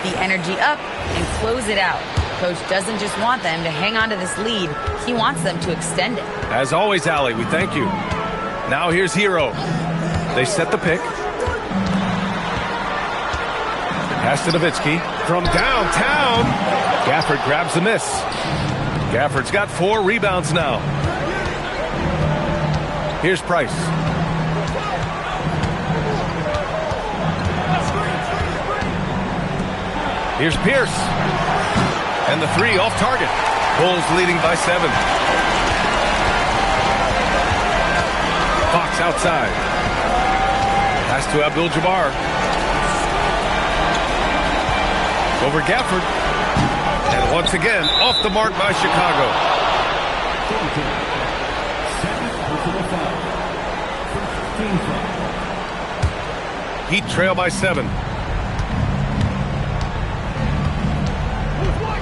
the energy up, and close it out. Coach doesn't just want them to hang on to this lead. He wants them to extend it. As always, Allie, we thank you. Now here's Hero. They set the pick. Pass to Nowitzki from downtown. Gafford grabs the miss. Gafford's got 4 rebounds now. Here's Price. Here's Pierce. And the 3 off target. Bulls leading by 7. Fox outside. Pass to Abdul-Jabbar. Over Gafford. And once again, off the mark by Chicago. Heat trail by 7.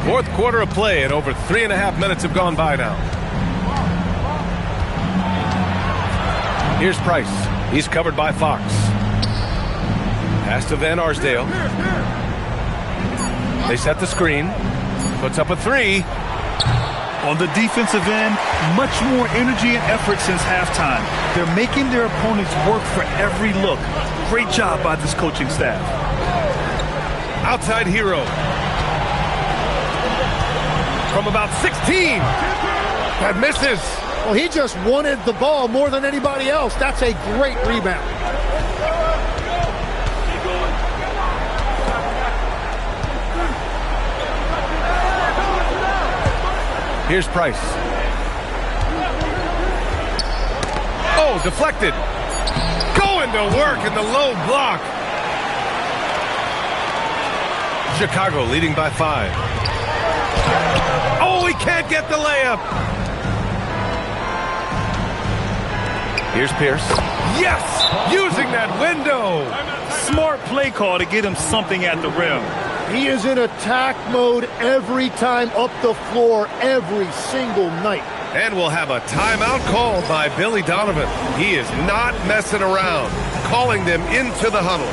Fourth quarter of play, and over 3.5 minutes have gone by now. Here's Price. He's covered by Fox. Pass to Van Arsdale. They set the screen. Puts up a 3. On the defensive end, much more energy and effort since halftime. They're making their opponents work for every look. Great job by this coaching staff. Outside Hero. From about 16. That misses. Well, he just wanted the ball more than anybody else. That's a great rebound. Here's Price. Oh, deflected. Going to work in the low block. Chicago leading by 5. Oh, he can't get the layup. Here's Pierce. Yes! Using that window. Smart play call to get him something at the rim. He is in attack mode every time up the floor, every single night. And we'll have a timeout called by Billy Donovan. He is not messing around, calling them into the huddle.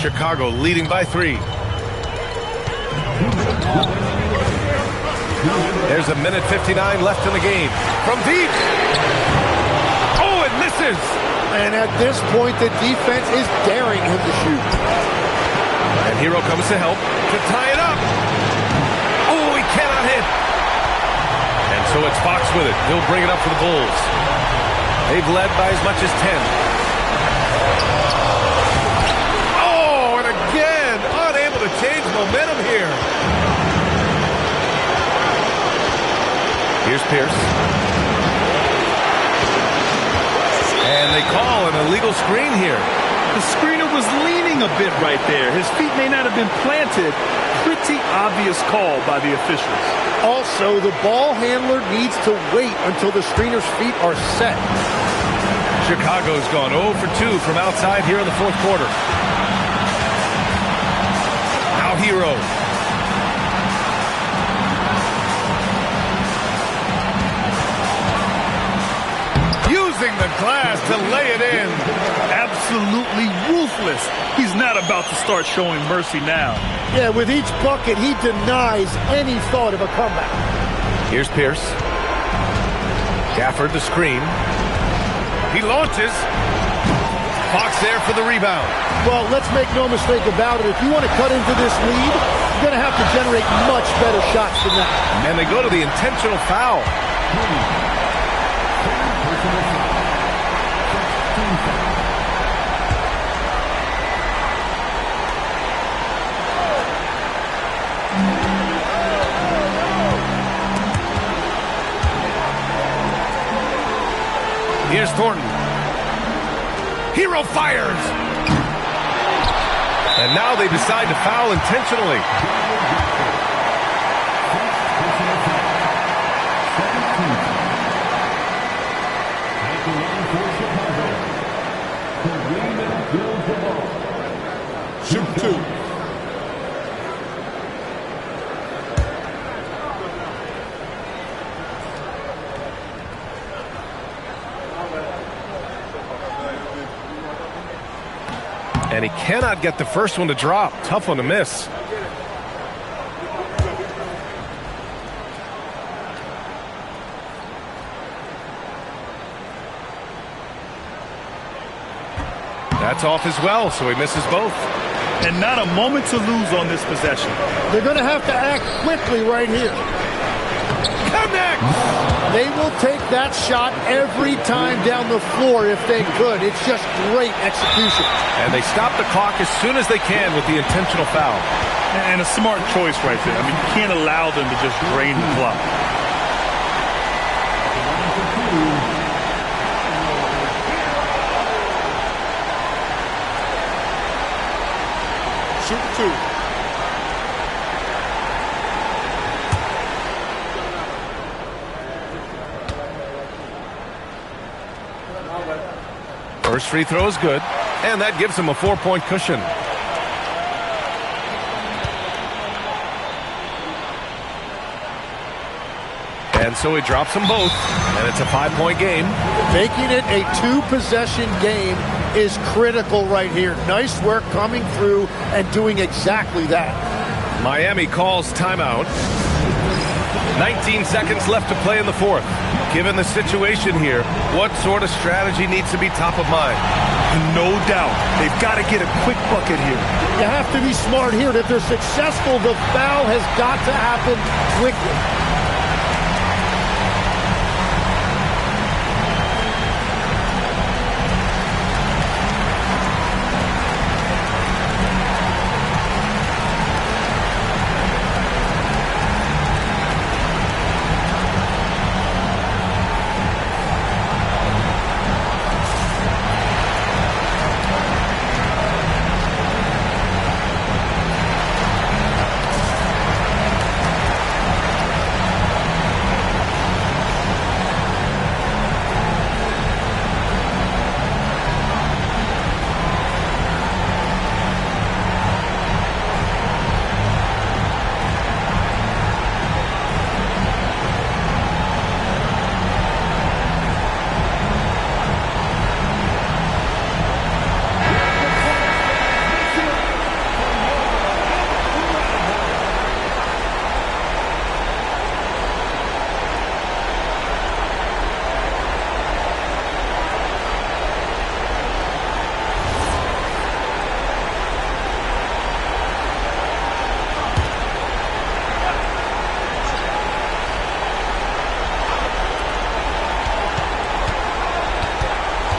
Chicago leading by 3. There's a minute 59 left in the game. From deep. Oh, it misses. And at this point, the defense is daring him to shoot. And Hero comes to help to tie it up. Oh, he cannot hit. And so it's Fox with it. He'll bring it up for the Bulls. They've led by as much as 10. To change momentum here. Here's Pierce. And they call an illegal screen here. The screener was leaning a bit right there. His feet may not have been planted. Pretty obvious call by the officials. Also, the ball handler needs to wait until the screener's feet are set. Chicago's gone 0 for 2 from outside here in the fourth quarter. Hero. class to lay it in. Absolutely ruthless. He's not about to start showing mercy now. Yeah, with each bucket, he denies any thought of a comeback. Here's Pierce. Gafford the screen. He launches. Fox there for the rebound. Well, let's make no mistake about it. If you want to cut into this lead, you're going to have to generate much better shots than that. And they go to the intentional foul. Here's Thornton. Hero fires. And now they decide to foul intentionally. Shoot two. And he cannot get the first one to drop. Tough one to miss. That's off as well, so he misses both. And not a moment to lose on this possession. They're going to have to act quickly right here. Connect! They will take that shot every time down the floor if they could. It's just great execution. And they stop the clock as soon as they can with the intentional foul. And a smart choice right there. I mean, you can't allow them to just drain the clock. Shoot two. First free throw is good, and that gives him a 4-point cushion. And so he drops them both, and it's a 5-point game. Making it a two-possession game is critical right here. Nice work coming through and doing exactly that. Miami calls timeout. 19 seconds left to play in the fourth. Given the situation here, what sort of strategy needs to be top of mind? No doubt. They've got to get a quick bucket here. You have to be smart here. And if they're successful, the foul has got to happen quickly.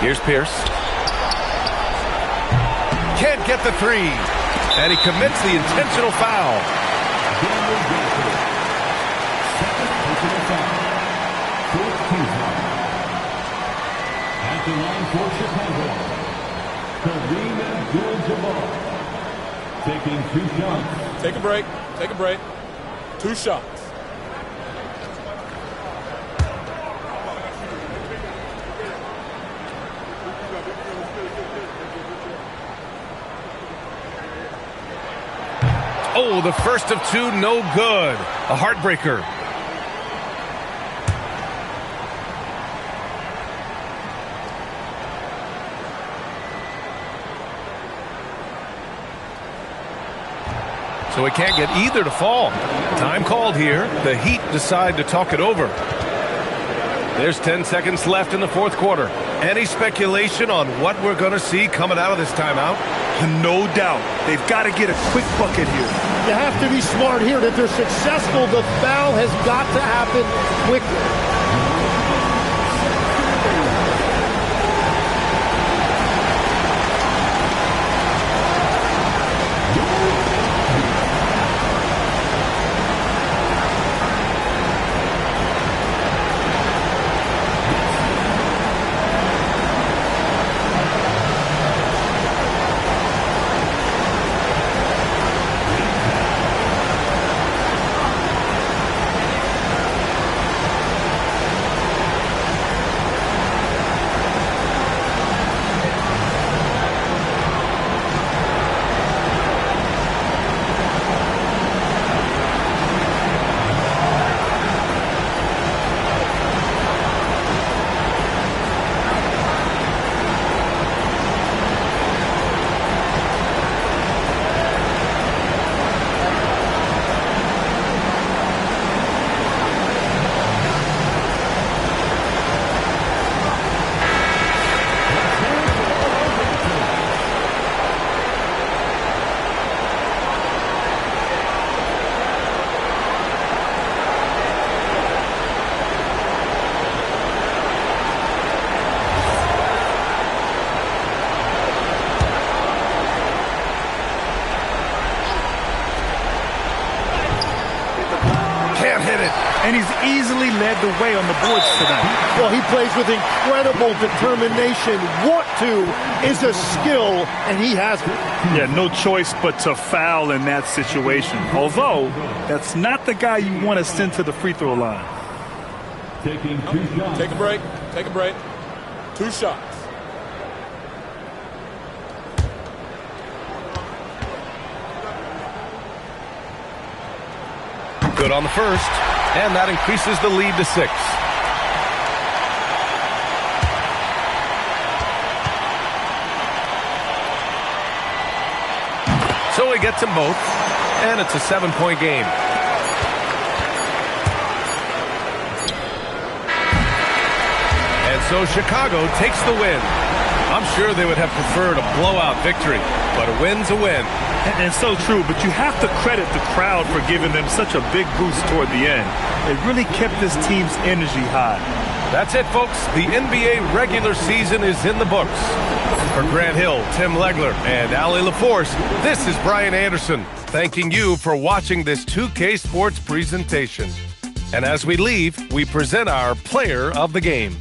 Here's Pierce. Can't get the three. And he commits the intentional foul. At the line for Chicago, Kareem Abdul-Jabbar taking 2 shots. Take a break. Take a break. 2 shots. Oh, the first of 2, no good. A heartbreaker. so he can't get either to fall. Time called here. The Heat decide to talk it over. There's 10 seconds left in the fourth quarter. Any speculation on what we're going to see coming out of this timeout? No doubt. They've got to get a quick bucket here. You have to be smart here. If they're successful, the foul has got to happen quickly. And he's easily led the way on the boards tonight. Well, he plays with incredible determination. Want to is a skill, and he has it. Yeah, no choice but to foul in that situation. Although, that's not the guy you want to send to the free throw line. Taking 2 shots. Take a break. Take a break. 2 shots. Good on the first, and that increases the lead to 6. So he gets them both, and it's a 7-point game. And so Chicago takes the win. I'm sure they would have preferred a blowout victory, but a win's a win. And so true, but you have to credit the crowd for giving them such a big boost toward the end. It really kept this team's energy high. That's it, folks. The NBA regular season is in the books. For Grant Hill, Tim Legler, and Allie LaForce, this is Brian Anderson, thanking you for watching this 2K Sports presentation. And as we leave, we present our player of the game.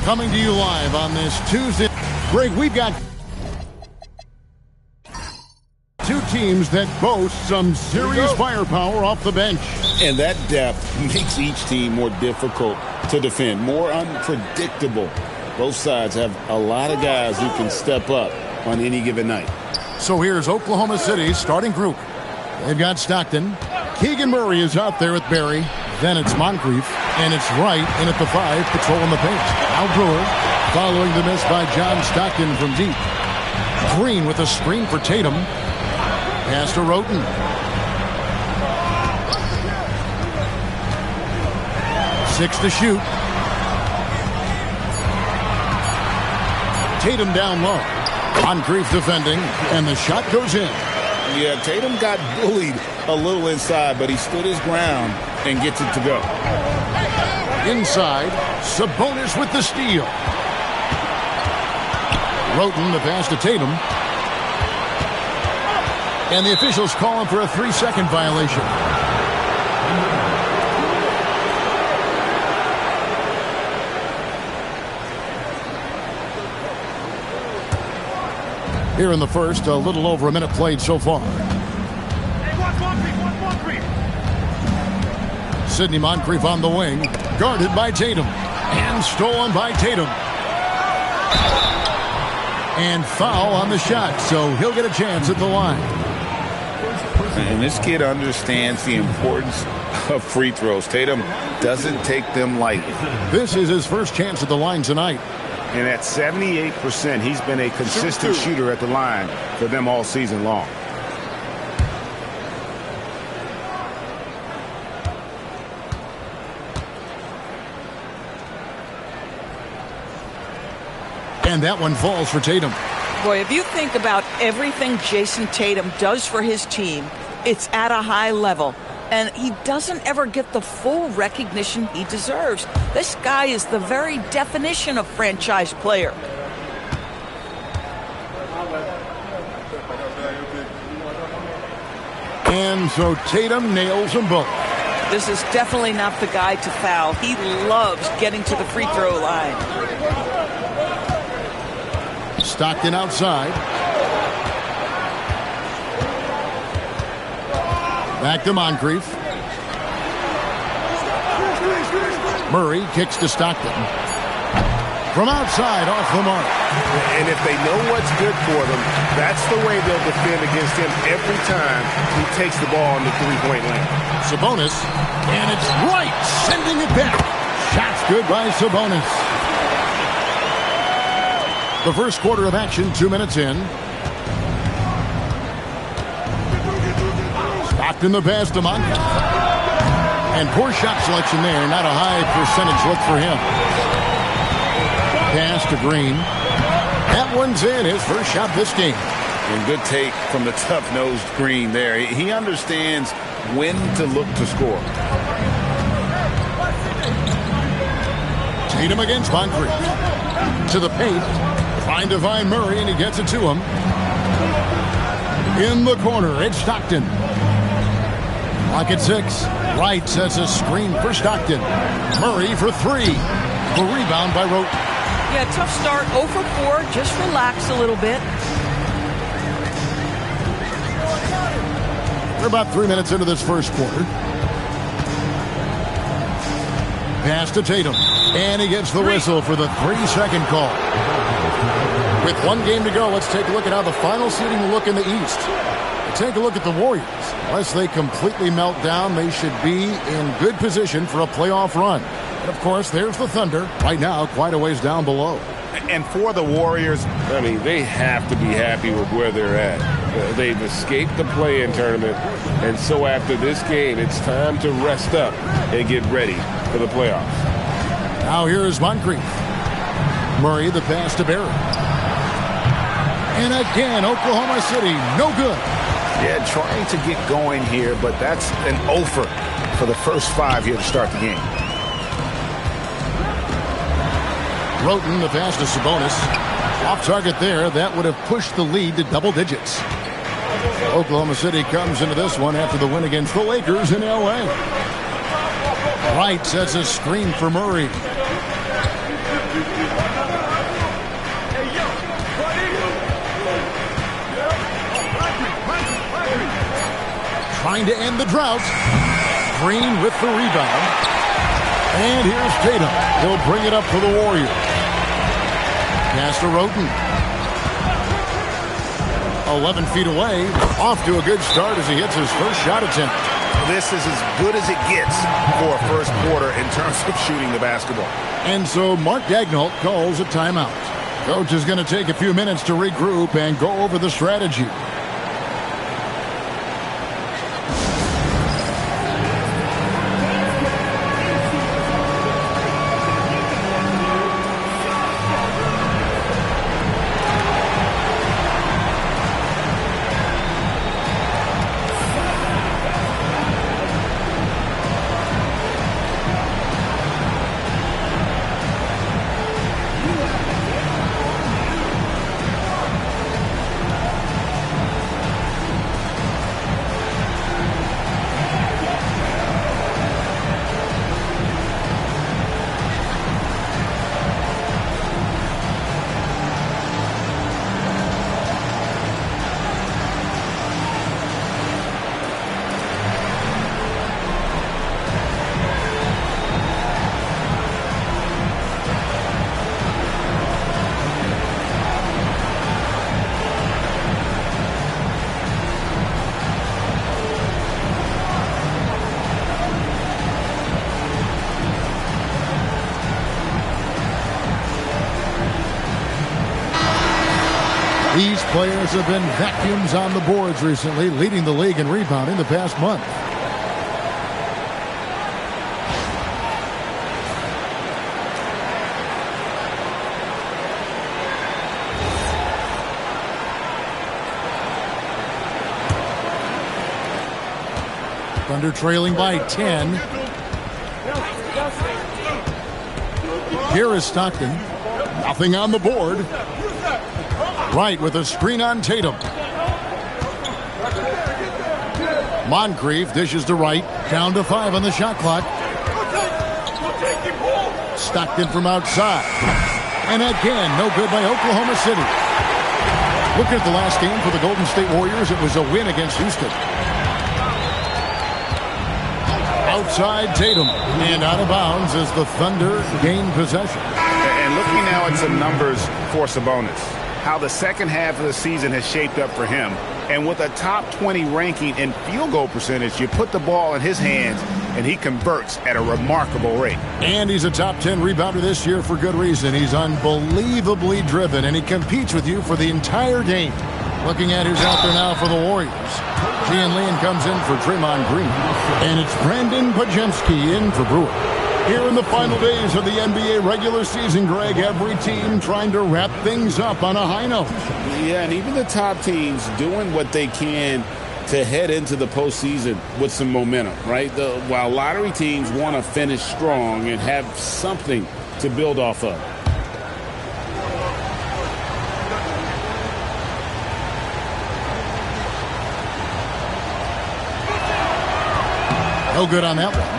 Coming to you live on this Tuesday. Greg, we've got two teams that boast some serious firepower off the bench. And that depth makes each team more difficult to defend, more unpredictable. Both sides have a lot of guys who can step up on any given night. So here's Oklahoma City's starting group. They've got Stockton. Keegan Murray is out there with Barry. Then it's Moncrief. And it's Wright in at the 5, patrolling the paint. Now Brewer, following the miss by John Stockton from deep. Green with a screen for Tatum. Pass to Roten. Six to shoot. Tatum down low. Moncrief defending, and the shot goes in. Yeah, Tatum got bullied a little inside, but he stood his ground and gets it to go. Inside, Sabonis with the steal. Roten the pass to Tatum. And the officials call him for a 3-second violation. Here in the first, a little over a minute played so far. Sidney Moncrief on the wing, guarded by Tatum, and stolen by Tatum. And foul on the shot, so he'll get a chance at the line. And this kid understands the importance of free throws. Tatum doesn't take them lightly. This is his first chance at the line tonight. And at 78%, he's been a consistent shooter at the line for them all season long. And that one falls for Tatum. Boy, if you think about everything Jason Tatum does for his team, it's at a high level. And he doesn't ever get the full recognition he deserves. This guy is the very definition of franchise player. And so Tatum nails them both. This is definitely not the guy to foul. He loves getting to the free throw line. Stockton outside. Back to Moncrief. Murray kicks to Stockton. From outside, off the mark. And if they know what's good for them, that's the way they'll defend against him every time he takes the ball in the three-point lane. Sabonis, and it's Wright sending it back. Shot's good by Sabonis. The first quarter of action, 2 minutes in. Stockton the pass to Moncrief. And poor shot selection there. Not a high percentage look for him. Pass to Green. That one's in. His first shot this game. And good take from the tough-nosed Green there. He understands when to look to score. Tatum against Moncrief. To the paint. Trying to find Murray, and he gets it to him. In the corner, it's Stockton. Clock at 6. Wright sets a screen for Stockton. Murray for 3. The rebound by Roten. Yeah, tough start. 0 for 4. Just relax a little bit. We're about 3 minutes into this first quarter. Pass to Tatum. And he gets the whistle for the 3-second call. With 1 game to go, let's take a look at how the final seeding will look in the East. Take a look at the Warriors. Unless they completely melt down, they should be in good position for a playoff run. And of course, there's the Thunder. Right now, quite a ways down below. And for the Warriors, I mean, they have to be happy with where they're at. They've escaped the play-in tournament, and so after this game, it's time to rest up and get ready for the playoffs. Now here's Moncrief. Murray the pass to Barry. And again, Oklahoma City, no good. Yeah, trying to get going here, but that's an offer for the first 5 here to start the game. Roten the pass to Sabonis. Off target there. That would have pushed the lead to double digits. Oklahoma City comes into this one after the win against the Lakers in L.A. Wright sets a screen for Murray. trying to end the drought. Green with the rebound. And here's Tatum. He'll bring it up for the Warriors. Pass to Roten. 11 feet away. Off to a good start as he hits his first shot attempt. This is as good as it gets for a first quarter in terms of shooting the basketball. And so Mark Daigneault calls a timeout. Coach is going to take a few minutes to regroup and go over the strategy. These players have been vacuums on the boards recently, leading the league in rebounding the past month. Thunder trailing by 10. Here is Stockton. Nothing on the board. Wright with a screen on Tatum. Moncrief dishes to Wright. Down to 5 on the shot clock. Stockton from outside. And again, no good by Oklahoma City. Looking at the last game for the Golden State Warriors, it was a win against Houston. Outside Tatum. And out of bounds as the Thunder gain possession. And looking now at some numbers for Sabonis. How the second half of the season has shaped up for him. And with a top 20 ranking in field goal percentage, you put the ball in his hands and he converts at a remarkable rate. And he's a top 10 rebounder this year for good reason. He's unbelievably driven and he competes with you for the entire game. Looking at who's out there now for the Warriors. Gian Leon comes in for Draymond Green. And it's Brandon Podziemski in for Brewer. Here in the final days of the NBA regular season, Greg, every team trying to wrap things up on a high note. Yeah, and even the top teams doing what they can to head into the postseason with some momentum, right? While lottery teams want to finish strong and have something to build off of. No good on that one.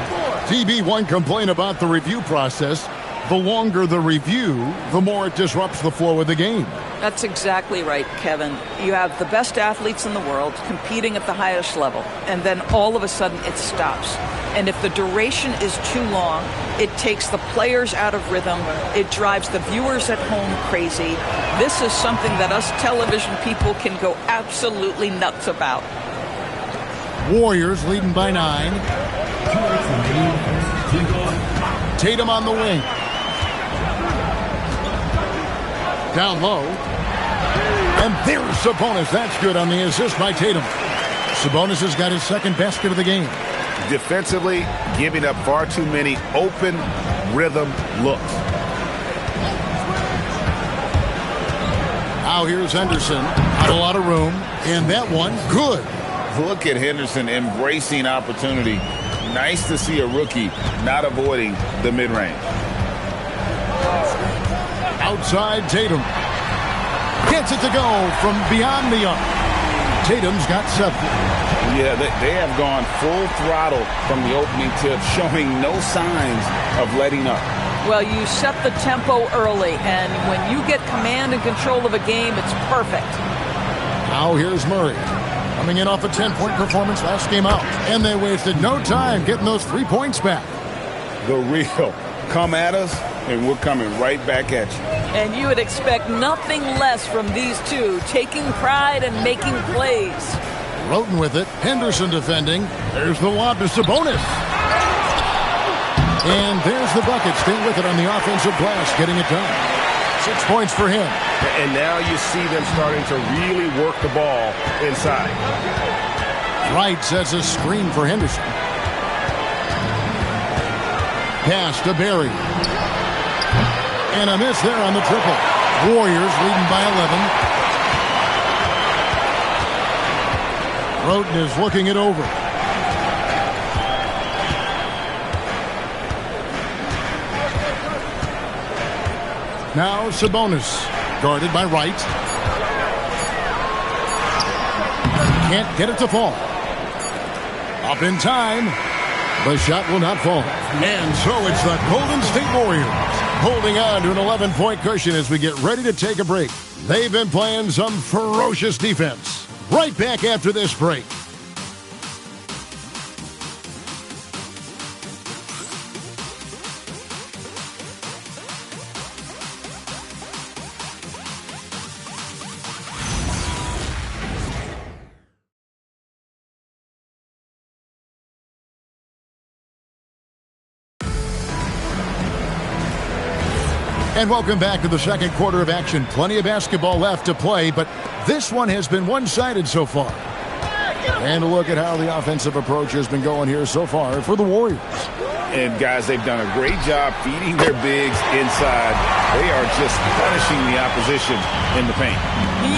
TB1 complained about the review process. The longer the review, the more it disrupts the flow of the game. That's exactly right, Kevin. You have the best athletes in the world competing at the highest level, and then all of a sudden it stops. And if the duration is too long, it takes the players out of rhythm. It drives the viewers at home crazy. This is something that us television people can go absolutely nuts about. Warriors leading by 9. Tatum on the wing. Down low. And there's Sabonis. That's good on the assist by Tatum. Sabonis has got his second basket of the game. Defensively, giving up far too many open rhythm looks. Now here's Henderson. Not a lot of room. And that one, good. Look at Henderson embracing opportunity. Nice to see a rookie not avoiding the mid-range. Outside Tatum. Gets it to go from beyond the arc. Tatum's got 7. Yeah, they have gone full throttle from the opening tip, showing no signs of letting up. Well, you set the tempo early, and when you get command and control of a game, it's perfect. Now here's Murray. Coming in off a 10-point performance last game out. And they wasted no time getting those 3 points back. The real come at us, and we're coming right back at you. And you would expect nothing less from these two, taking pride and making plays. Roten with it. Henderson defending. There's the lob to Sabonis. And there's the bucket. Staying with it on the offensive glass, getting it done. 6 points for him. And now you see them starting to really work the ball inside. Wright sets a screen for Henderson. Pass to Barry. And a miss there on the triple. Warriors leading by 11. Roten is looking it over. Now Sabonis, guarded by Wright. Can't get it to fall. Up in time. The shot will not fall. And so it's the Golden State Warriors holding on to an 11-point cushion as we get ready to take a break. They've been playing some ferocious defense. Right back after this break. And welcome back to the second quarter of action. Plenty of basketball left to play, but this one has been one-sided so far. And a look at how the offensive approach has been going here so far for the Warriors. And, guys, they've done a great job feeding their bigs inside. They are just punishing the opposition in the paint.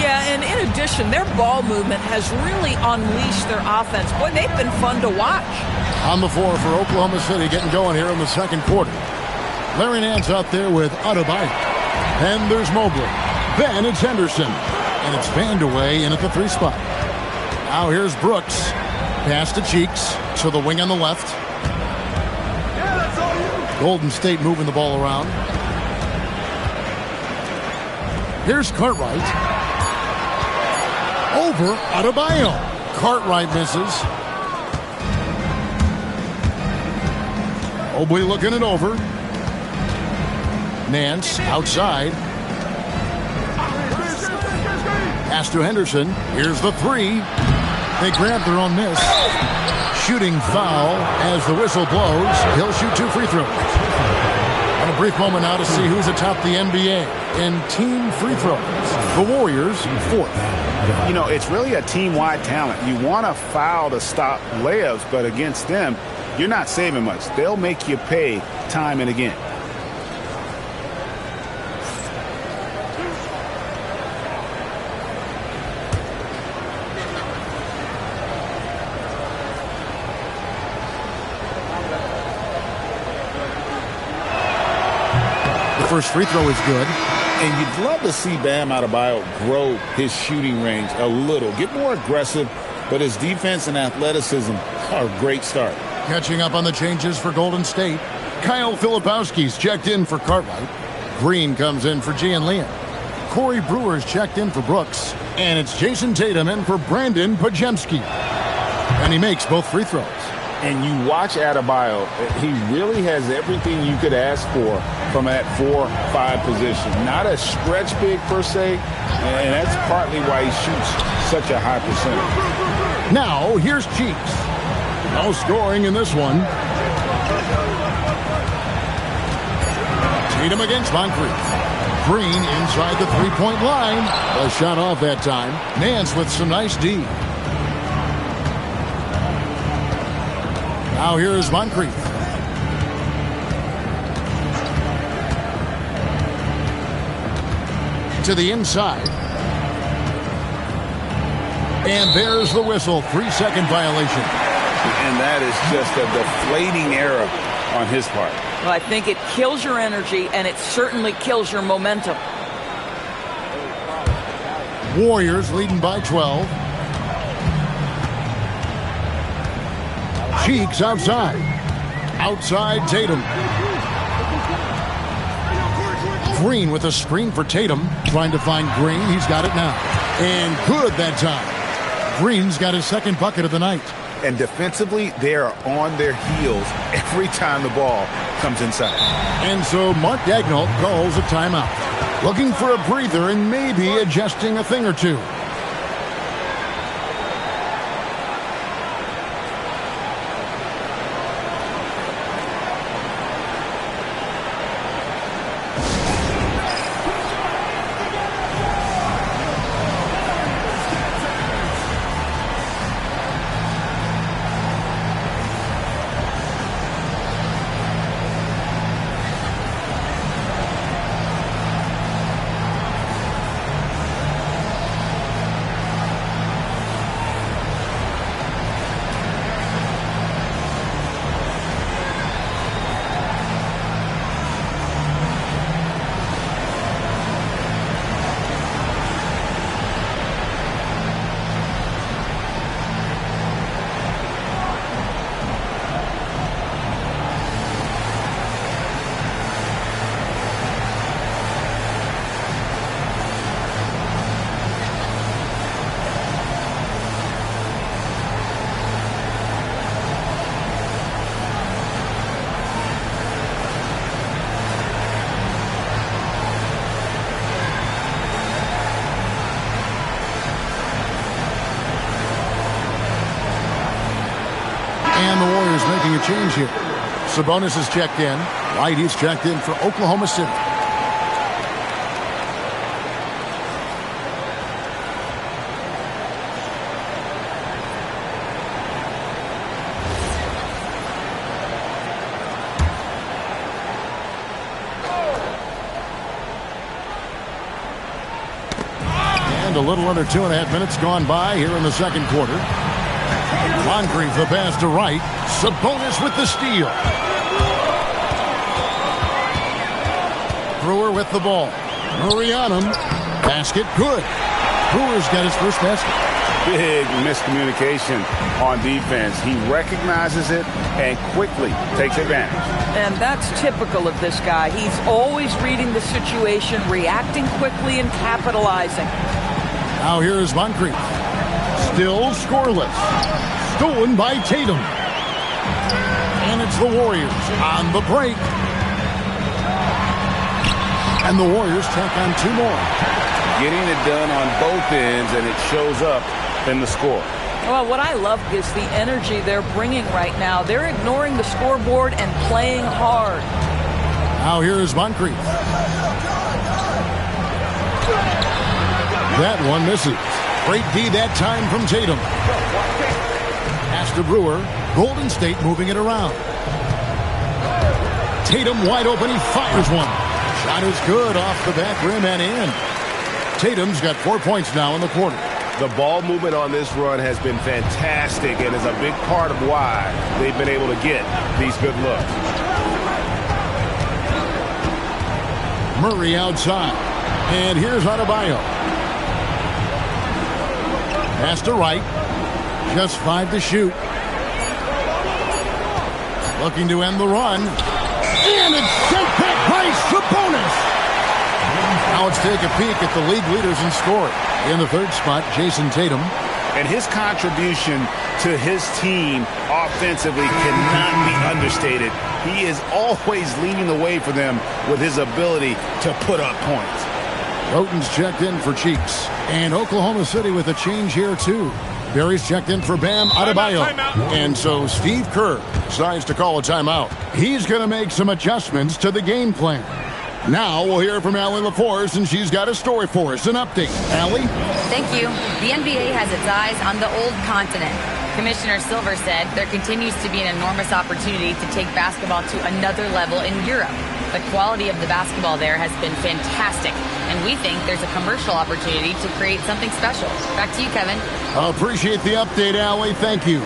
Yeah, and in addition, their ball movement has really unleashed their offense. Boy, they've been fun to watch. On the floor for Oklahoma City, getting going here in the second quarter. Larry Nance out there with Adebayo. And there's Mobley. Then it's Henderson. And it's fanned away in at the 3 spot. Now here's Brooks. Pass to Cheeks. To the wing on the left. Golden State moving the ball around. Here's Cartwright. Over Adebayo. Cartwright misses. Mobley looking it over. Nance outside. Pass to Henderson. Here's the 3. They grab their own miss. Shooting foul as the whistle blows. He'll shoot 2 free throws. And a brief moment now to see who's atop the NBA in team free throws. The Warriors, 4th. You know, it's really a team-wide talent. You want to foul to stop layups, but against them, you're not saving much. They'll make you pay time and again. First free throw is good. And you'd love to see Bam Adebayo grow his shooting range a little. Get more aggressive, but his defense and athleticism are a great start. Catching up on the changes for Golden State. Kyle Filipowski's checked in for Cartwright. Green comes in for Gian Lian. Corey Brewer's checked in for Brooks. And it's Jason Tatum in for Brandon Podziemski. And he makes both free throws. And you watch Adebayo, he really has everything you could ask for from that 4-5 position. Not a stretch big per se, and that's partly why he shoots such a high percentage. Now, here's Cheeks. No scoring in this one. Tatum against Moncrief. Green inside the three-point line. A shot off that time. Nance with some nice D. Now here's Moncrief. To the inside. And there's the whistle. 3-second violation. And that is just a deflating error on his part. Well, I think it kills your energy, and it certainly kills your momentum. Warriors leading by 12. Cheeks outside. Outside Tatum. Green with a screen for Tatum. Trying to find Green. He's got it now. And good that time. Green's got his second bucket of the night. And defensively, they are on their heels every time the ball comes inside. And so Mark Daigneault calls a timeout. Looking for a breather and maybe adjusting a thing or two. And the Warriors making a change here. Sabonis is checked in. White is checked in for Oklahoma City. And a little under 2.5 minutes gone by here in the second quarter. Moncrief the pass to Wright. Sabonis with the steal. Brewer with the ball. Murray on him. Basket good. Brewer's got his first basket. Big miscommunication on defense. He recognizes it and quickly takes advantage. And that's typical of this guy. He's always reading the situation, reacting quickly, and capitalizing. Now here's Moncrief. Still scoreless. Stolen by Tatum. And it's the Warriors on the break. And the Warriors tack on two more. Getting it done on both ends, and it shows up in the score. Well, what I love is the energy they're bringing right now. They're ignoring the scoreboard and playing hard. Now here's Moncrief. That one misses. Great D that time from Tatum. Pass to Brewer. Golden State moving it around. Tatum wide open. He fires one. Shot is good off the back rim and in. Tatum's got 4 points now in the quarter. The ball movement on this run has been fantastic and is a big part of why they've been able to get these good looks. Murray outside. And here's Adebayo. Pass to Wright. Just 5 to shoot. Looking to end the run. And it's sent back by Sabonis. Now let's take a peek at the league leaders in scoring. In the third spot, Jason Tatum. And his contribution to his team offensively cannot be understated. He is always leading the way for them with his ability to put up points. Roten's checked in for Cheeks. And Oklahoma City with a change here, too. Barry's checked in for Bam Adebayo. And so Steve Kerr decides to call a timeout. He's going to make some adjustments to the game plan. Now we'll hear from Allie LaForce, and she's got a story for us. An update. Allie? Thank you. The NBA has its eyes on the old continent. Commissioner Silver said there continues to be an enormous opportunity to take basketball to another level in Europe. The quality of the basketball there has been fantastic, and we think there's a commercial opportunity to create something special. Back to you, Kevin. I appreciate the update, Allie. Thank you.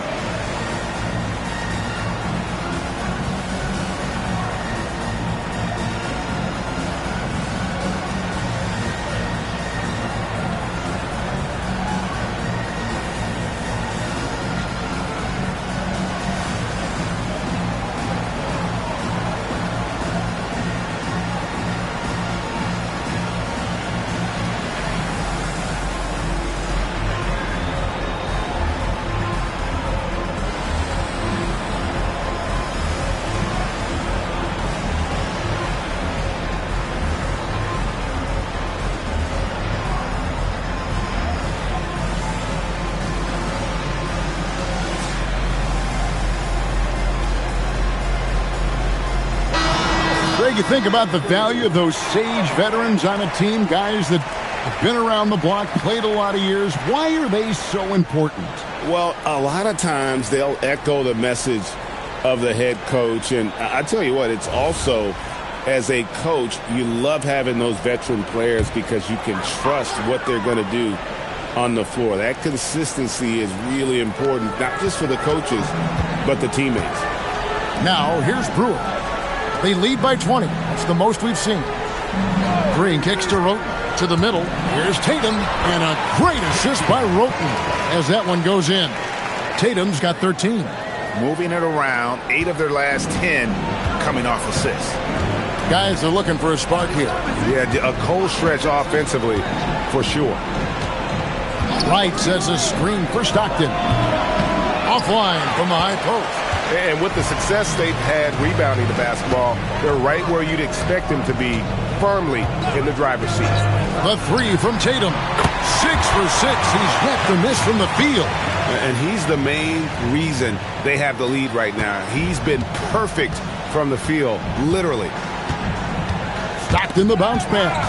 Greg, you think about the value of those sage veterans on a team, guys that have been around the block, played a lot of years. Why are they so important? Well, a lot of times they'll echo the message of the head coach. And I tell you what, it's also, as a coach, you love having those veteran players because you can trust what they're going to do on the floor. That consistency is really important, not just for the coaches, but the teammates. Now, here's Brewer. They lead by 20. That's the most we've seen. Green kicks to Roten to the middle. Here's Tatum, and a great assist by Roten as that one goes in. Tatum's got 13. Moving it around, 8 of their last 10 coming off assists. Guys are looking for a spark here. Yeah, a cold stretch offensively for sure. Wright sets a screen for Stockton. Offline from the high post. And with the success they've had rebounding the basketball, they're right where you'd expect them to be, firmly in the driver's seat. The three from Tatum. 6 for 6. He's yet to miss from the field. And he's the main reason they have the lead right now. He's been perfect from the field, literally. Stockton the bounce pass.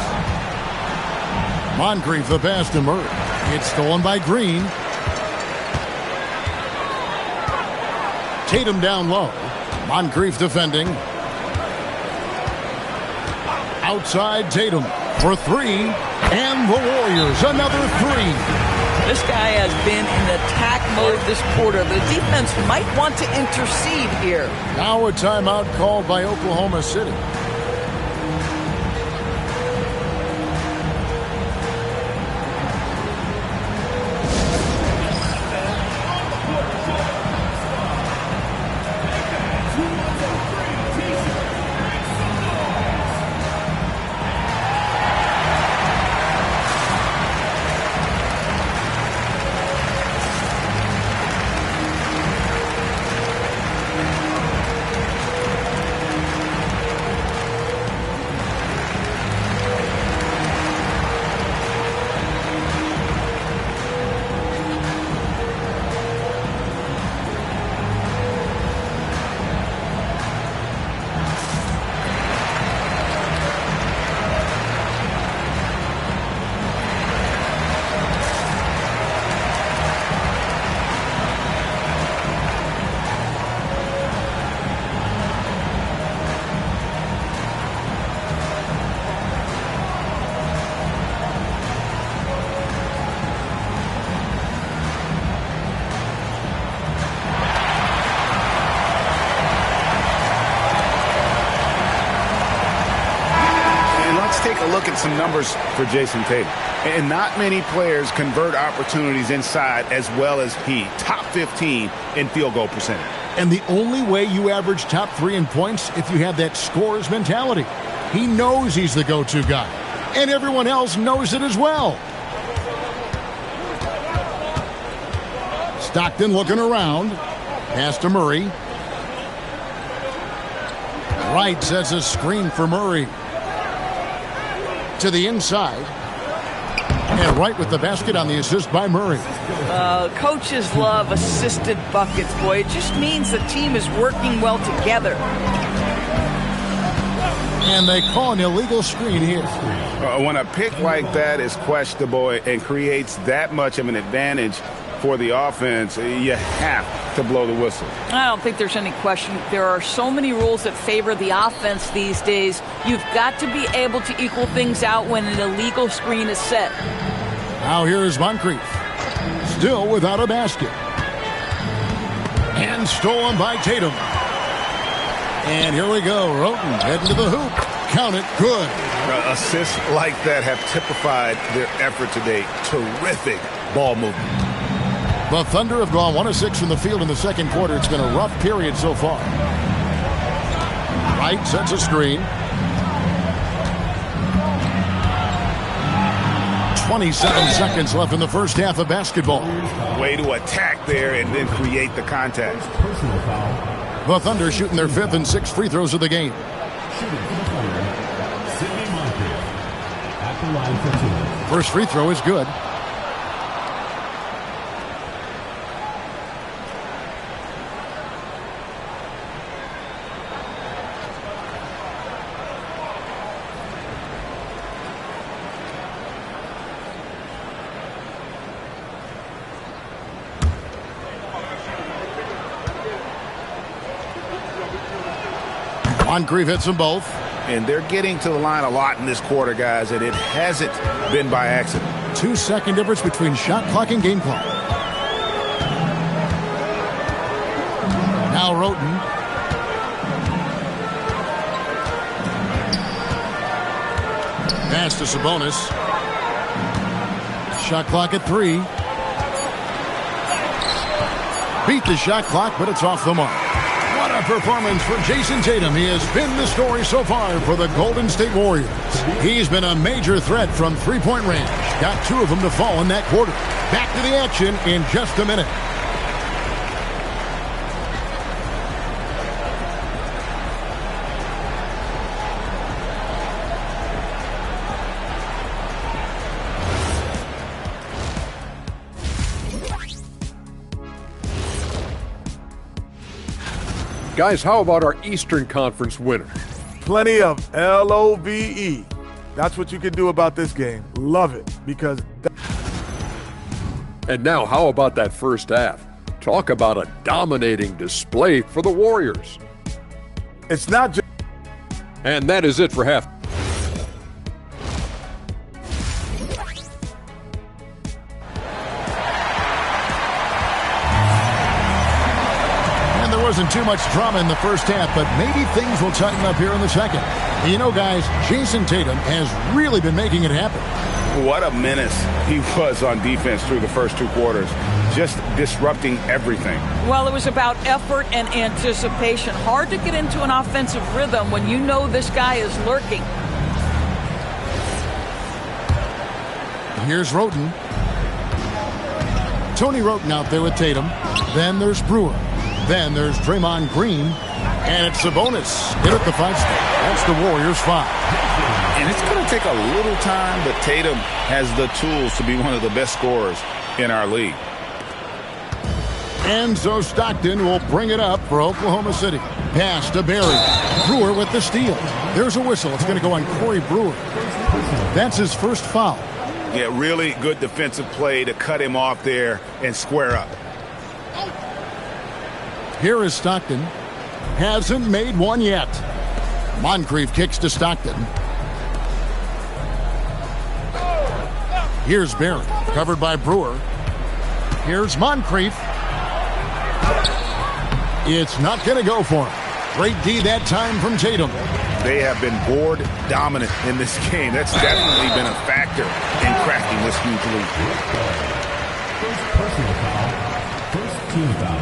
Moncrief the pass to Murray. It's stolen by Green. Tatum down low. Moncrief defending. Outside Tatum for 3. And the Warriors another 3. This guy has been in attack mode this quarter. The defense might want to intercede here. Now a timeout called by Oklahoma City. Look at some numbers for Jason Tatum. And not many players convert opportunities inside as well as he. Top 15 in field goal percentage. And the only way you average top 3 in points if you have that scorer's mentality. He knows he's the go-to guy. And everyone else knows it as well. Stockton looking around. Pass to Murray. Wright sets a screen for Murray. To the inside. And Wright with the basket on the assist by Murray. Coaches love assisted buckets, boy. It just means the team is working well together. And they call an illegal screen here. When a pick like that is questionable and creates that much of an advantage for the offense, you have to blow the whistle. I don't think there's any question. There are so many rules that favor the offense these days. You've got to be able to equal things out when an illegal screen is set. Now here's Moncrief. Still without a basket. And stolen by Tatum. And here we go. Roten heading to the hoop. Count it. Good. Assists like that have typified their effort today. Terrific ball movement. The Thunder have gone 1 of 6 from the field in the second quarter. It's been a rough period so far. Wright sets a screen. 27 seconds left in the first half of basketball. Way to attack there and then create the contact. The Thunder shooting their 5th and 6th free throws of the game. First free throw is good. Moncrief hits them both. And they're getting to the line a lot in this quarter, guys, and it hasn't been by accident. 2-second difference between shot clock and game clock. Now Roten. Pass to Sabonis. Shot clock at 3. Beat the shot clock, but it's off the mark. What a performance for Jason Tatum. He has been the story so far for the Golden State Warriors. He's been a major threat from three-point range. Got 2 of them to fall in that quarter. Back to the action in just a minute. Guys, how about our Eastern Conference winner? Plenty of LOVE. That's what you can do about this game. Love it, because... And now, how about that first half? Talk about a dominating display for the Warriors. It's not just... And that is it for half. Wasn't too much drama in the first half, but maybe things will tighten up here in the second. You know, guys, Jason Tatum has really been making it happen. What a menace he was on defense through the first 2 quarters, just disrupting everything. Well, it was about effort and anticipation. Hard to get into an offensive rhythm when you know this guy is lurking. Here's Roten. Tony Roten out there with Tatum. Then there's Brewer. Then there's Draymond Green, and it's Sabonis in at the 5 spot. That's the Warriors 5. And it's going to take a little time, but Tatum has the tools to be one of the best scorers in our league. And so Stockton will bring it up for Oklahoma City. Pass to Barry. Brewer with the steal. There's a whistle. It's going to go on Corey Brewer. That's his first foul. Yeah, really good defensive play to cut him off there and square up. Here is Stockton. Hasn't made one yet. Moncrief kicks to Stockton. Here's Barry, covered by Brewer. Here's Moncrief. It's not going to go for him. Great D that time from Tatum. They have been board dominant in this game. That's definitely been a factor in cracking this huge lead. First personal foul. First team foul.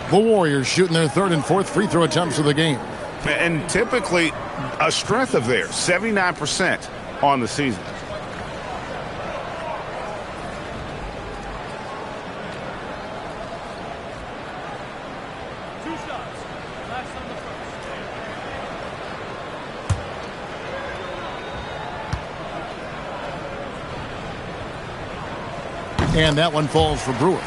The Warriors shooting their 3rd and 4th free throw attempts of the game. And typically a strength of theirs, 79% on the season. And that one falls for Brewer.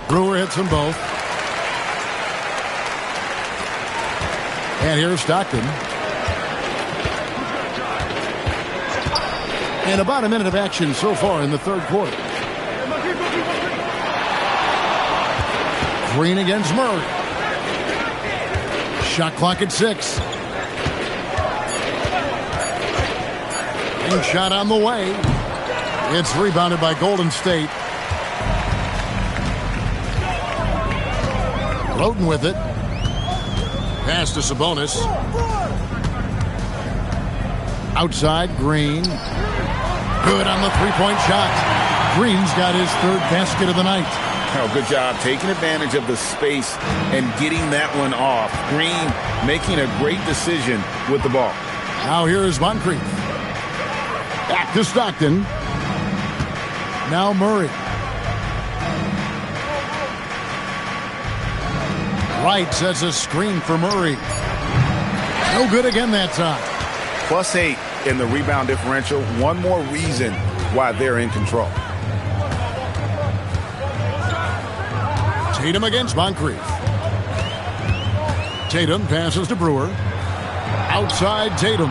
Brewer hits them both. And here's Stockton. And about a minute of action so far in the 3rd quarter. Green against Murray. Shot clock at 6. And shot on the way. It's rebounded by Golden State. Roten with it. Pass to Sabonis. Outside, Green. Good on the 3-point shot. Green's got his 3rd basket of the night. Oh, good job taking advantage of the space and getting that one off. Green making a great decision with the ball. Now here is Moncrief. Back to Stockton. Now Murray. Wright sets a screen for Murray. No good again that time. +8 in the rebound differential. One more reason why they're in control. Tatum against Moncrief. Tatum passes to Brewer. Outside Tatum.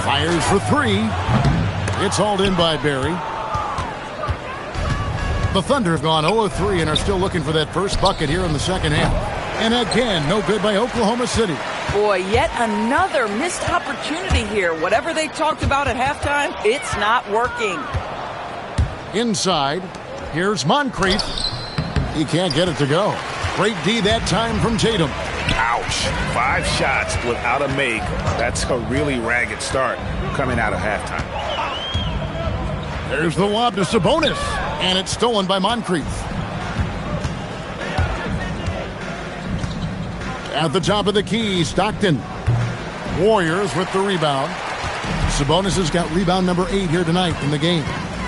Fires for three. It's hauled in by Barry. The Thunder have gone 0-3 and are still looking for that first bucket here in the second half. And again, no good by Oklahoma City. Boy, yet another missed opportunity here. Whatever they talked about at halftime, it's not working. Inside, here's Moncrief. He can't get it to go. Great D that time from Tatum. Ouch. 5 shots without a make. That's a really ragged start coming out of halftime. There's the lob to Sabonis, and it's stolen by Moncrief. At the top of the key, Stockton. Warriors with the rebound. Sabonis has got rebound number 8 here tonight in the game.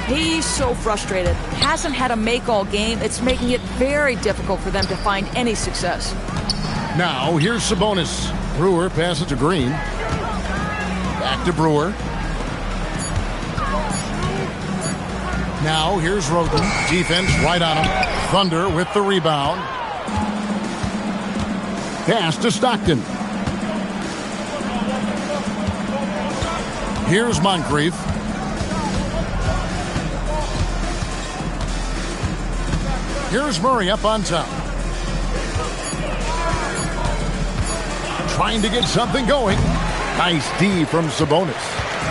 He's so frustrated. Hasn't had a make all game. It's making it very difficult for them to find any success. Now, here's Sabonis. Brewer passes to Green. Back to Brewer. Now, here's Roden. Defense right on him. Thunder with the rebound. Pass to Stockton. Here's Moncrief. Here's Murray up on top. Trying to get something going. Nice D from Sabonis.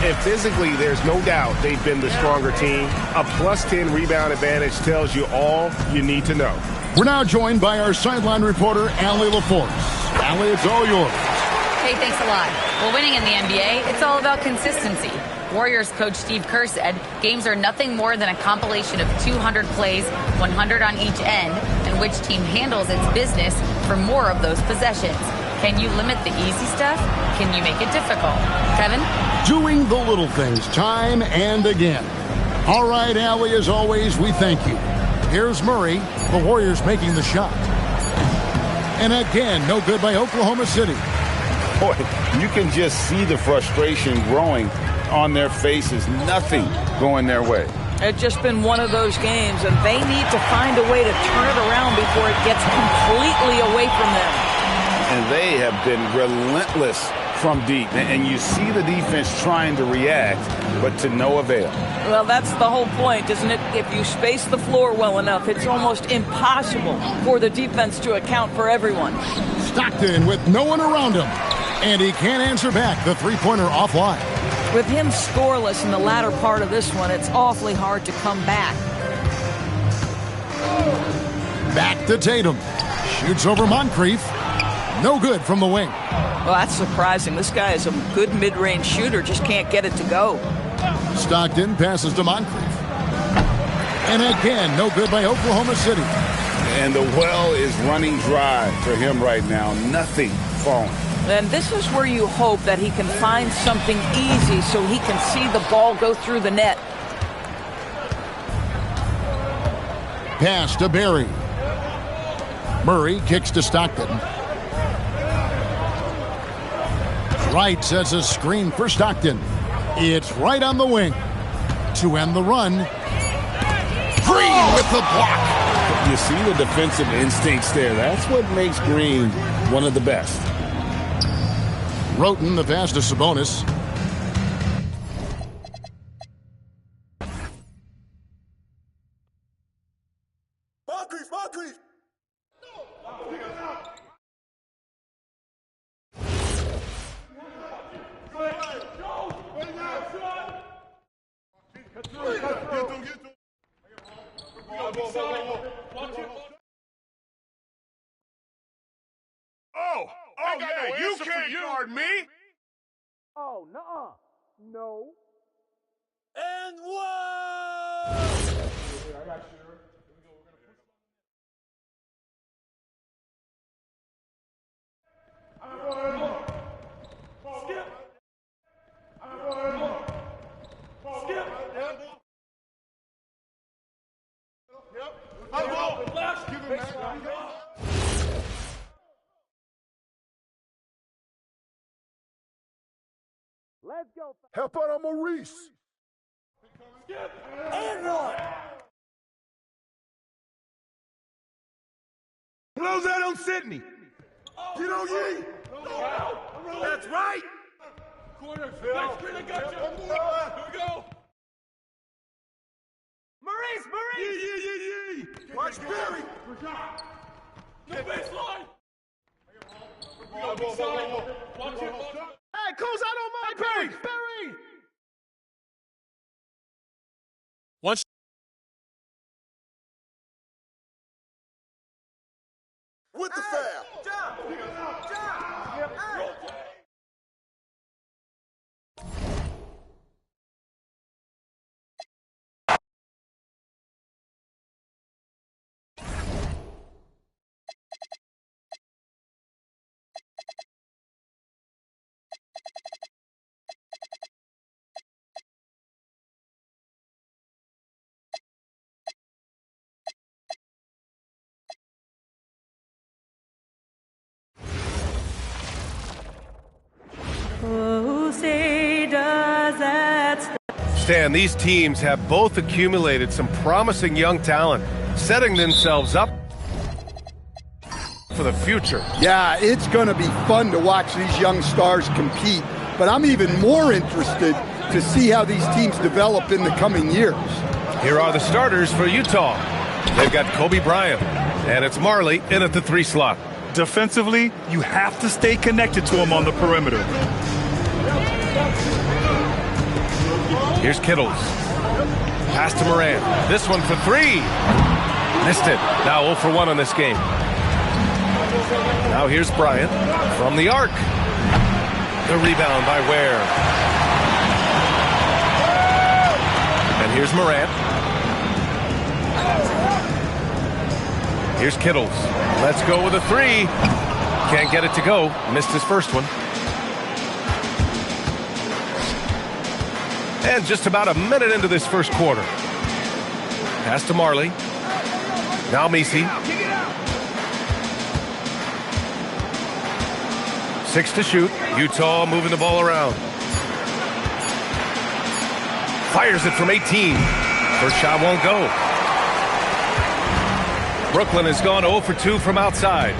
And physically, there's no doubt they've been the stronger team. A +10 rebound advantage tells you all you need to know. We're now joined by our sideline reporter, Allie LaForce. Allie, it's all yours. Hey, thanks a lot. Well, winning in the NBA, it's all about consistency. Warriors coach Steve Kerr said games are nothing more than a compilation of 200 plays, 100 on each end, and which team handles its business for more of those possessions. Can you limit the easy stuff? Can you make it difficult? Kevin? Doing the little things time and again. All right, Allie, as always, we thank you. Here's Murray, the Warriors making the shot. And again, no good by Oklahoma City. Boy, you can just see the frustration growing on their faces. Nothing going their way. It's just been one of those games, and they need to find a way to turn it around before it gets completely away from them. And they have been relentless from deep. And you see the defense trying to react, but to no avail. Well, that's the whole point, isn't it? If you space the floor well enough, it's almost impossible for the defense to account for everyone. Stockton with no one around him. And he can't answer back. The three-pointer offline. With him scoreless in the latter part of this one, it's awfully hard to come back. Back to Tatum. Shoots over Moncrief. No good from the wing. Well, that's surprising. This guy is a good mid-range shooter, just can't get it to go. Stockton passes to Moncrief. And again, no good by Oklahoma City. And the well is running dry for him right now. Nothing falling. And this is where you hope that he can find something easy so he can see the ball go through the net. Pass to Barry. Murray kicks to Stockton. Wright sets a screen for Stockton. It's right on the wing. To end the run. Green with the block. You see the defensive instincts there. That's what makes Green one of the best. Roten, the pass to Sabonis. Moncrief! Oh, yeah, you can't guard me. Oh, nuh-uh. No. And one! I got you. Skip. Let's go. Help out on Maurice. And one. Close that on Sydney. Get on Yee. That's right. Corner, Phil. Got you. Here we go. Maurice. Yee. Watch Barry. No baseline. Watch it. Hey, close out on my Barry. Once. With the foul. Stan, these teams have both accumulated some promising young talent, setting themselves up for the future. Yeah, it's going to be fun to watch these young stars compete, but I'm even more interested to see how these teams develop in the coming years. Here are the starters for Utah. They've got Kobe Bryant, and it's Marley in at the 3 slot. Defensively, you have to stay connected to him on the perimeter. Here's Kittles. Pass to Moran. This one for 3. Missed it. Now 0 for 1 on this game. Now here's Bryant from the arc. The rebound by Ware. And here's Morant. Here's Kittles. Let's go with a 3. Can't get it to go. Missed his first one. And just about a minute into this first quarter. Pass to Marley. Now Messi. 6 to shoot. Utah moving the ball around. Fires it from 18. First shot won't go. Brooklyn has gone 0 for 2 from outside.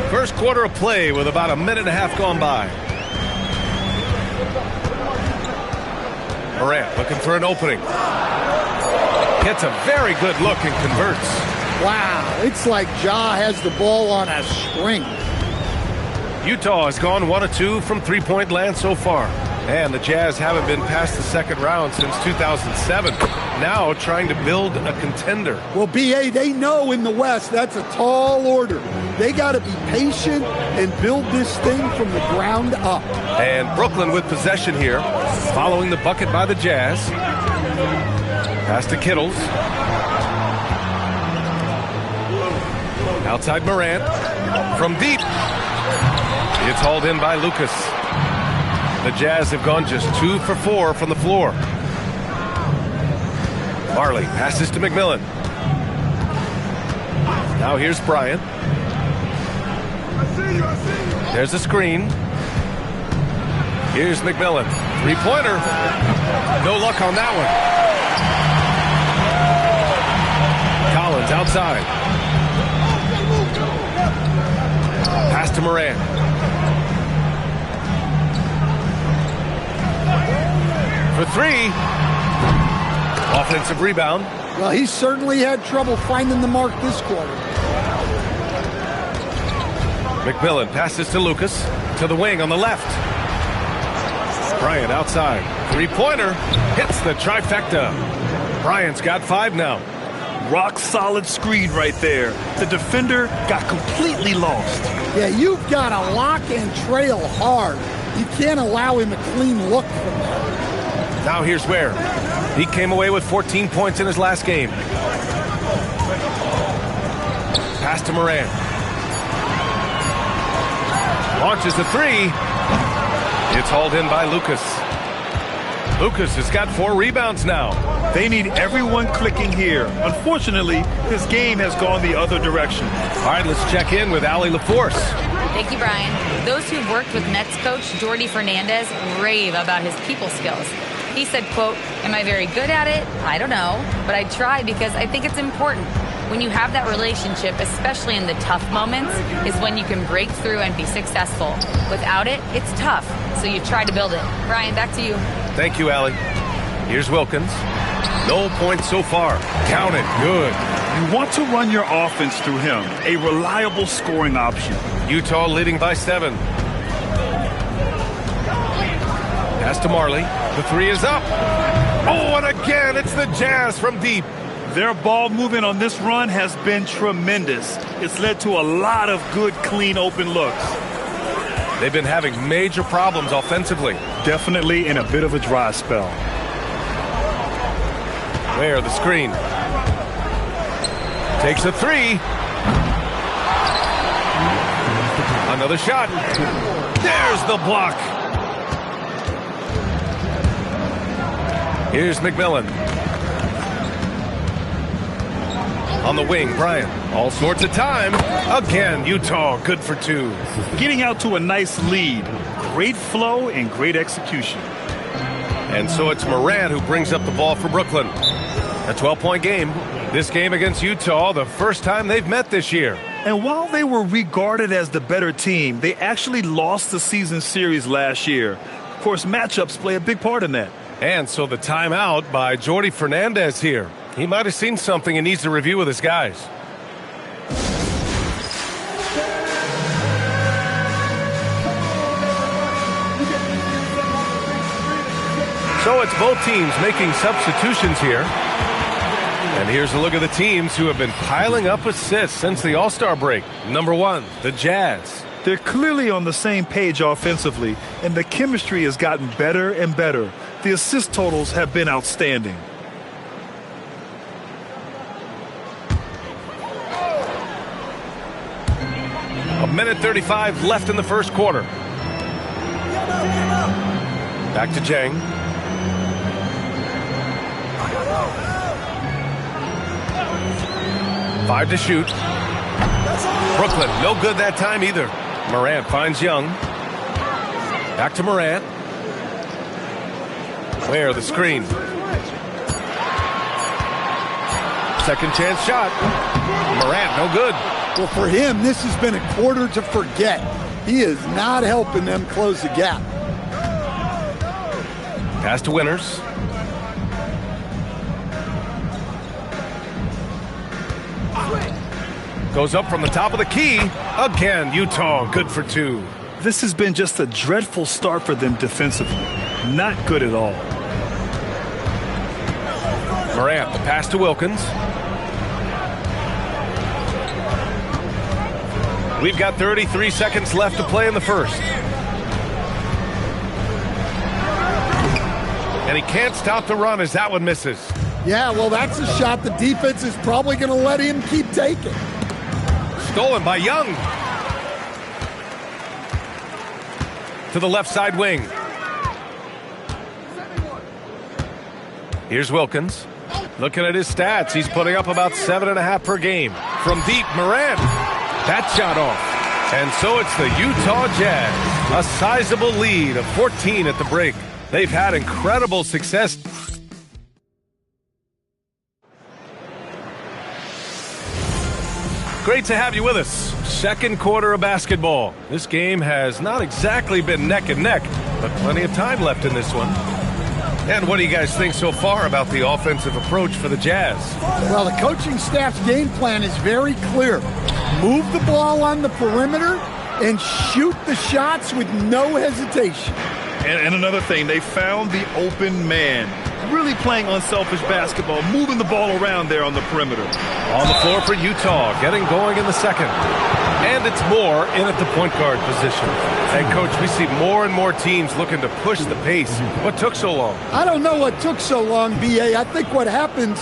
First quarter of play with about a minute and a half gone by. Morant looking for an opening. Gets a very good look and converts. Wow, it's like Ja has the ball on a string. Utah has gone 1 of 2 from three-point land so far. And the Jazz haven't been past the second round since 2007. Now trying to build a contender. Well, B.A., they know in the West that's a tall order. They got to be patient and build this thing from the ground up. And Brooklyn with possession here, following the bucket by the Jazz. Pass to Kittles. Outside Morant. From deep. It's hauled in by Lucas. The Jazz have gone just 2 for 4 from the floor. Marley passes to McMillan. Now here's Bryant. There's a screen. Here's McMillan. Three-pointer. No luck on that one. Collins outside. Pass to Moran. For 3. Offensive rebound. Well, he certainly had trouble finding the mark this quarter. McMillan passes to Lucas. To the wing on the left. Bryant outside. Three-pointer. Hits the trifecta. Bryant's got 5 now. Rock solid screen right there. The defender got completely lost. Yeah, you've got to lock and trail hard. You can't allow him a clean look from there. Now here's Ware. He came away with 14 points in his last game. Pass to Moran. Launches the 3. It's hauled in by Lucas. Lucas has got 4 rebounds now. They need everyone clicking here. Unfortunately, this game has gone the other direction. All right, let's check in with Allie LaForce. Thank you, Brian. Those who've worked with Nets coach Jordi Fernandez rave about his people skills. He said, quote, "Am I very good at it? I don't know, but I try because I think it's important. When you have that relationship, especially in the tough moments, is when you can break through and be successful. Without it, it's tough, so you try to build it." Brian, back to you. Thank you, Allie. Here's Wilkins. No points so far. Count it. Good. You want to run your offense through him, a reliable scoring option. Utah leading by 7. Pass to Marley. The 3 is up. Oh, and again, it's the Jazz from deep. Their ball movement on this run has been tremendous. It's led to a lot of good, clean, open looks. They've been having major problems offensively. Definitely in a bit of a dry spell. Where the screen. Takes a 3. Another shot. There's the block. Here's McMillan. On the wing, Bryant. All sorts of time. Again, Utah good for 2. Getting out to a nice lead. Great flow and great execution. And so it's Morant who brings up the ball for Brooklyn. A 12-point game. This game against Utah, the first time they've met this year. And while they were regarded as the better team, they actually lost the season series last year. Of course, matchups play a big part in that. And so the timeout by Jordi Fernandez here. He might have seen something and needs to review with his guys. So it's both teams making substitutions here. And here's a look at the teams who have been piling up assists since the All-Star break. Number 1, the Jazz. They're clearly on the same page offensively, and the chemistry has gotten better and better. The assist totals have been outstanding. A minute 35 left in the first quarter. Back to Jang. Five to shoot. Brooklyn, no good that time either. Morant finds Young. Back to Morant. Where the screen. Second chance shot. Morant, no good. Well, for him, this has been a quarter to forget. He is not helping them close the gap. Pass to Winters. Goes up from the top of the key. Again, Utah good for 2. This has been just a dreadful start for them defensively. Not good at all. Morant, the pass to Wilkins. We've got 33 seconds left to play in the first. And he can't stop the run as that one misses. Yeah, well, that's a shot the defense is probably going to let him keep taking. Stolen by Young. To the left side wing. Here's Wilkins. Looking at his stats, he's putting up about 7.5 per game. From deep, Morant. That shot off. And so it's the Utah Jazz. A sizable lead of 14 at the break. They've had incredible success. Great to have you with us. Second quarter of basketball. This game has not exactly been neck and neck, but plenty of time left in this one. And what do you guys think so far about the offensive approach for the Jazz? Well, the coaching staff's game plan is very clear. Move the ball on the perimeter and shoot the shots with no hesitation. And another thing, they found the open man. Really playing unselfish basketball, moving the ball around there on the perimeter. On the floor for Utah, getting going in the second. And it's Moore in at the point guard position. And, Coach, we see more and more teams looking to push the pace. What took so long? I don't know what took so long, B.A. I think what happens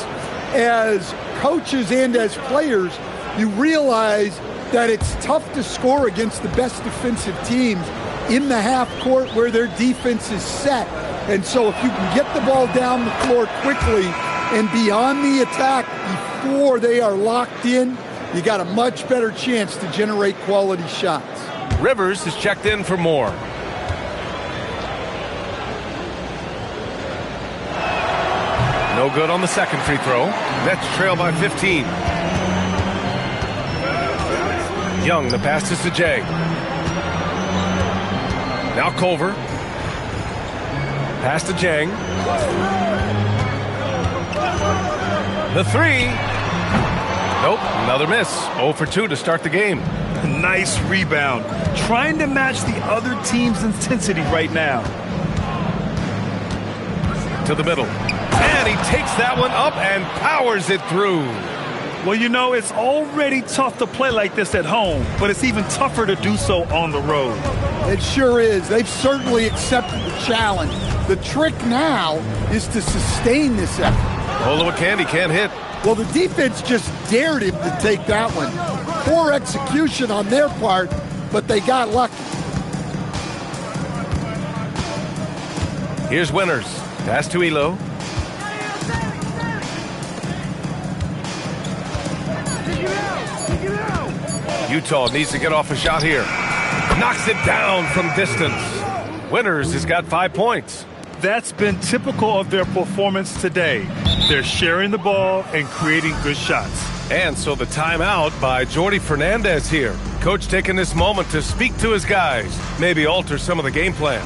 as coaches and as players, you realize that it's tough to score against the best defensive teams in the half court where their defense is set. And so if you can get the ball down the floor quickly and be on the attack before they are locked in, you got a much better chance to generate quality shots. Rivers is checked in for Moore. No good on the second free throw. Nets trail by 15. Young, the pass is to Jay. Now Culver. Pass to Jang. The three. Nope, another miss. 0 for 2 to start the game. Nice rebound. Trying to match the other team's intensity right now. To the middle. And he takes that one up and powers it through. Well, you know, it's already tough to play like this at home, but it's even tougher to do so on the road. It sure is. They've certainly accepted the challenge. The trick now is to sustain this effort. Olowokandi can't hit. Well, the defense just dared him to take that one. Poor execution on their part, but they got lucky. Here's Winters. Pass to Elo. Utah needs to get off a shot here. Knocks it down from distance. Winters has got 5 points. That's been typical of their performance today. They're sharing the ball and creating good shots. And so the timeout by Jordi Fernandez here. Coach taking this moment to speak to his guys, maybe alter some of the game plan.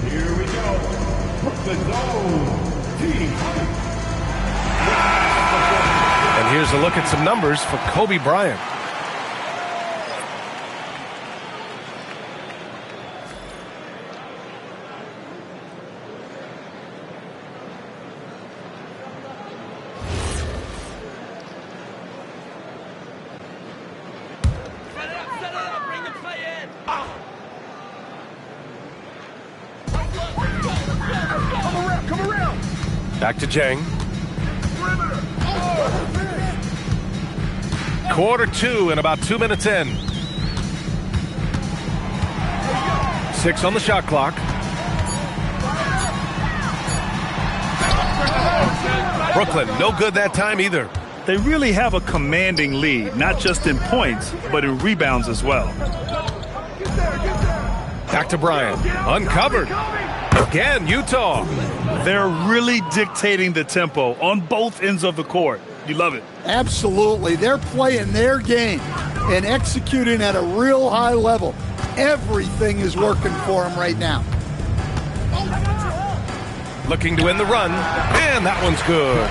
Here we go. Brooklyn Zone. And here's a look at some numbers for Kobe Bryant. Back to Jang. Quarter 2 and about 2 minutes in. 6 on the shot clock. Brooklyn, no good that time either. They really have a commanding lead, not just in points, but in rebounds as well. Back to Bryant. Uncovered. Again, Utah. They're really dictating the tempo on both ends of the court. You love it. Absolutely. They're playing their game and executing at a real high level. Everything is working for them right now. Looking to win the run, and that one's good.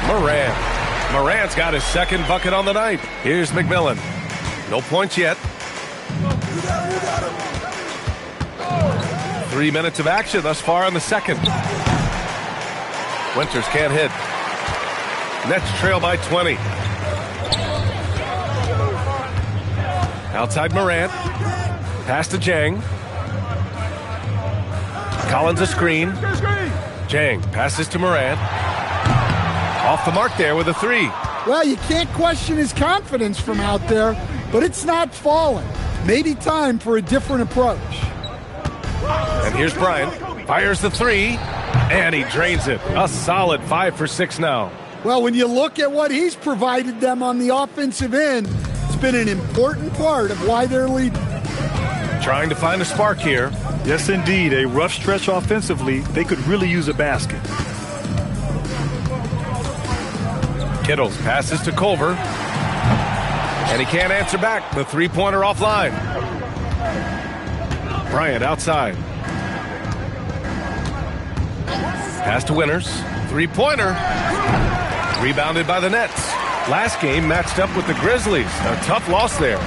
Morant's got his second bucket on the night. Here's McMillan. No points yet. 3 minutes of action thus far in the second. Winters can't hit. Nets trail by 20. Outside Morant. Pass to Jang. Collins a screen. Jang passes to Morant. Off the mark there with a three. Well, you can't question his confidence from out there, but it's not falling. Maybe time for a different approach. And here's Bryant. Fires the three, and he drains it. A solid 5 for 6 now. Well, when you look at what he's provided them on the offensive end, it's been an important part of why they're leading. Trying to find a spark here. Yes, indeed. A rough stretch offensively. They could really use a basket. Kittles passes to Culver. And he can't answer back. The three-pointer offline. Bryant outside. Pass to Winters. Three-pointer. Rebounded by the Nets. Last game matched up with the Grizzlies. A tough loss there.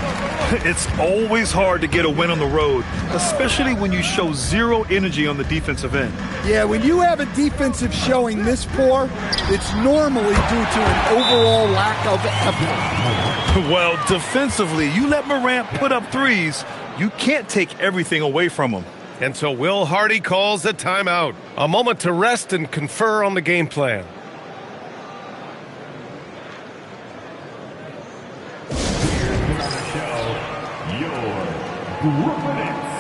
It's always hard to get a win on the road, especially when you show zero energy on the defensive end. Yeah, when you have a defensive showing this poor, it's normally due to an overall lack of effort. Well, defensively, you let Morant put up threes, you can't take everything away from him. And so Will Hardy calls a timeout. A moment to rest and confer on the game plan. Brooklyn Nets.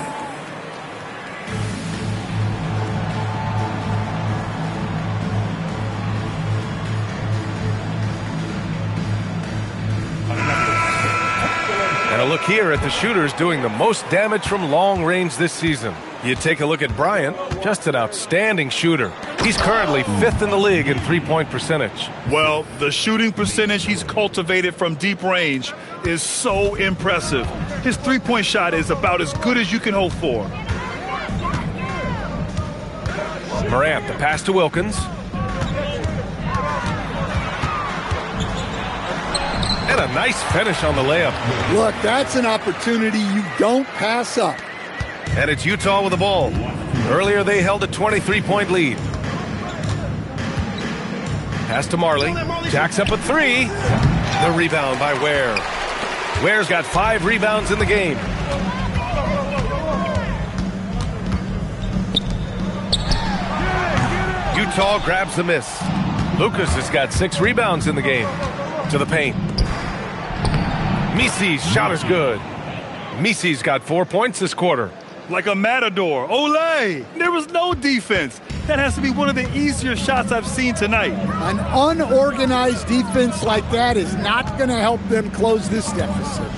And a look here at the shooters doing the most damage from long range this season. You take a look at Bryant, just an outstanding shooter. He's currently 5th in the league in three-point percentage. Well, the shooting percentage he's cultivated from deep range is so impressive. His three-point shot is about as good as you can hope for. Morant, the pass to Wilkins. And a nice finish on the layup. Look, that's an opportunity you don't pass up. And it's Utah with the ball. Earlier they held a 23-point lead. Pass to Marley. Jacks up a 3. The rebound by Ware. Ware's got 5 rebounds in the game. Utah grabs the miss. Lucas has got 6 rebounds in the game. To the paint. Misi's shot is good. Misi's got 4 points this quarter. Like a matador. Olay! There was no defense. That has to be one of the easier shots I've seen tonight. An unorganized defense like that is not going to help them close this deficit.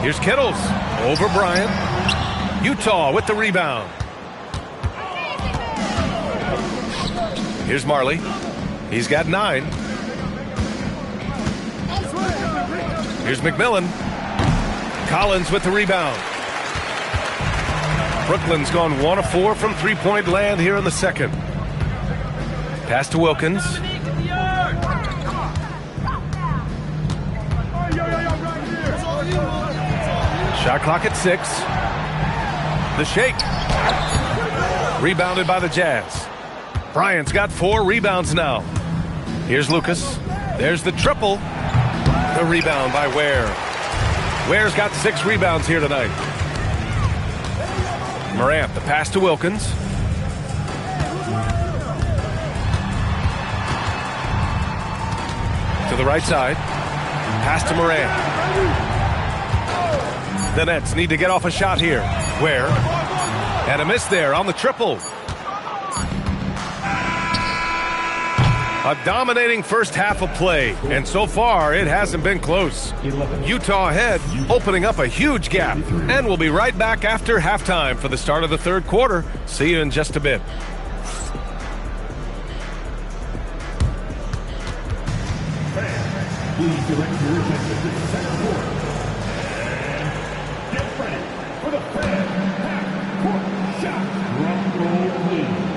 Here's Kittles over Bryant. Utah with the rebound. Here's Marley. He's got 9. Here's McMillan. Collins with the rebound. Brooklyn's gone 1 of 4 from three-point land here in the second. Pass to Wilkins. Shot clock at 6. The shake. Rebounded by the Jazz. Bryant's got 4 rebounds now. Here's Lucas. There's the triple. The rebound by Ware. Ware's got 6 rebounds here tonight. Morant, the pass to Wilkins. To the right side. Pass to Morant. The Nets need to get off a shot here. Ware. And a miss there on the triple. A dominating first half of play, and so far it hasn't been close. Utah ahead, opening up a huge gap, and we'll be right back after halftime for the start of the third quarter. See you in just a bit. Please direct your attention to the second quarter. And get ready for the fan half-court shot. Drum roll, please.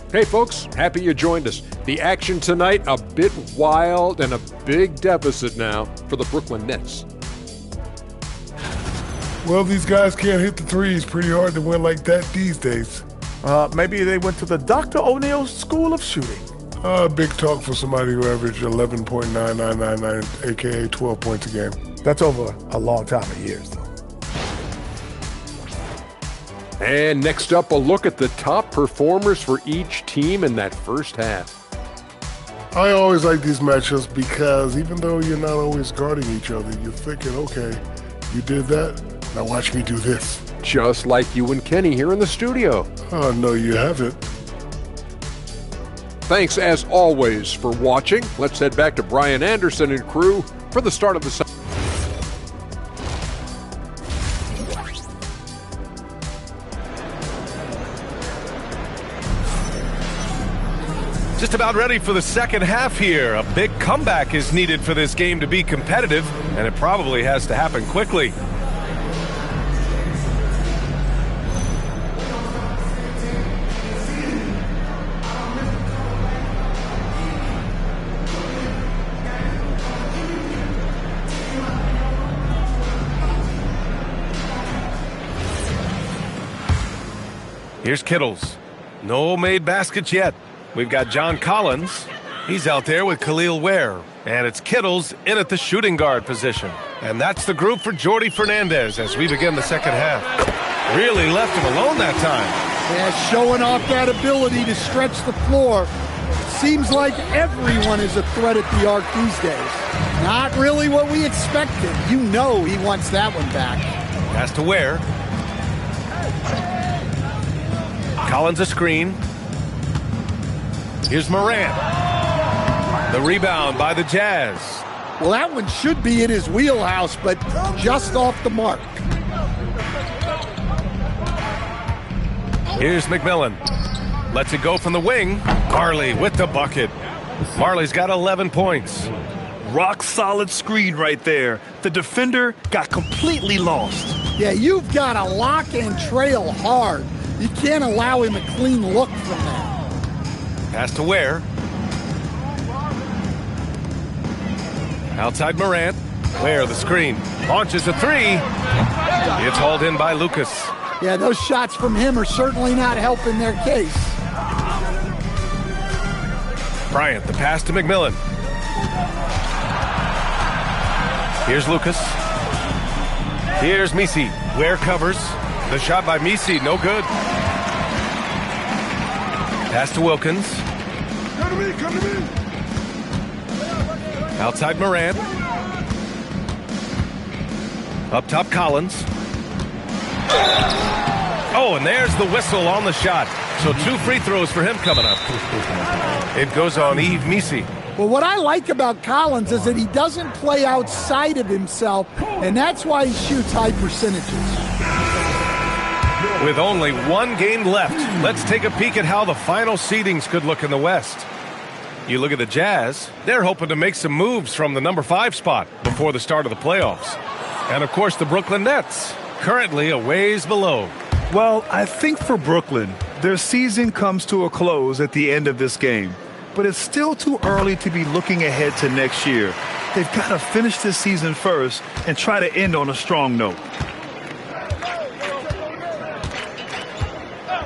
Hey folks, happy you joined us. The action tonight, a bit wild and a big deficit now for the Brooklyn Nets. Well, these guys can't hit the threes. Pretty hard to win like that these days. Maybe they went to the Dr. O'Neil School of Shooting. Big talk for somebody who averaged 11.9999, a.k.a. 12 points a game. That's over a long time of years, though. And next up, a look at the top performers for each team in that first half. I always like these matchups because even though you're not always guarding each other, you're thinking, okay, you did that, now watch me do this. Just like you and Kenny here in the studio. Oh, no, you haven't. Thanks, as always, for watching. Let's head back to Brian Anderson and crew for the start of the second. Just about ready for the second half here. A big comeback is needed for this game to be competitive, and it probably has to happen quickly. Here's Kittles. No made baskets yet. We've got John Collins. He's out there with Khalil Ware. And it's Kittles in at the shooting guard position. And that's the group for Jordi Fernandez as we begin the second half. Really left him alone that time. Yeah, showing off that ability to stretch the floor. seems like everyone is a threat at the arc these days. Not really what we expected. You know he wants that one back. Pass to Ware. Collins a screen. Here's Morant. The rebound by the Jazz. Well, that one should be in his wheelhouse, but just off the mark. Here's McMillan. Lets it go from the wing. Marley with the bucket. Marley's got 11 points. Rock solid screen right there. The defender got completely lost. Yeah, you've got to lock and trail hard. You can't allow him a clean look from that. Pass to Ware. Outside Morant. Ware the screen. Launches a three. It's hauled in by Lucas. Yeah, those shots from him are certainly not helping their case. Bryant, the pass to McMillan. Here's Lucas. Here's Misi. Ware covers. The shot by Misi, no good. Pass to Wilkins. Come to me, come to me. Outside Morant. Up top Collins. Oh, and there's the whistle on the shot. So 2 free throws for him coming up. It goes on Yves Misi. Well, what I like about Collins is that he doesn't play outside of himself, and that's why he shoots high percentages. With only 1 game left, let's take a peek at how the final seedings could look in the West. You look at the Jazz, they're hoping to make some moves from the number 5 spot before the start of the playoffs. And of course, the Brooklyn Nets, currently a ways below. Well, I think for Brooklyn, their season comes to a close at the end of this game. But it's still too early to be looking ahead to next year. They've got to finish this season first and try to end on a strong note.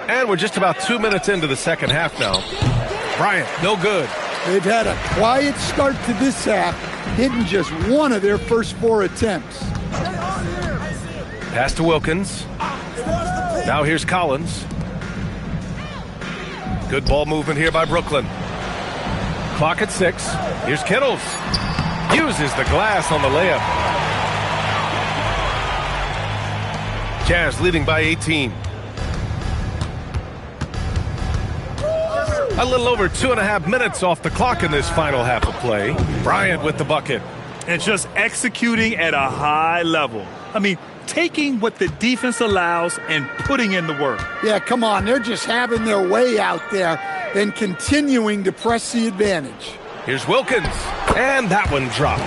And we're just about 2 minutes into the second half now. Bryant, no good. They've had a quiet start to this half, hitting just 1 of their first 4 attempts. Pass to Wilkins. Now here's Collins. Good ball movement here by Brooklyn. Clock at 6. Here's Kittles. Uses the glass on the layup. Jazz leading by 18. A little over 2.5 minutes off the clock in this final half of play. Bryant with the bucket. And just executing at a high level. I mean, taking what the defense allows and putting in the work. Yeah, come on. They're just having their way out there and continuing to press the advantage. Here's Wilkins. And that one drops.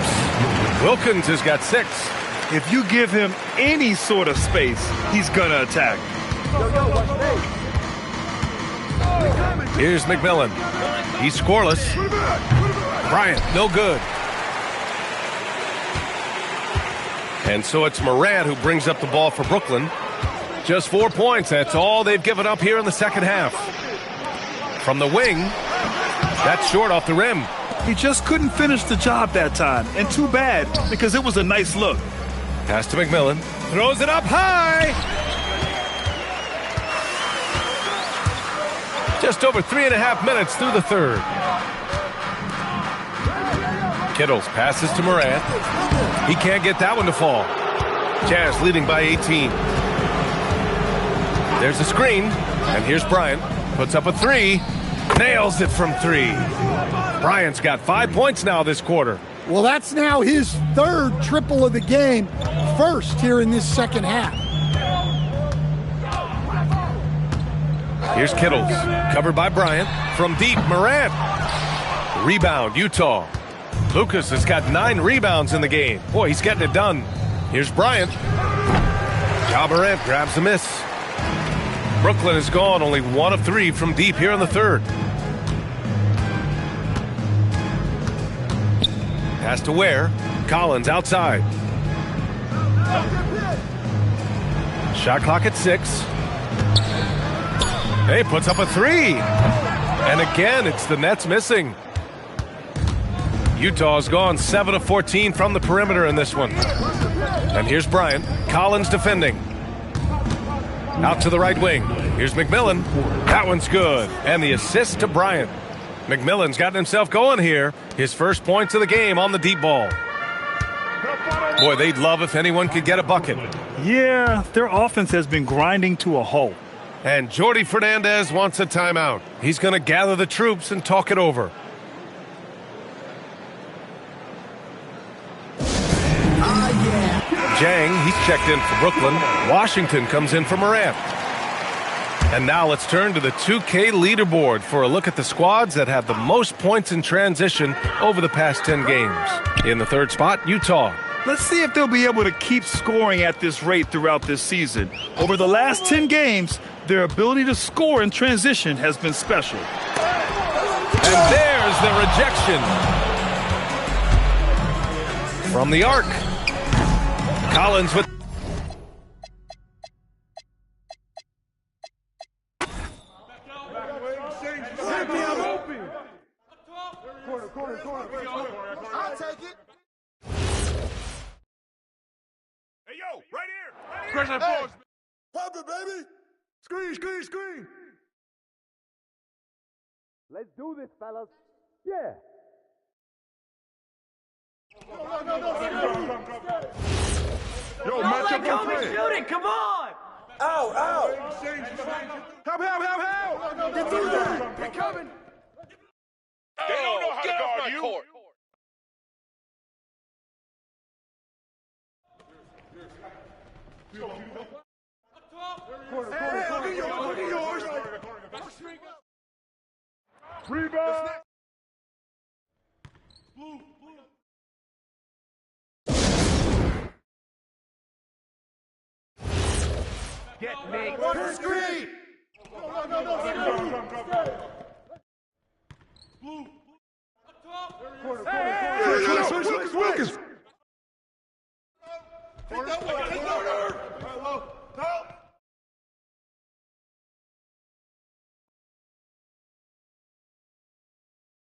Wilkins has got 6. If you give him any sort of space, he's going to attack. Here's McMillan. He's scoreless. Bryant, no good. And so it's Morant who brings up the ball for Brooklyn. Just 4 points. That's all they've given up here in the second half. From the wing, that's short off the rim. He just couldn't finish the job that time. And too bad, because it was a nice look. Pass to McMillan. Throws it up high. Just over 3.5 minutes through the third. Kittles passes to Morant. He can't get that one to fall. Jazz leading by 18. There's the screen. And here's Bryant. Puts up a 3. Nails it from 3. Bryant's got 5 points now this quarter. Well, that's now his 3rd triple of the game. First here in this second half. Here's Kittles. Covered by Bryant. From deep, Morant. Rebound, Utah. Lucas has got 9 rebounds in the game. Boy, he's getting it done. Here's Bryant. Ja Morant grabs the miss. Brooklyn has gone only 1 of 3 from deep here in the third. Pass to Ware. Collins outside. Shot clock at 6. Hey, puts up a 3. And again, it's the Nets missing. Utah's gone 7 of 14 from the perimeter in this one. And here's Bryant. Collins defending. Out to the right wing. Here's McMillan. That one's good. And the assist to Bryant. McMillan's gotten himself going here. His first points of the game on the deep ball. Boy, they'd love if anyone could get a bucket. Yeah, their offense has been grinding to a halt. And Jordi Fernandez wants a timeout. He's going to gather the troops and talk it over. Jang, he's checked in for Brooklyn. Washington comes in for Morant. And now let's turn to the 2K leaderboard for a look at the squads that have the most points in transition over the past 10 games. In the third spot, Utah. Let's see if they'll be able to keep scoring at this rate throughout this season. Over the last 10 games, their ability to score in transition has been special. And there's the rejection. From the arc. Collins with... I'll take it. Hey, yo, right here. Hey, pop it, baby. Screen. Let's do this, fellas. Yeah. Yo, match up on play. Shoot it, come on. Ow. Help. Get through that. They're coming. They don't know how to guard you. Hey, look at yours. Rebound. Get me. Watch the screen. No. Blue. Lucas.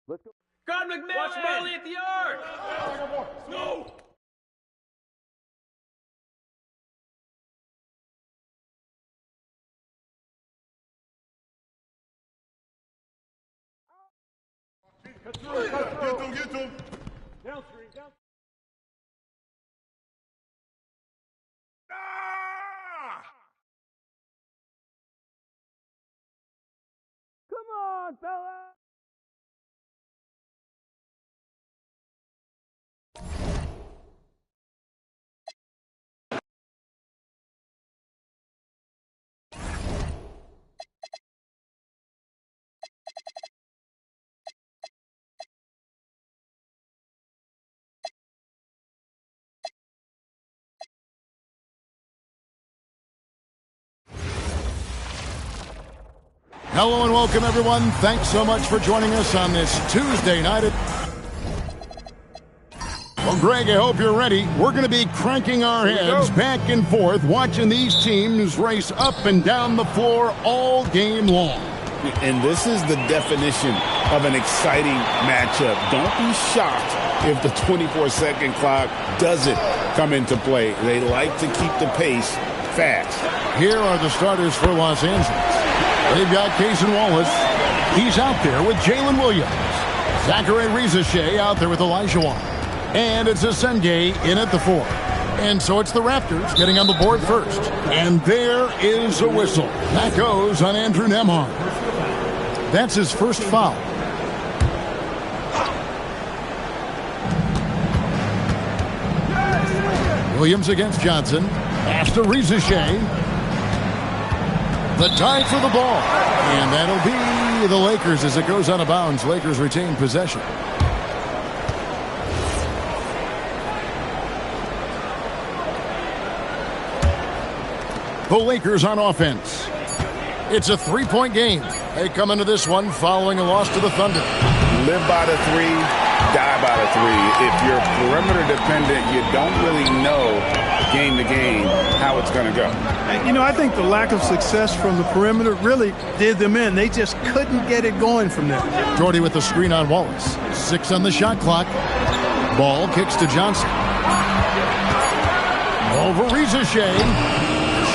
Let's go. God McMillan. Watch Molly at the arc. No. Get them. Down screen. Come on, fella. Hello and welcome, everyone. Thanks so much for joining us on this Tuesday night. Well, Greg, I hope you're ready. We're going to be cranking our heads back and forth, watching these teams race up and down the floor all game long. And this is the definition of an exciting matchup. Don't be shocked if the 24-second clock doesn't come into play. They like to keep the pace fast. Here are the starters for Los Angeles. They've got Cason Wallace. He's out there with Jalen Williams. Zachary Rizachet out there with Elijah Wan. And it's Asenge in at the 4. And so it's the Raptors getting on the board first. And there is a whistle. That goes on Andrew Nembhard. That's his first foul. Williams against Johnson. Pass to Rizachet. The tie for the ball. And that'll be the Lakers as it goes out of bounds. Lakers retain possession. The Lakers on offense. It's a three-point game. They come into this one following a loss to the Thunder. Live by the three, die by the three. If you're perimeter dependent, you don't really know game to game how it's going to go. You know, I think the lack of success from the perimeter really did them in. They just couldn't get it going from there. Jordy with the screen on Wallace. 6 on the shot clock. Ball kicks to Johnson. Over Rizachet.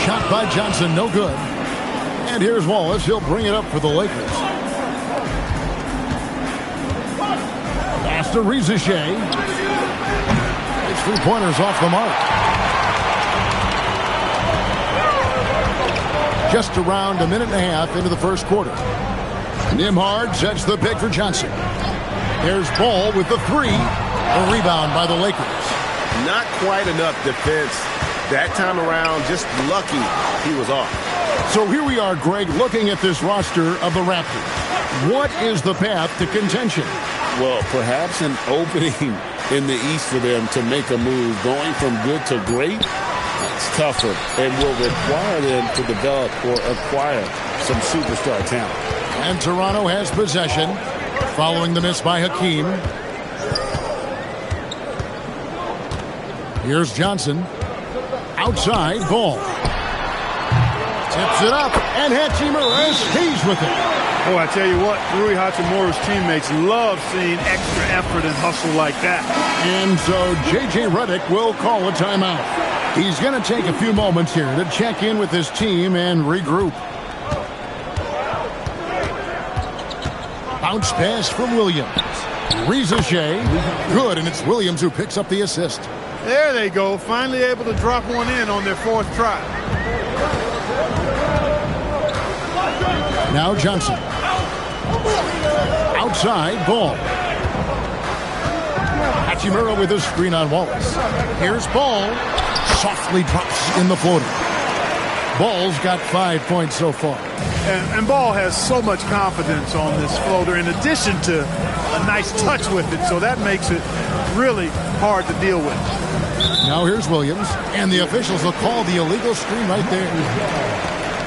Shot by Johnson, no good. And here's Wallace. He'll bring it up for the Lakers. to Rizachet. His three-pointers off the mark. Just around a minute and a half into the first quarter. Nembhard sets the pick for Johnson. There's Ball with the three. A rebound by the Lakers. Not quite enough defense that time around. Just lucky he was off. So here we are, Greg, looking at this roster of the Raptors. What is the path to contention? Well, perhaps an opening in the East for them to make a move. Going from good to great, it's tougher and will require them to develop or acquire some superstar talent. And Toronto has possession following the miss by Hakeem. Here's Johnson. Outside, Ball. Tips it up, and Hachimura stays with it. Oh, I tell you what, Rui Hachimura's teammates love seeing extra effort and hustle like that. And so J.J. Redick will call a timeout. He's going to take a few moments here to check in with his team and regroup. Bounce pass from Williams. Rizachet, good, and it's Williams who picks up the assist. There they go, finally able to drop one in on their fourth try. Now Johnson. Outside, Ball. Hachimura with a screen on Wallace. Here's Ball. Softly drops in the floater. Ball's got 5 points so far. And Ball has so much confidence on this floater in addition to a nice touch with it, so that makes it really hard to deal with. Now here's Williams, and the officials will call the illegal screen right there.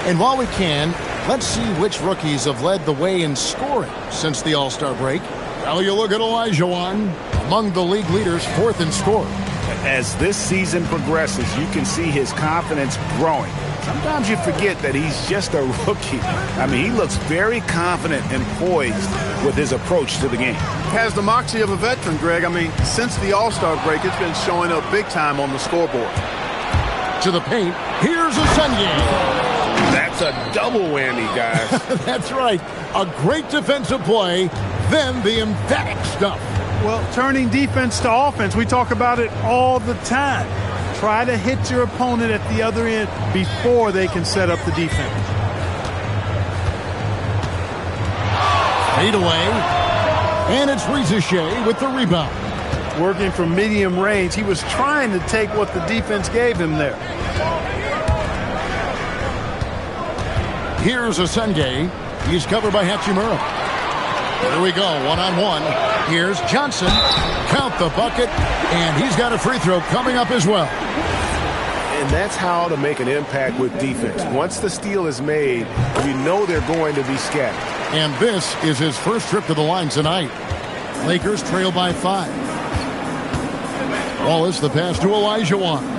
And while we can, let's see which rookies have led the way in scoring since the All-Star break. Well, you look at Olajuwon, among the league leaders, fourth in scoring. As this season progresses, you can see his confidence growing. Sometimes you forget that he's just a rookie. I mean, he looks very confident and poised with his approach to the game. Has the moxie of a veteran, Greg. I mean, since the All-Star break, it's been showing up big time on the scoreboard. To the paint, here's Ascension. That's a double whammy, guys. That's right. A great defensive play, then the emphatic stuff. Well, turning defense to offense, we talk about it all the time. Try to hit your opponent at the other end before they can set up the defense. Fade away. And it's Rizachet with the rebound. Working from medium range, he was trying to take what the defense gave him there. Here's Asenge. He's covered by Hachimura. Here we go, one-on-one. Here's Johnson. Count the bucket, and he's got a free throw coming up as well. And that's how to make an impact with defense. Once the steal is made, you know they're going to be scattered. And this is his first trip to the line tonight. Lakers trail by 5. Wallace, the pass to Olajuwon.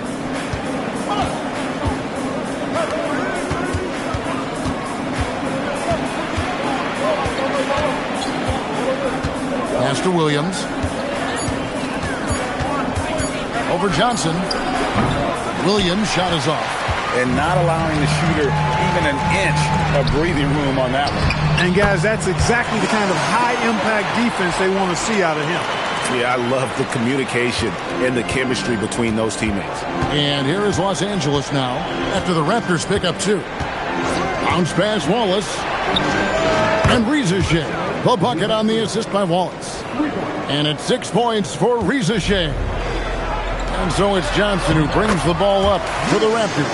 Pass to Williams. Over Johnson. Williams' shot is off. And not allowing the shooter even an inch of breathing room on that one. And guys, that's exactly the kind of high-impact defense they want to see out of him. Yeah, I love the communication and the chemistry between those teammates. And here is Los Angeles now after the Raptors pick up 2. Bounce pass Wallace. And Rizachet. The bucket on the assist by Wallace. And it's 6 points for Rizachet. And so it's Johnson who brings the ball up for the Raptors.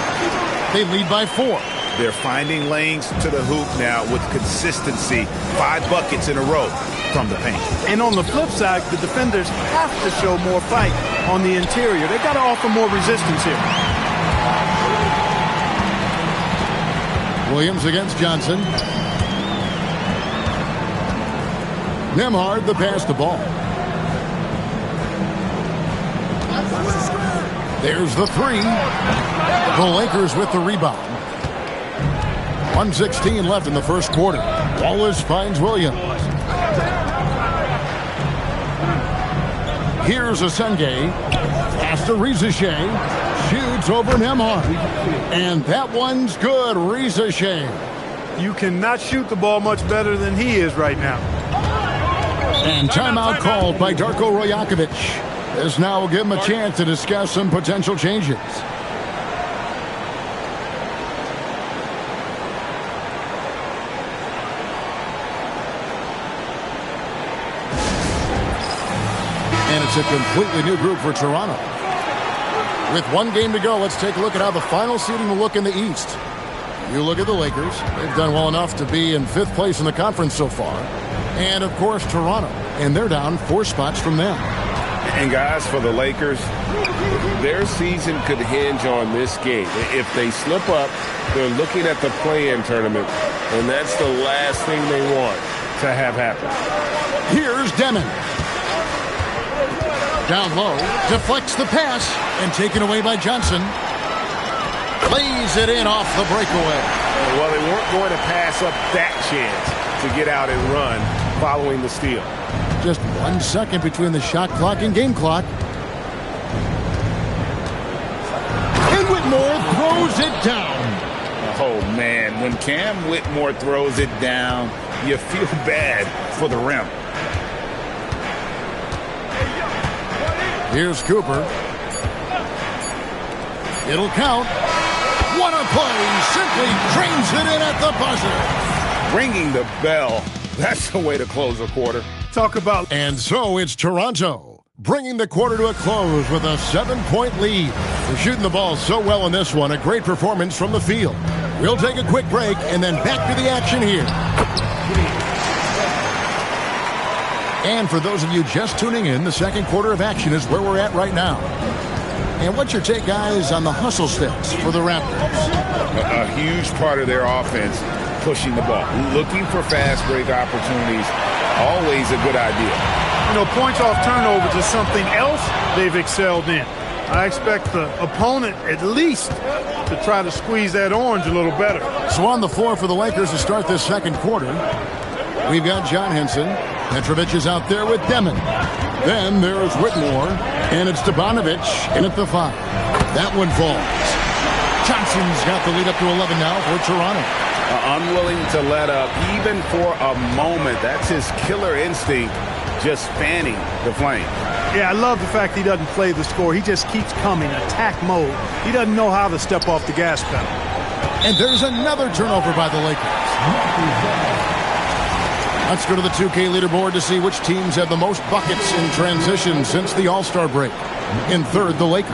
They lead by 4. They're finding lanes to the hoop now with consistency. 5 buckets in a row from the paint. And on the flip side, the defenders have to show more fight on the interior. They've got to offer more resistance here. Williams against Johnson. Nembhard the pass to Ball. There's the 3. The Lakers with the rebound. 1:16 left in the first quarter. Wallace finds Williams. Here's Asenge. Pass to Rizachet. Shoots over Nembhard. And that one's good. Rizachet. You cannot shoot the ball much better than he is right now. And timeout called by Darko Rajakovic. This now will give him a chance to discuss some potential changes. And it's a completely new group for Toronto. With one game to go, let's take a look at how the final seeding will look in the East. You look at the Lakers. They've done well enough to be in 5th place in the conference so far. And, of course, Toronto. And they're down 4 spots from them. And, guys, for the Lakers, their season could hinge on this game. If they slip up, they're looking at the play-in tournament, and that's the last thing they want to have happen. Here's Demon. Down low, deflects the pass, and taken away by Johnson. Plays it in off the breakaway. Well, they weren't going to pass up that chance to get out and run following the steal. Just 1 second between the shot clock and game clock. And Whitmore throws it down. Oh, man, when Cam Whitmore throws it down, you feel bad for the rim. Here's Cooper. It'll count. What a play! Simply drains it in at the buzzer. Ringing the bell. That's the way to close a quarter. Talk about... And so it's Toronto, bringing the quarter to a close with a 7-point lead. They're shooting the ball so well in this one. A great performance from the field. We'll take a quick break and then back to the action here. And for those of you just tuning in, the second quarter of action is where we're at right now. And what's your take, guys, on the hustle steps for the Raptors? A huge part of their offense, pushing the ball. Looking for fast break opportunities, always a good idea. You know, points off turnovers is something else they've excelled in. I expect the opponent at least to try to squeeze that orange a little better. So on the floor for the Lakers to start this second quarter, we've got John Henson. Petrovic is out there with Demon. Then there's Whitmore, and it's Stepanovic in at the 5. That one falls. Johnson's got the lead up to 11 now for Toronto. Unwilling to let up even for a moment. That's his killer instinct, just fanning the flame. Yeah, I love the fact he doesn't play the score. He just keeps coming, attack mode. He doesn't know how to step off the gas pedal. And there's another turnover by the Lakers. Let's go to the 2K leaderboard to see which teams have the most buckets in transition since the All-Star break. In third, the Lakers.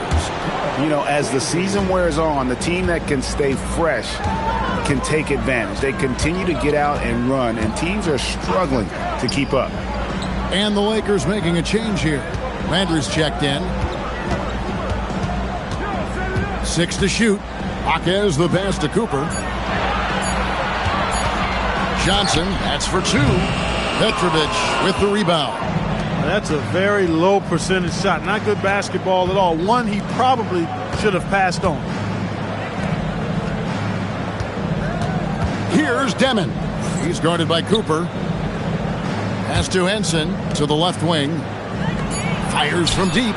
You know, as the season wears on, the team that can stay fresh can take advantage. They continue to get out and run, and teams are struggling to keep up. And the Lakers making a change here. Landry's checked in. 6 to shoot. Jaquez the pass to Cooper. Johnson, that's for 2. Petrovic with the rebound. That's a very low percentage shot. Not good basketball at all. One he probably should have passed on. Here's Demon. He's guarded by Cooper. Pass to Henson to the left wing. Fires from deep.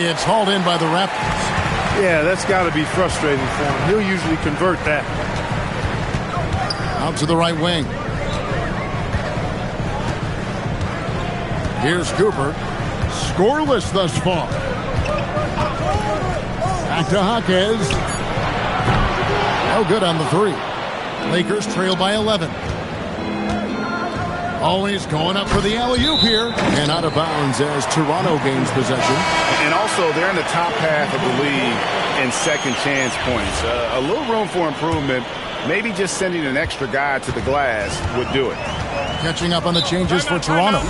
It's hauled in by the Raptors. Yeah, that's got to be frustrating for him. He'll usually convert that. Out to the right wing. Here's Cooper. Scoreless thus far. Back to Jaquez. No good on the 3. Lakers trail by 11. Always going up for the alley-oop here. And out of bounds as Toronto gains possession. And also, they're in the top half of the league in second chance points. A little room for improvement. Maybe just sending an extra guy to the glass would do it. Catching up on the changes for Toronto.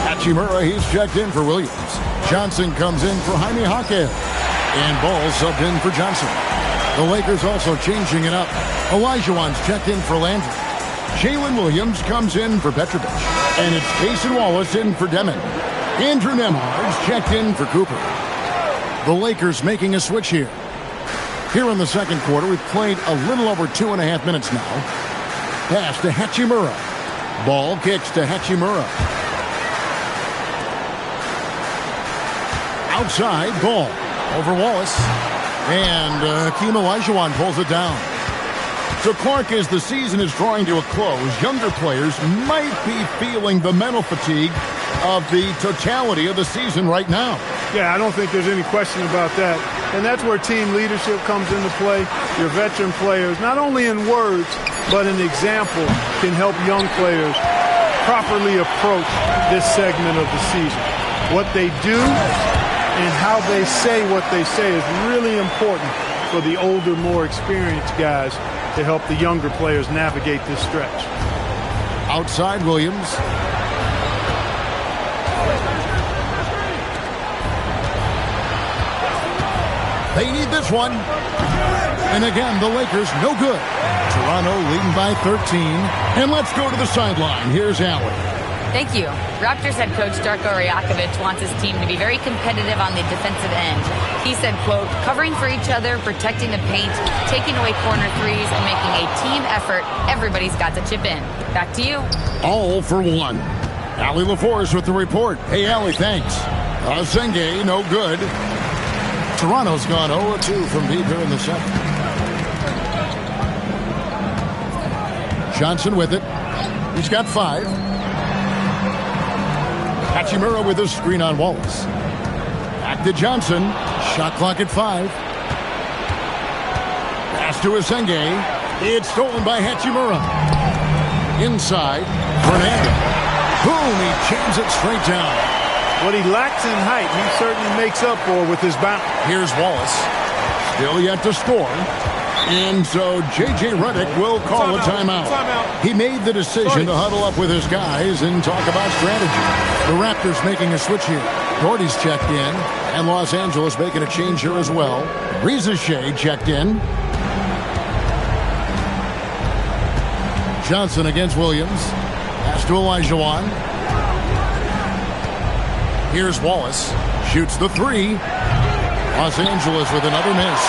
Hachimura, he's checked in for Williams. Johnson comes in for Jaime Jaquez. And Ball subbed in for Johnson. The Lakers also changing it up. Olajuwon's checked in for Landry. Jalen Williams comes in for Petrovic. And it's Jason Wallace in for Demon. Andrew Nembhard's checked in for Cooper. The Lakers making a switch here. Here in the second quarter, we've played a little over 2.5 minutes now. Pass to Hachimura. Ball kicks to Hachimura. Outside, Ball over Wallace. And Hakeem Olajuwon pulls it down. So, Clark, as the season is drawing to a close, younger players might be feeling the mental fatigue of the totality of the season right now. Yeah, I don't think there's any question about that. And that's where team leadership comes into play. Your veteran players, not only in words, but an example, can help young players properly approach this segment of the season. What they do and how they say what they say is really important for the older, more experienced guys to help the younger players navigate this stretch. Outside Williams. They need this one. And again, the Lakers no good. Toronto leading by 13. And let's go to the sideline. Here's Allen. Thank you. Raptors head coach Darko Rajakovic wants his team to be very competitive on the defensive end. He said, quote, covering for each other, protecting the paint, taking away corner threes, and making a team effort. Everybody's got to chip in. Back to you. All for one. Allie LaForce with the report. Hey, Allie, thanks. Senge, no good. Toronto's gone 0-2 from deep here in the second. Johnson with it. He's got 5. Hachimura with a screen on Wallace. Back to Johnson. Shot clock at 5. Pass to Asenge. It's stolen by Hachimura. Inside, Fernandez. Boom, he jams it straight down. What he lacks in height, he certainly makes up for with his bounce. Here's Wallace. Still yet to score. And so J.J. Redick will call a timeout. He made the decision to huddle up with his guys and talk about strategy. The Raptors making a switch here. Doherty's checked in, and Los Angeles making a change here as well. Reza Shea checked in. Johnson against Williams. Pass to Olajuwon. Here's Wallace. Shoots the 3. Los Angeles with another miss.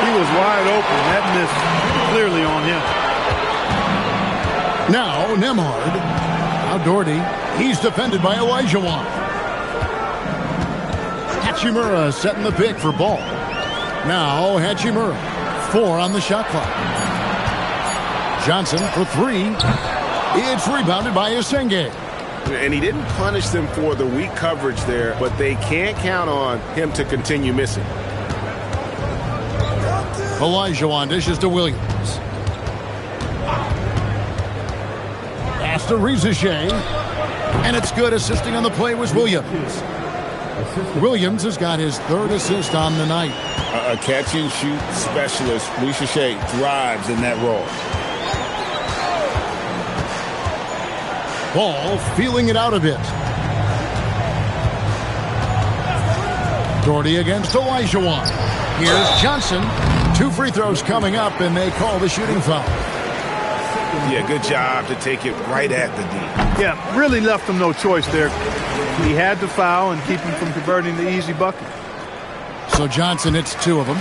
He was wide open. That miss clearly on him. Now Nembhard. Now Doherty. He's defended by Olajuwon. Hachimura setting the pick for Ball. Now Hachimura. 4 on the shot clock. Johnson for 3. It's rebounded by Asenge. And he didn't punish them for the weak coverage there, but they can't count on him to continue missing. Olajuwon dishes to Williams. Pass to Reza Shea. And it's good. Assisting on the play was Williams. Williams has got his 3rd assist on the night. A catch-and-shoot specialist, Reza Shea, thrives in that role. Ball feeling it out a bit. Doherty against Olajuwon. Here's Johnson. 2 free throws coming up, and they call the shooting foul. Yeah, good job to take it right at the D. Yeah, really left him no choice there. He had to foul and keep him from converting the easy bucket. So Johnson hits 2 of them.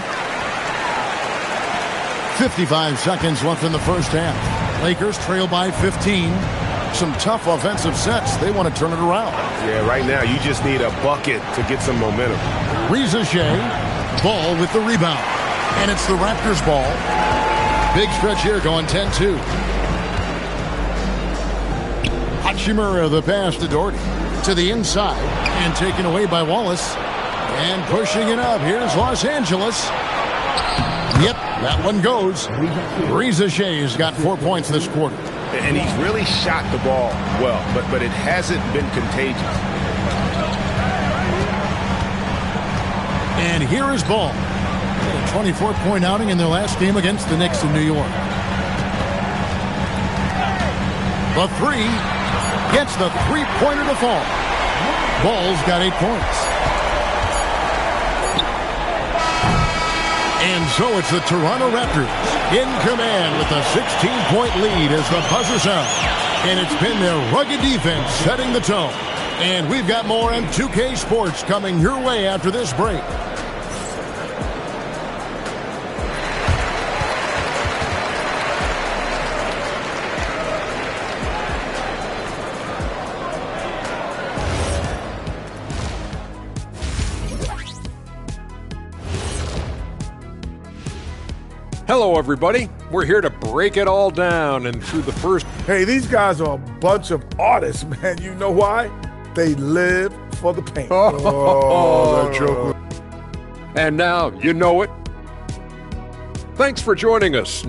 55 seconds left in the first half. Lakers trail by 15. Some tough offensive sets. They want to turn it around. Yeah, right now you just need a bucket to get some momentum. Reza Shea, Ball with the rebound. And it's the Raptors ball. Big stretch here going 10-2. Hachimura the pass to Doherty. To the inside and taken away by Wallace. And pushing it up. Here's Los Angeles. Yep, that one goes. Reza Shea has got 4 points this quarter. And he's really shot the ball well, but it hasn't been contagious. And here is Ball. A 24-point outing in their last game against the Knicks in New York. The 3 gets the 3-pointer to fall. Ball's got 8 points. And so it's the Toronto Raptors in command with a 16-point lead as the buzzer sounds. And it's been their rugged defense setting the tone. And we've got more on 2K Sports coming your way after this break. Hello, everybody. We're here to break it all down. And through the first... Hey, these guys are a bunch of artists, man. You know why? They live for the paint. Oh, that joke. And now, you know it. Thanks for joining us.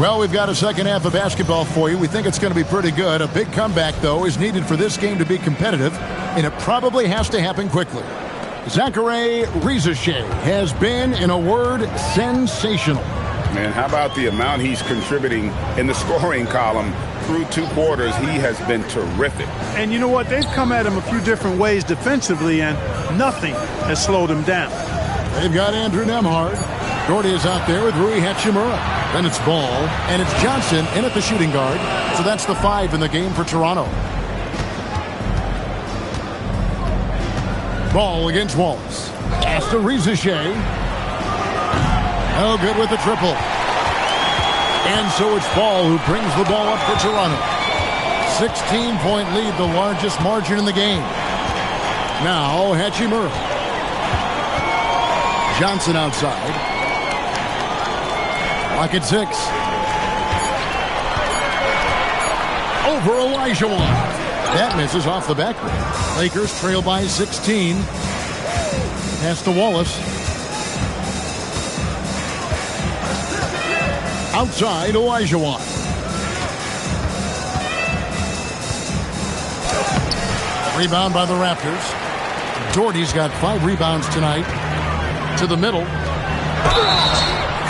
Well, we've got a second half of basketball for you. We think it's going to be pretty good. A big comeback, though, is needed for this game to be competitive, and it probably has to happen quickly. Zaccharie Risacher has been, in a word, sensational. Man, how about the amount he's contributing in the scoring column through 2 quarters? He has been terrific. And you know what? They've come at him a few different ways defensively, and nothing has slowed him down. They've got Andrew Nembhard. Doherty is out there with Rui Hachimura. Then it's Ball, and it's Johnson in at the shooting guard. So that's the 5 in the game for Toronto. Ball against Wallace. Pass to Risacher. Oh, good with the triple. And so it's Ball who brings the ball up for Toronto. 16-point lead, the largest margin in the game. Now Hachimura. Johnson outside. Lock at 6. Over Olajuwon. That misses off the backboard. Lakers trail by 16. Pass to Wallace. Outside Olajuwon. Rebound by the Raptors. Doherty's got 5 rebounds tonight. To the middle.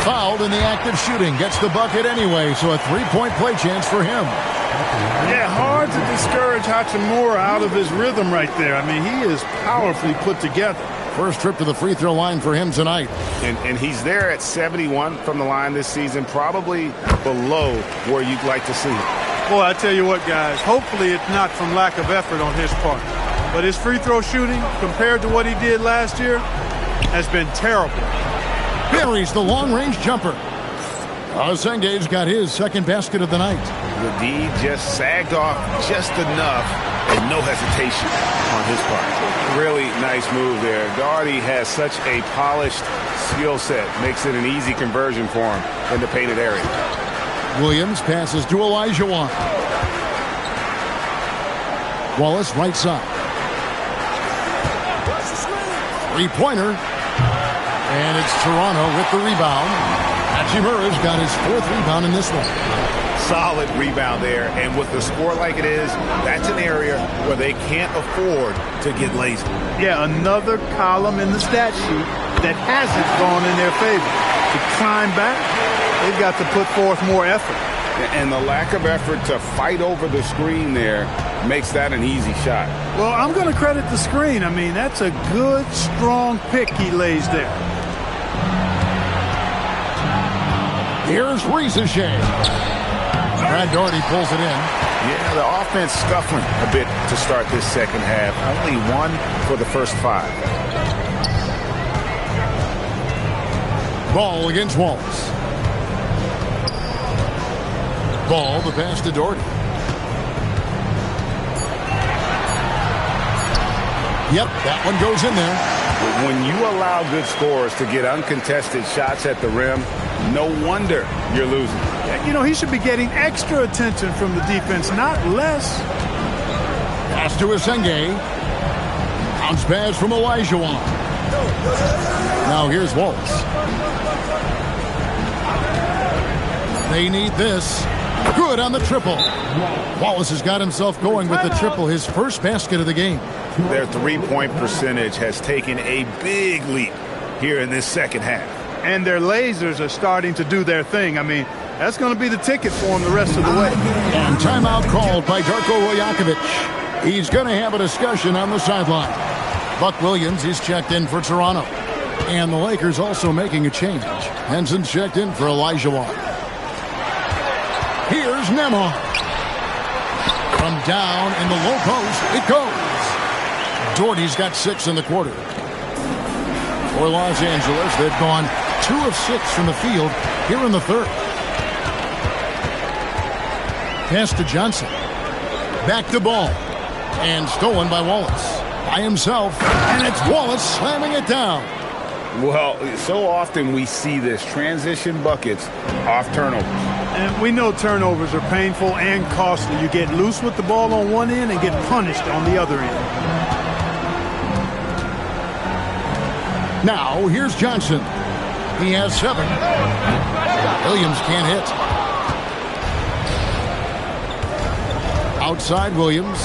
Fouled in the act of shooting. Gets the bucket anyway, so a 3-point play chance for him. Yeah, hard to discourage Hachimura out of his rhythm right there. I mean, he is powerfully put together. First trip to the free throw line for him tonight. And he's there at 71 from the line this season, probably below where you'd like to see him. Boy, I tell you what, guys, hopefully it's not from lack of effort on his part. But his free throw shooting, compared to what he did last year, has been terrible. Buries the long-range jumper. Senge's got his second basket of the night. The D just sagged off just enough and no hesitation on his part. Really nice move there. Doherty has such a polished skill set. Makes it an easy conversion for him in the painted area. Williams passes to Olajuwon. Wallace right side. 3-pointer. And it's Toronto with the rebound. Hachimura's got his 4th rebound in this one. Solid rebound there. And with the score like it is, that's an area where they can't afford to get lazy. Yeah, another column in the stat sheet that hasn't gone in their favor. To climb back, they've got to put forth more effort. And the lack of effort to fight over the screen there makes that an easy shot. Well, I'm going to credit the screen. I mean, that's a good, strong pick he lays there. Here's Risacher. Brad Doherty pulls it in. Yeah, the offense scuffling a bit to start this second half. Only 1 for the first 5. Ball against Wallace. Ball, the pass to Doherty. Yep, that one goes in there. When you allow good scorers to get uncontested shots at the rim, no wonder you're losing. You know, he should be getting extra attention from the defense, not less. Pass to Senge. Bounce pass from Olajuwon. Now here's Wallace. They need this. Good on the triple. Wallace has got himself going with the triple, his first basket of the game. Their 3-point percentage has taken a big leap here in this second half. And their lasers are starting to do their thing. I mean, that's going to be the ticket for them the rest of the way. And timeout called by Darko Rajakovic. He's going to have a discussion on the sideline. Buck Williams, he's checked in for Toronto. And the Lakers also making a change. Henson's checked in for Olajuwon. Here's Nembhard. From down in the low post, it goes. Doherty's got 6 in the quarter. For Los Angeles, they've gone 2 of 6 from the field here in the third. Pass to Johnson. Back to Ball. And stolen by Wallace. By himself, and it's Wallace slamming it down. Well, so often we see this, transition buckets off turnovers. And we know turnovers are painful and costly. You get loose with the ball on one end and get punished on the other end. Now, here's Johnson. He has 7. Williams can't hit. Outside Williams.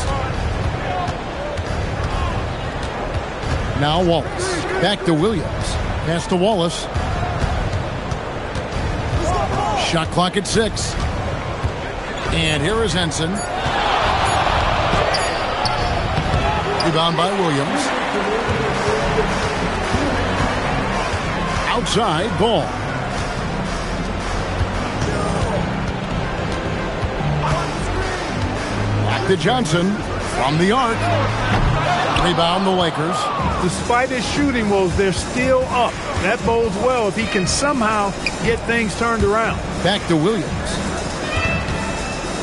Now Wallace. Back to Williams. Pass to Wallace. Shot clock at 6. And here is Henson. Rebound by Williams. Outside, Ball. Back to Johnson from the arc. Rebound the Lakers. Despite his shooting woes, they're still up. That bodes well if he can somehow get things turned around. Back to Williams.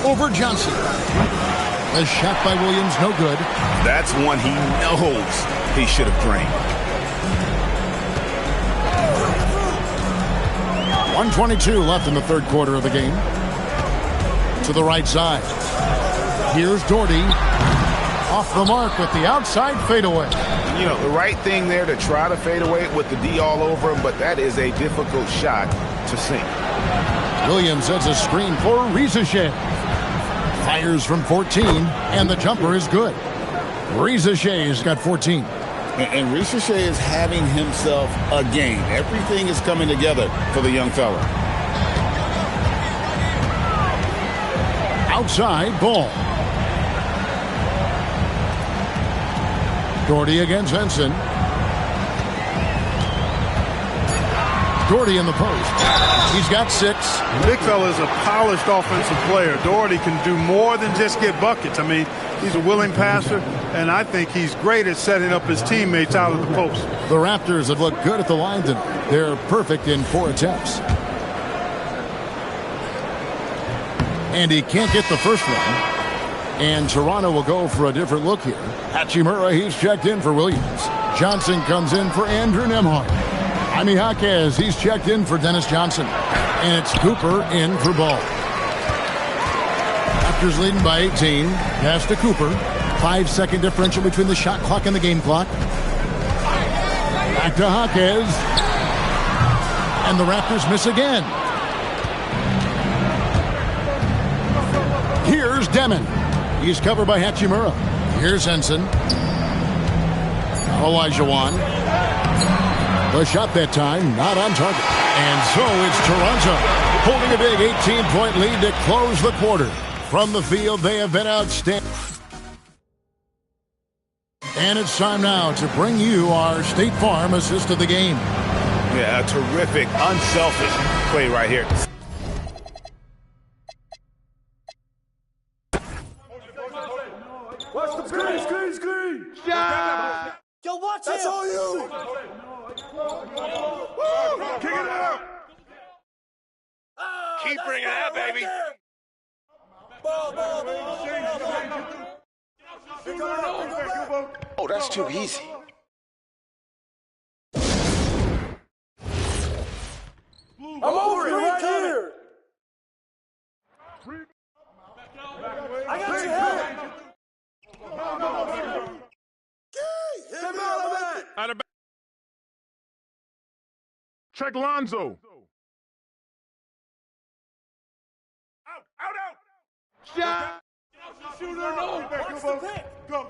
Over Johnson. The shot by Williams, no good. That's one he knows he should have drained. 1:22 left in the third quarter of the game. To the right side. Here's Doherty. Off the mark with the outside fadeaway. You know, the right thing there to try to fade away with the D all over him, but that is a difficult shot to sink. Williams sets a screen for Rizachet. Fires from 14, and the jumper is good. Rizachet's got 14. And Rizachet is having himself a game. Everything is coming together for the young fella. Outside, Ball. Doherty against Henson. Doherty in the post. He's got 6. Big fella is a polished offensive player. Doherty can do more than just get buckets. I mean, he's a willing passer, and I think he's great at setting up his teammates out of the post. The Raptors have looked good at the line tonight. They're perfect in 4 attempts. And he can't get the first one. And Toronto will go for a different look here. Hachimura, he's checked in for Williams. Johnson comes in for Andrew Nembhard. Jaime Jaquez, he's checked in for Dennis Johnson. And it's Cooper in for Ball. Raptors leading by 18. Pass to Cooper. 5-second differential between the shot clock and the game clock. Back to Jaquez. And the Raptors miss again. Here's Demon. He's covered by Hachimura. Here's Henson. Olajuwon. The shot that time, not on target. And so it's Toronto holding a big 18-point lead to close the quarter. From the field, they have been outstanding. And it's time now to bring you our State Farm assist of the game. Yeah, a terrific, unselfish play right here. Watch the screen. Yeah. Yo, watch That's him. all you. Kick it out. Keep bringing it out, baby. Oh, that's too easy. I'm over it right here. I got your help. Check Lonzo. Out. Shot. Shooter, no. Go.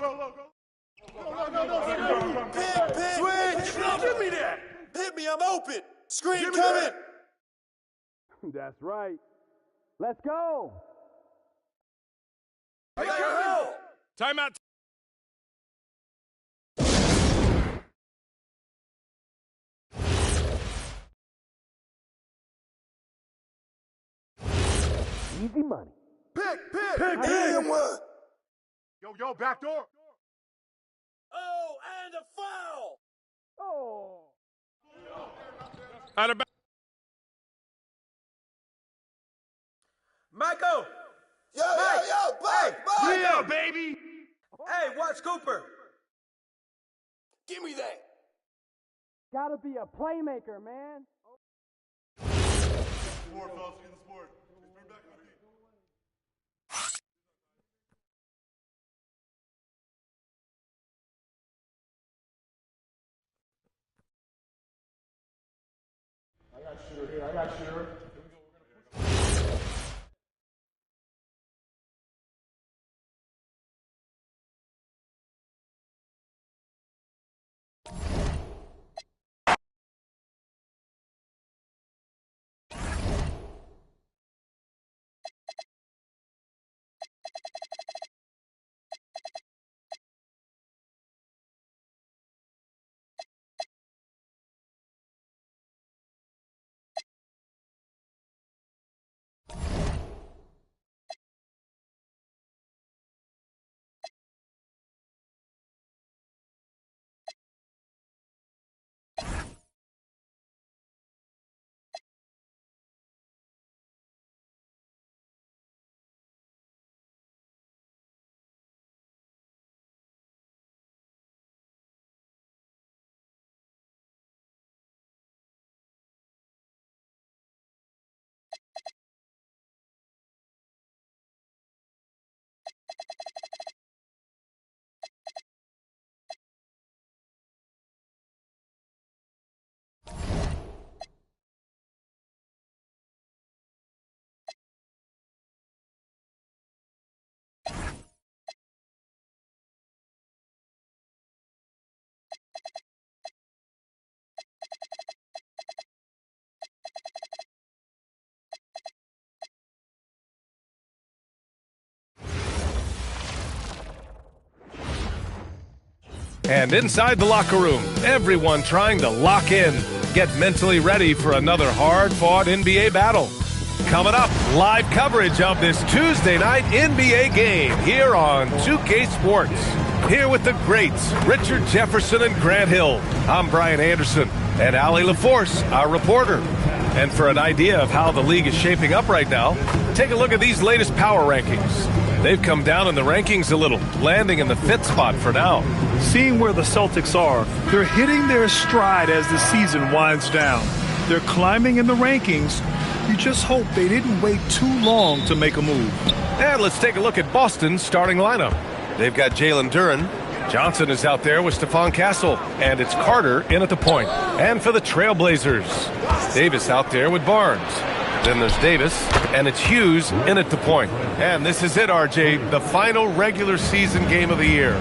Pick. Switch. Give me that. Hit me, I'm open. Screen coming. That's right. Let's go. I got your help. Timeout. Easy money. Pick. And what? Yo, back door. Oh, and a foul. Oh. Out of back. Michael. Yo, Mike. Yeah, baby. Hey, watch Cooper. Give me that. Gotta be a playmaker, man. Sport, fellas, get the sport. Bring back on me. I got shooter here. I got shooter. And inside the locker room, everyone trying to lock in, get mentally ready for another hard-fought NBA battle. Coming up, live coverage of this Tuesday night NBA game here on 2K Sports. Here with the greats, Richard Jefferson and Grant Hill. I'm Brian Anderson, and Allie LaForce, our reporter. And for an idea of how the league is shaping up right now, take a look at these latest power rankings. They've come down in the rankings a little, landing in the 5th spot for now. Seeing where the Celtics are, they're hitting their stride as the season winds down. They're climbing in the rankings. You just hope they didn't wait too long to make a move. And let's take a look at Boston's starting lineup. They've got Jalen Duren. Johnson is out there with Stephon Castle. And it's Carter in at the point. And for the Trailblazers, Davis out there with Barnes. Then there's Davis, and it's Hughes in at the point. And this is it, RJ, the final regular season game of the year.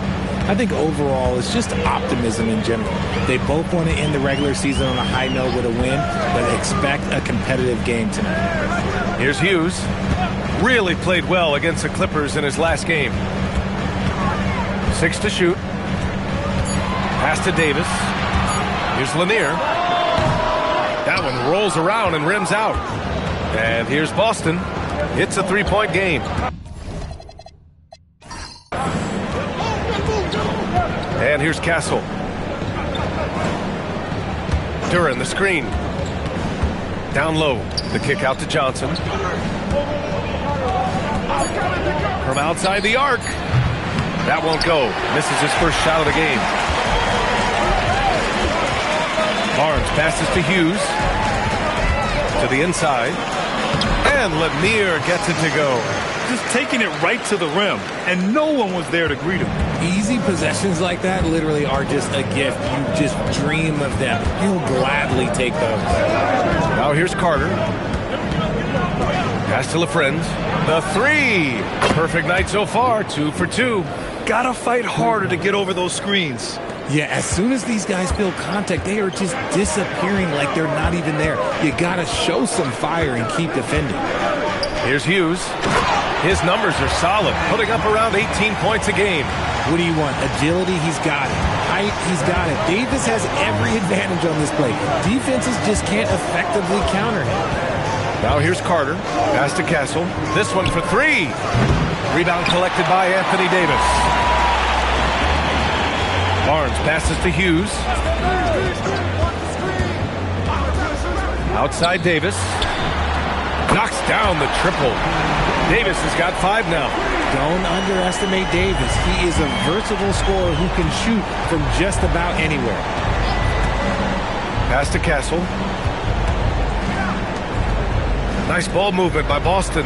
I think overall it's just optimism in general. They both want to end the regular season on a high note with a win, but expect a competitive game tonight. Here's Hughes. Really played well against the Clippers in his last game. 6 to shoot. Pass to Davis. Here's Lanier. That one rolls around and rims out. And here's Boston. It's a 3-point game. And here's Castle. Duren, the screen. Down low. The kick out to Johnson. From outside the arc. That won't go. Misses his first shot of the game. Barnes passes to Hughes. To the inside. And Lanier gets it to go. Just taking it right to the rim, and no one was there to greet him. Easy possessions like that literally are just a gift. You just dream of them. You'll gladly take those. Now here's Carter. Pass to LaFrentz. The 3. Perfect night so far, 2 for 2. Gotta fight harder to get over those screens. Yeah, as soon as these guys feel contact, they are just disappearing like they're not even there. You gotta show some fire and keep defending. Here's Hughes. His numbers are solid, putting up around 18 points a game. What do you want? Agility, he's got it. Height, he's got it. Davis has every advantage on this play. Defenses just can't effectively counter him. Now here's Carter. Pass to Castle. This one for 3. Rebound collected by Anthony Davis. Barnes passes to Hughes. Outside Davis. Knocks down the triple. Davis has got 5 now. Don't underestimate Davis. He is a versatile scorer who can shoot from just about anywhere. Pass to Castle. Nice ball movement by Boston.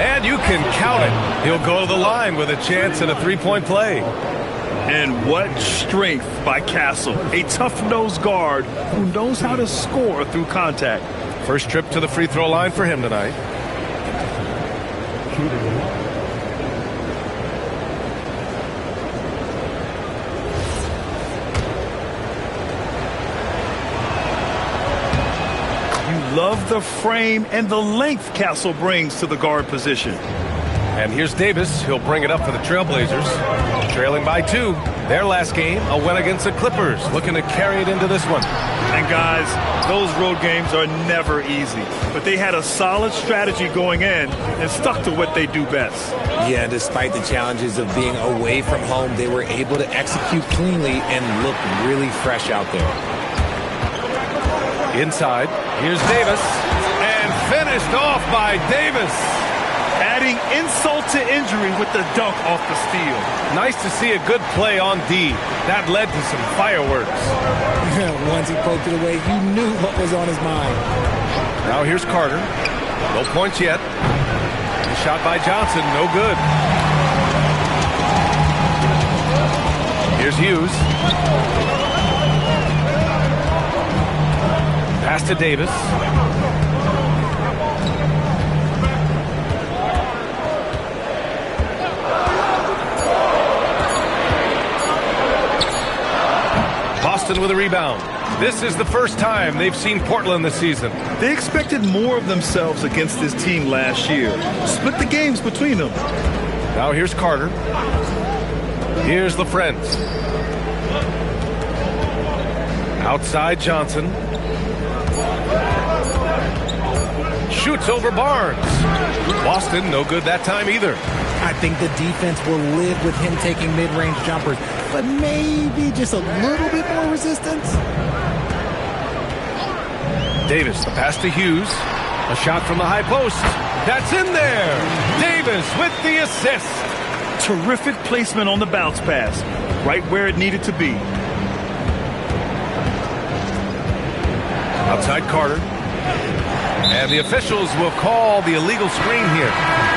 And you can count it. He'll go to the line with a chance at a 3-point play. And what strength by Castle. A tough-nosed guard who knows how to score through contact. First trip to the free throw line for him tonight. You love the frame and the length Castle brings to the guard position. And here's Davis. He'll bring it up for the Trailblazers. Trailing by 2. Their last game, a win against the Clippers. Looking to carry it into this one. And guys, those road games are never easy. But they had a solid strategy going in and stuck to what they do best. Yeah, despite the challenges of being away from home, they were able to execute cleanly and look really fresh out there. Inside, here's Davis. And finished off by Davis. Adding insult to injury with the dunk off the steal. Nice to see a good play on D. That led to some fireworks. Once he poked it away, you knew what was on his mind. Now here's Carter. No points yet. The shot by Johnson, no good. Here's Hughes. Pass to Davis. Boston with a rebound. This is the first time they've seen Portland this season. They expected more of themselves against this team last year. Split the games between them. Now here's Carter. Here's LaFrentz. Outside Johnson. Shoots over Barnes. Boston, no good that time either. I think the defense will live with him taking mid-range jumpers, but maybe just a little bit more resistance. Davis, the pass to Hughes. A shot from the high post. That's in there. Davis with the assist. Terrific placement on the bounce pass. Right where it needed to be. Outside Carter. And the officials will call the illegal screen here.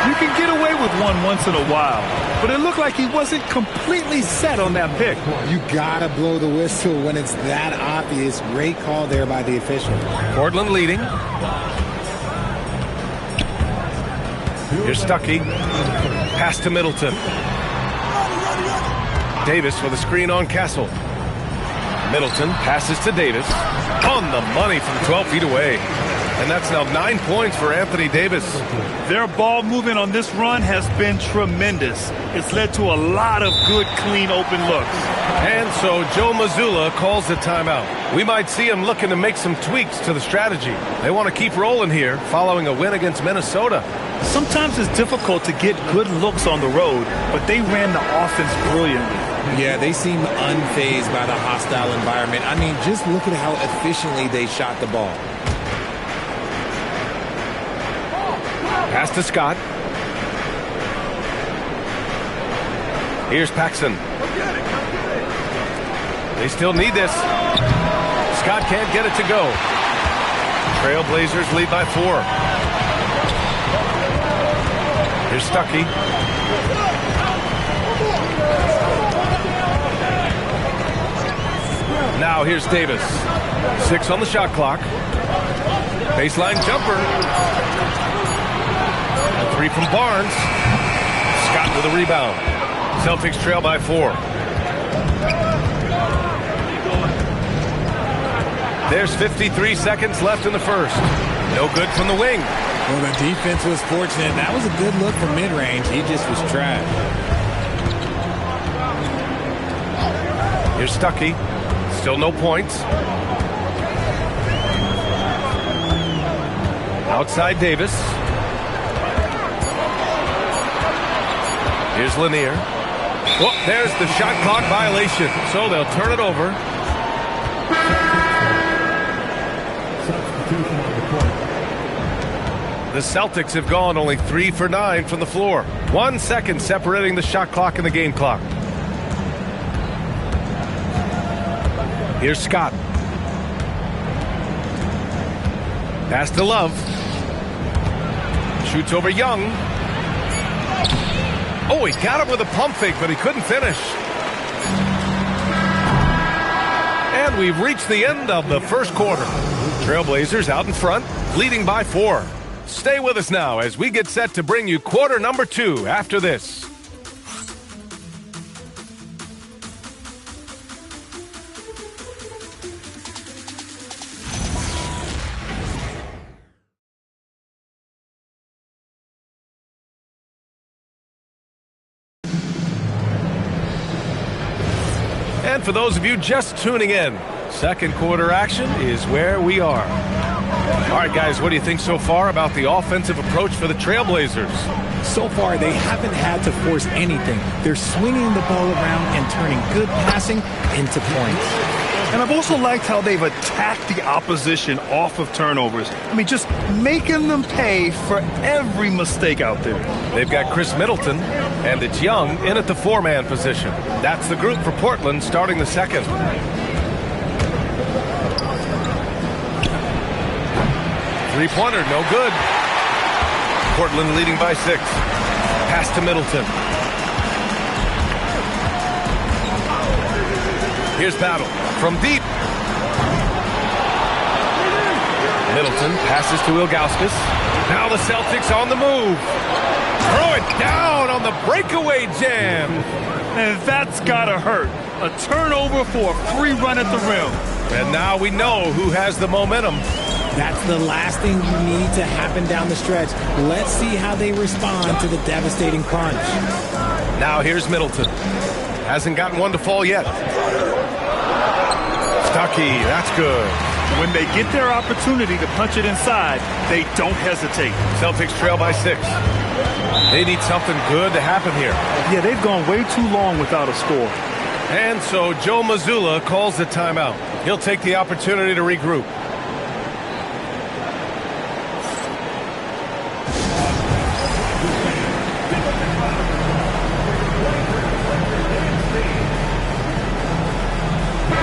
You can get away with one once in a while, but it looked like he wasn't completely set on that pick. You gotta blow the whistle when it's that obvious. Great call there by the official. Portland leading. Here's Stuckey. Pass to Middleton. Davis with a screen on Castle. Middleton passes to Davis. On the money from 12 feet away. And that's now 9 points for Anthony Davis. Their ball movement on this run has been tremendous. It's led to a lot of good, clean, open looks. And so Joe Mazzulla calls the timeout. We might see him looking to make some tweaks to the strategy. They want to keep rolling here following a win against Minnesota. Sometimes it's difficult to get good looks on the road, but they ran the offense brilliantly. Yeah, they seem unfazed by the hostile environment. I mean, just look at how efficiently they shot the ball. Pass to Scott. Here's Paxson. They still need this. Scott can't get it to go. Trailblazers lead by 4. Here's Stuckey. Now here's Davis. 6 on the shot clock. Baseline jumper. 3 from Barnes. Scott with a rebound. Celtics trail by 4. There's 53 seconds left in the first. No good from the wing. Well, the defense was fortunate. That was a good look from mid-range. He just was trash. Here's Stuckey. Still no points. Outside Davis. Here's Lanier. Well, there's the shot clock violation. So they'll turn it over. The Celtics have gone only 3 for 9 from the floor. 1 second separating the shot clock and the game clock. Here's Scott. Pass to Love. Shoots over Young. Oh, he got him with a pump fake, but he couldn't finish. And we've reached the end of the first quarter. Trailblazers out in front, leading by 4. Stay with us now as we get set to bring you quarter number 2 after this. And for those of you just tuning in, second quarter action is where we are. All right, guys, what do you think so far about the offensive approach for the Trailblazers? So far, they haven't had to force anything. They're swinging the ball around and turning good passing into points. And I've also liked how they've attacked the opposition off of turnovers. I mean, just making them pay for every mistake out there. They've got Chris Middleton, and it's Young in at the 4-man position. That's the group for Portland starting the second. Three-pointer, no good. Portland leading by 6. Pass to Middleton. Here's Battle from deep. Middleton passes to Ilgauskas. Now the Celtics on the move. Throw it down on the breakaway jam. And that's gotta hurt. A turnover for a free run at the rim. And now we know who has the momentum. That's the last thing you need to happen down the stretch. Let's see how they respond to the devastating crunch. Now here's Middleton. Hasn't gotten one to fall yet. Stuckey, that's good. When they get their opportunity to punch it inside, they don't hesitate. Celtics trail by 6. They need something good to happen here. Yeah, they've gone way too long without a score. And so Joe Mazzulla calls the timeout. He'll take the opportunity to regroup.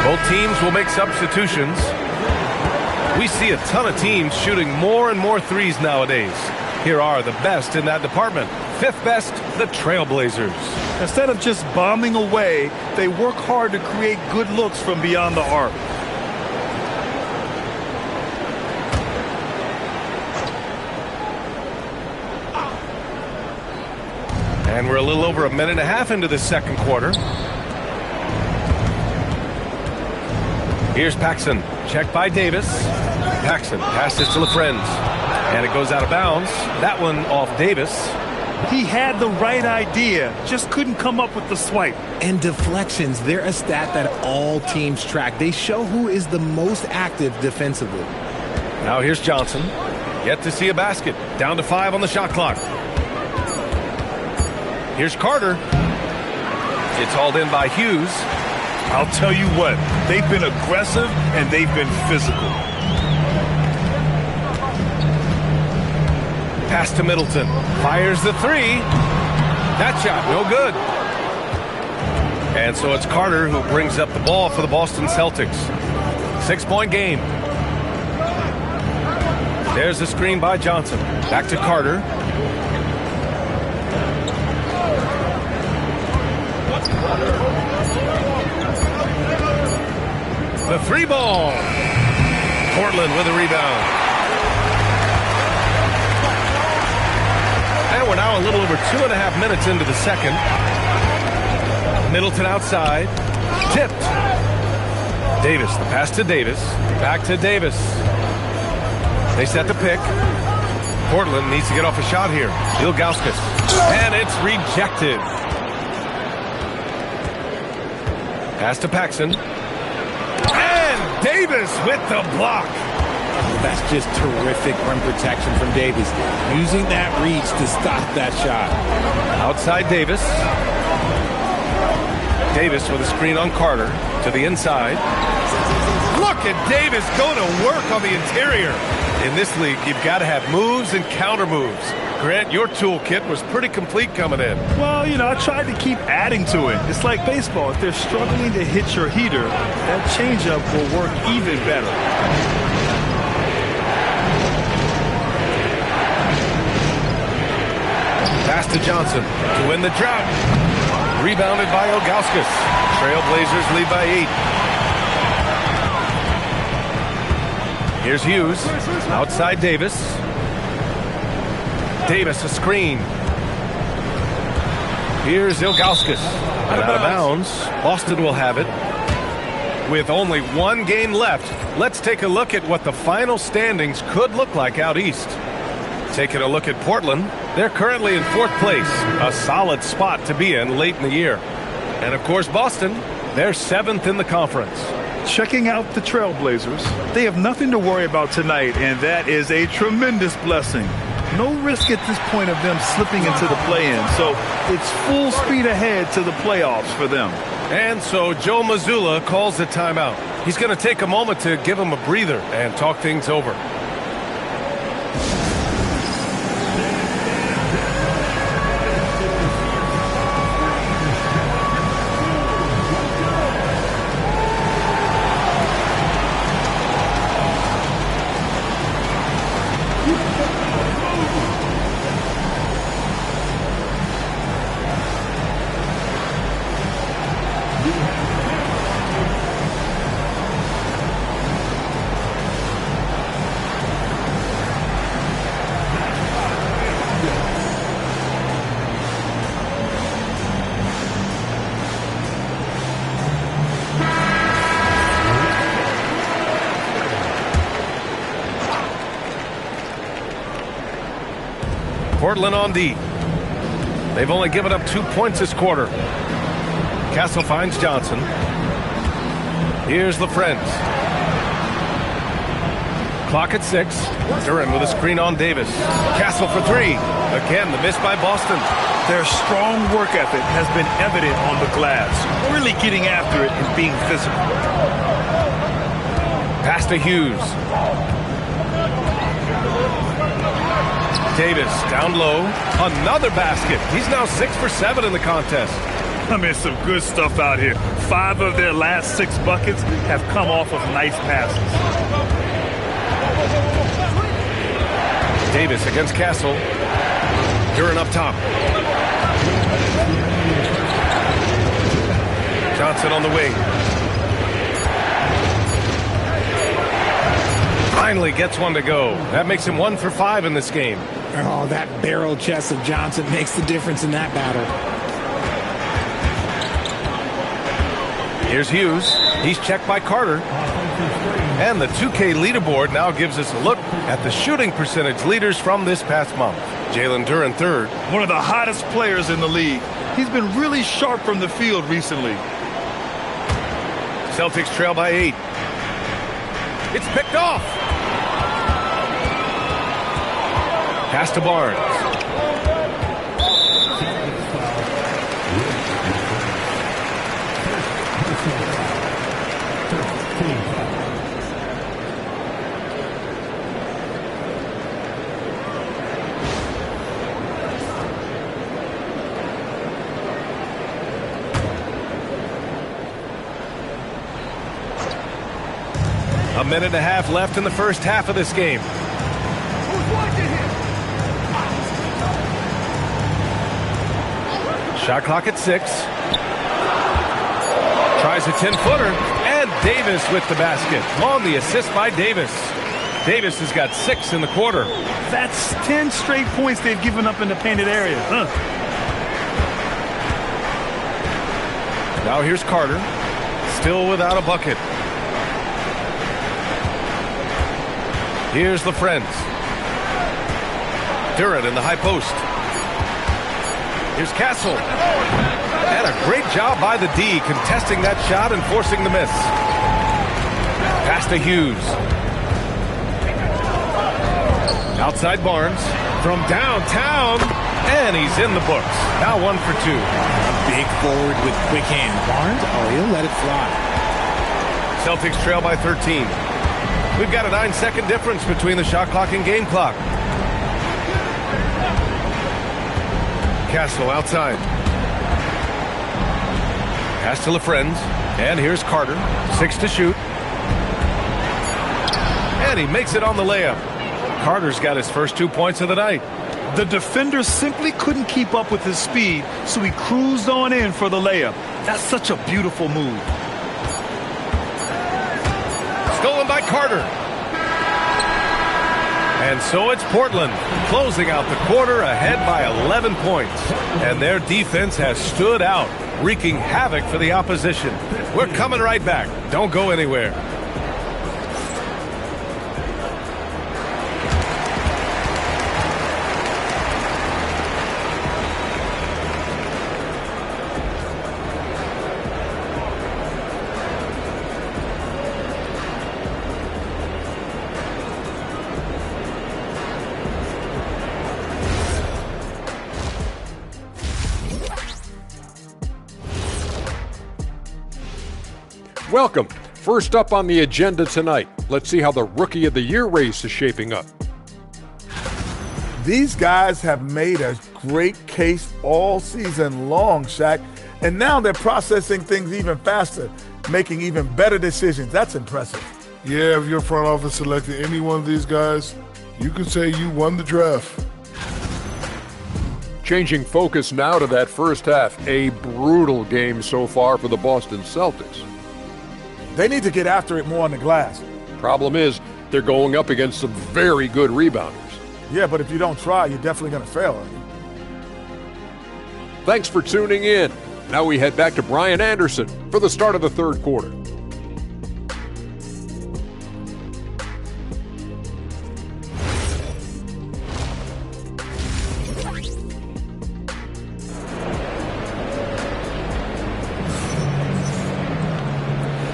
Both teams will make substitutions. We see a ton of teams shooting more and more threes nowadays. Here are the best in that department. 5th best, the Trailblazers. Instead of just bombing away, they work hard to create good looks from beyond the arc. And we're a little over a minute and a half into the second quarter. Here's Paxson, checked by Davis. Paxson passes to LaFrentz, and it goes out of bounds. That one off Davis. He had the right idea, just couldn't come up with the swipe. And deflections, they're a stat that all teams track. They show who is the most active defensively. Now here's Johnson. Yet to see a basket. Down to 5 on the shot clock. Here's Carter. It's hauled in by Hughes. I'll tell you what, they've been aggressive and they've been physical. Pass to Middleton. Fires the 3. That shot, no good. And so it's Carter who brings up the ball for the Boston Celtics. 6-point game. There's the screen by Johnson. Back to Carter. The 3 ball. Portland with a rebound. And we're now a little over 2.5 minutes into the second. Middleton outside. Tipped. Davis, the pass to Davis. Back to Davis. They set the pick. Portland needs to get off a shot here. Ilgauskas. And it's rejected. Pass to Paxson. And Davis with the block. That's just terrific rim protection from Davis. Using that reach to stop that shot. Outside Davis. Davis with a screen on Carter to the inside. Look at Davis going to work on the interior. In this league, you've got to have moves and counter moves. Grant, your toolkit was pretty complete coming in. Well, I tried to keep adding to it. It's like baseball. If they're struggling to hit your heater, that changeup will work even better. Pass to Johnson to win the drought. Rebounded by Ilgauskas. Trailblazers lead by 8. Here's Hughes. Outside Davis. Davis a screen. Here's Ilgauskas. And out of bounds. Boston will have it. With only one game left, let's take a look at what the final standings could look like out east. Taking a look at Portland, they're currently in 4th place, a solid spot to be in late in the year. And of course, Boston, they're 7th in the conference. Checking out the Trailblazers, they have nothing to worry about tonight, and that is a tremendous blessing. No risk at this point of them slipping into the play-in, so it's full speed ahead to the playoffs for them. And so Joe Mazzulla calls a timeout. He's going to take a moment to give him a breather and talk things over. Portland on D. They've only given up 2 points this quarter. Castle finds Johnson. Here's LaFrentz. Clock at 6. Duren with a screen on Davis. Castle for 3. Again, the miss by Boston. Their strong work ethic has been evident on the glass. Really getting after it and being physical. Pass to Hughes. Davis down low. Another basket. He's now 6 for 7 in the contest. I mean, some good stuff out here. 5 of their last 6 buckets have come off of nice passes. Davis against Castle. Duren up top. Johnson on the wing. Finally gets one to go. That makes him 1 for 5 in this game. Oh, that barrel chest of Johnson makes the difference in that battle. Here's Hughes. He's checked by Carter. And the 2K leaderboard now gives us a look at the shooting percentage leaders from this past month. Jalen Duren third. One of the hottest players in the league. He's been really sharp from the field recently. Celtics trail by 8. It's picked off. Pass to Barnes. A minute and a half left in the first half of this game. Shot clock at 6. Tries a 10-footer, and Davis with the basket. On the assist by Davis. Davis has got 6 in the quarter. That's 10 straight points they've given up in the painted area. Now here's Carter. Still without a bucket. Here's LaFrentz. Duren in the high post. Here's Castle. And a great job by the D contesting that shot and forcing the miss. Pass to Hughes. Outside Barnes. From downtown. And he's in the books. Now 1 for 2. A big forward with quick hands. Barnes, he'll let it fly. Celtics trail by 13. We've got a 9-second difference between the shot clock and game clock. Castle outside. Pass to LaFrentz. And here's Carter. 6 to shoot. And he makes it on the layup. Carter's got his first 2 points of the night. The defender simply couldn't keep up with his speed, so he cruised on in for the layup. That's such a beautiful move. Stolen by Carter. And so it's Portland closing out the quarter ahead by 11 points. And their defense has stood out, wreaking havoc for the opposition. We're coming right back. Don't go anywhere. Welcome. First up on the agenda tonight, let's see how the Rookie of the Year race is shaping up. These guys have made a great case all season long, Shaq, and now they're processing things even faster, making even better decisions. That's impressive. Yeah, if your front office selected any one of these guys, you could say you won the draft. Changing focus now to that first half, a brutal game so far for the Boston Celtics. They need to get after it more on the glass. Problem is, they're going up against some very good rebounders. Yeah, but if you don't try, you're definitely going to fail. Thanks for tuning in. Now we head back to Brian Anderson for the start of the third quarter.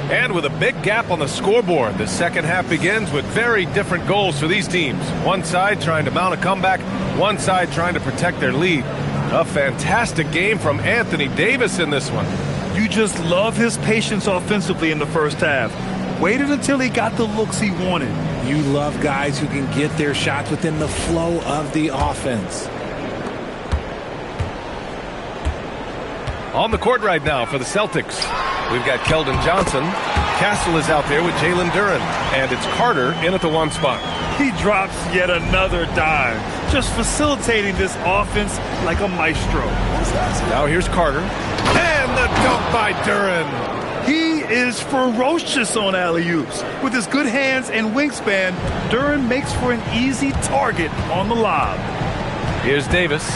And with a big gap on the scoreboard, the second half begins with very different goals for these teams. One side trying to mount a comeback, one side trying to protect their lead. A fantastic game from Anthony Davis in this one. You just love his patience offensively in the first half. Waited until he got the looks he wanted. You love guys who can get their shots within the flow of the offense. On the court right now for the Celtics, we've got Keldon Johnson. Castle is out there with Jalen Duren. And it's Carter in at the one spot. He drops yet another dime, just facilitating this offense like a maestro. Now here's Carter. And the dunk by Duren. He is ferocious on alley-oops. With his good hands and wingspan, Duren makes for an easy target on the lob. Here's Davis.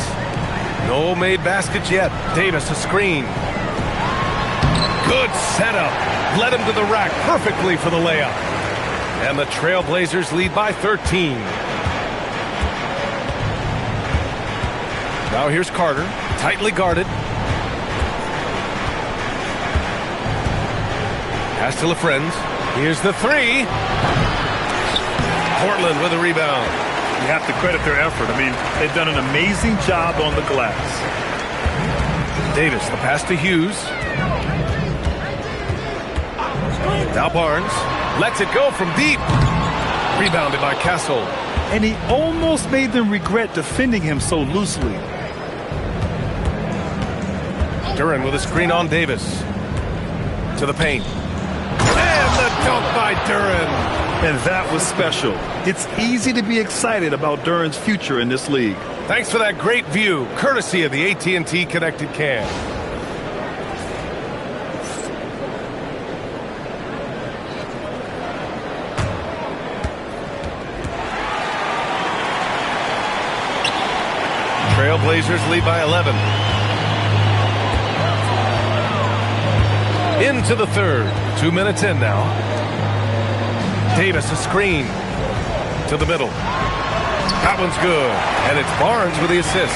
No made baskets yet. Davis a screen. Good setup. Led him to the rack perfectly for the layup. And the Trailblazers lead by 13. Now here's Carter. Tightly guarded. Pass to LaFrentz. Here's the three. Portland with a rebound. You have to credit their effort. I mean, they've done an amazing job on the glass. Davis, the pass to Hughes. Now Barnes lets it go from deep. Rebounded by Castle. And he almost made them regret defending him so loosely. Duren with a screen on Davis. To the paint. And the dunk by Duren. And that was special. It's easy to be excited about Duren's future in this league. Thanks for that great view, courtesy of the AT&T Connected Cam. Trailblazers lead by 11. Into the third. 2 minutes in now. Davis a screen to the middle. That one's good. And it's Barnes with the assist.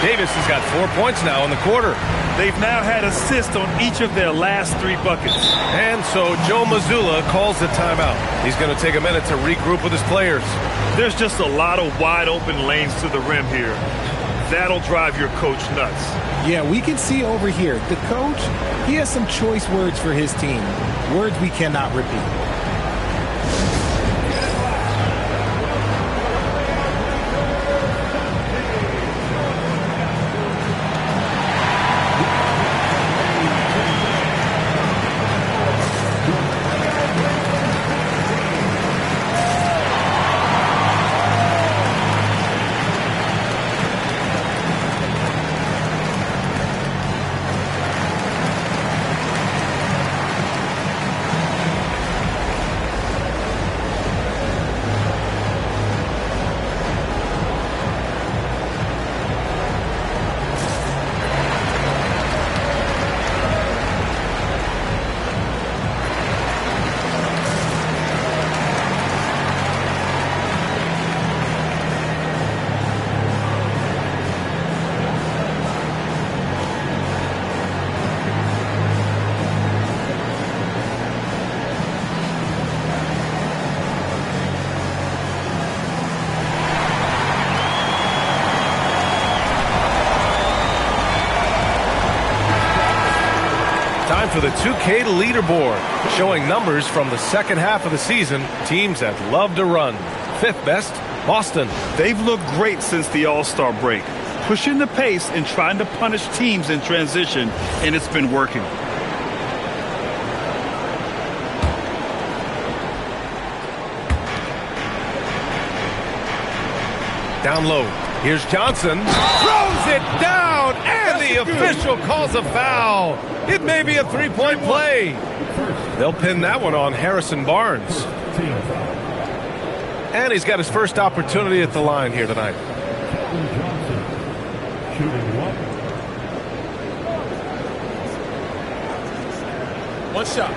Davis has got 4 points now in the quarter. They've now had assists on each of their last 3 buckets. And so Joe Mazzulla calls the timeout. He's going to take a minute to regroup with his players. There's just a lot of wide open lanes to the rim here. That'll drive your coach nuts. Yeah, we can see over here, the coach, he has some choice words for his team. Words we cannot repeat. Time for the 2K leaderboard, showing numbers from the second half of the season. Teams that love to run. Fifth best, Boston. They've looked great since the All-Star break, pushing the pace and trying to punish teams in transition, and it's been working. Down low. Here's Johnson. Throws it down, and the official calls a foul. It may be a three-point play. They'll pin that one on Harrison Barnes. And he's got his first opportunity at the line here tonight. One shot.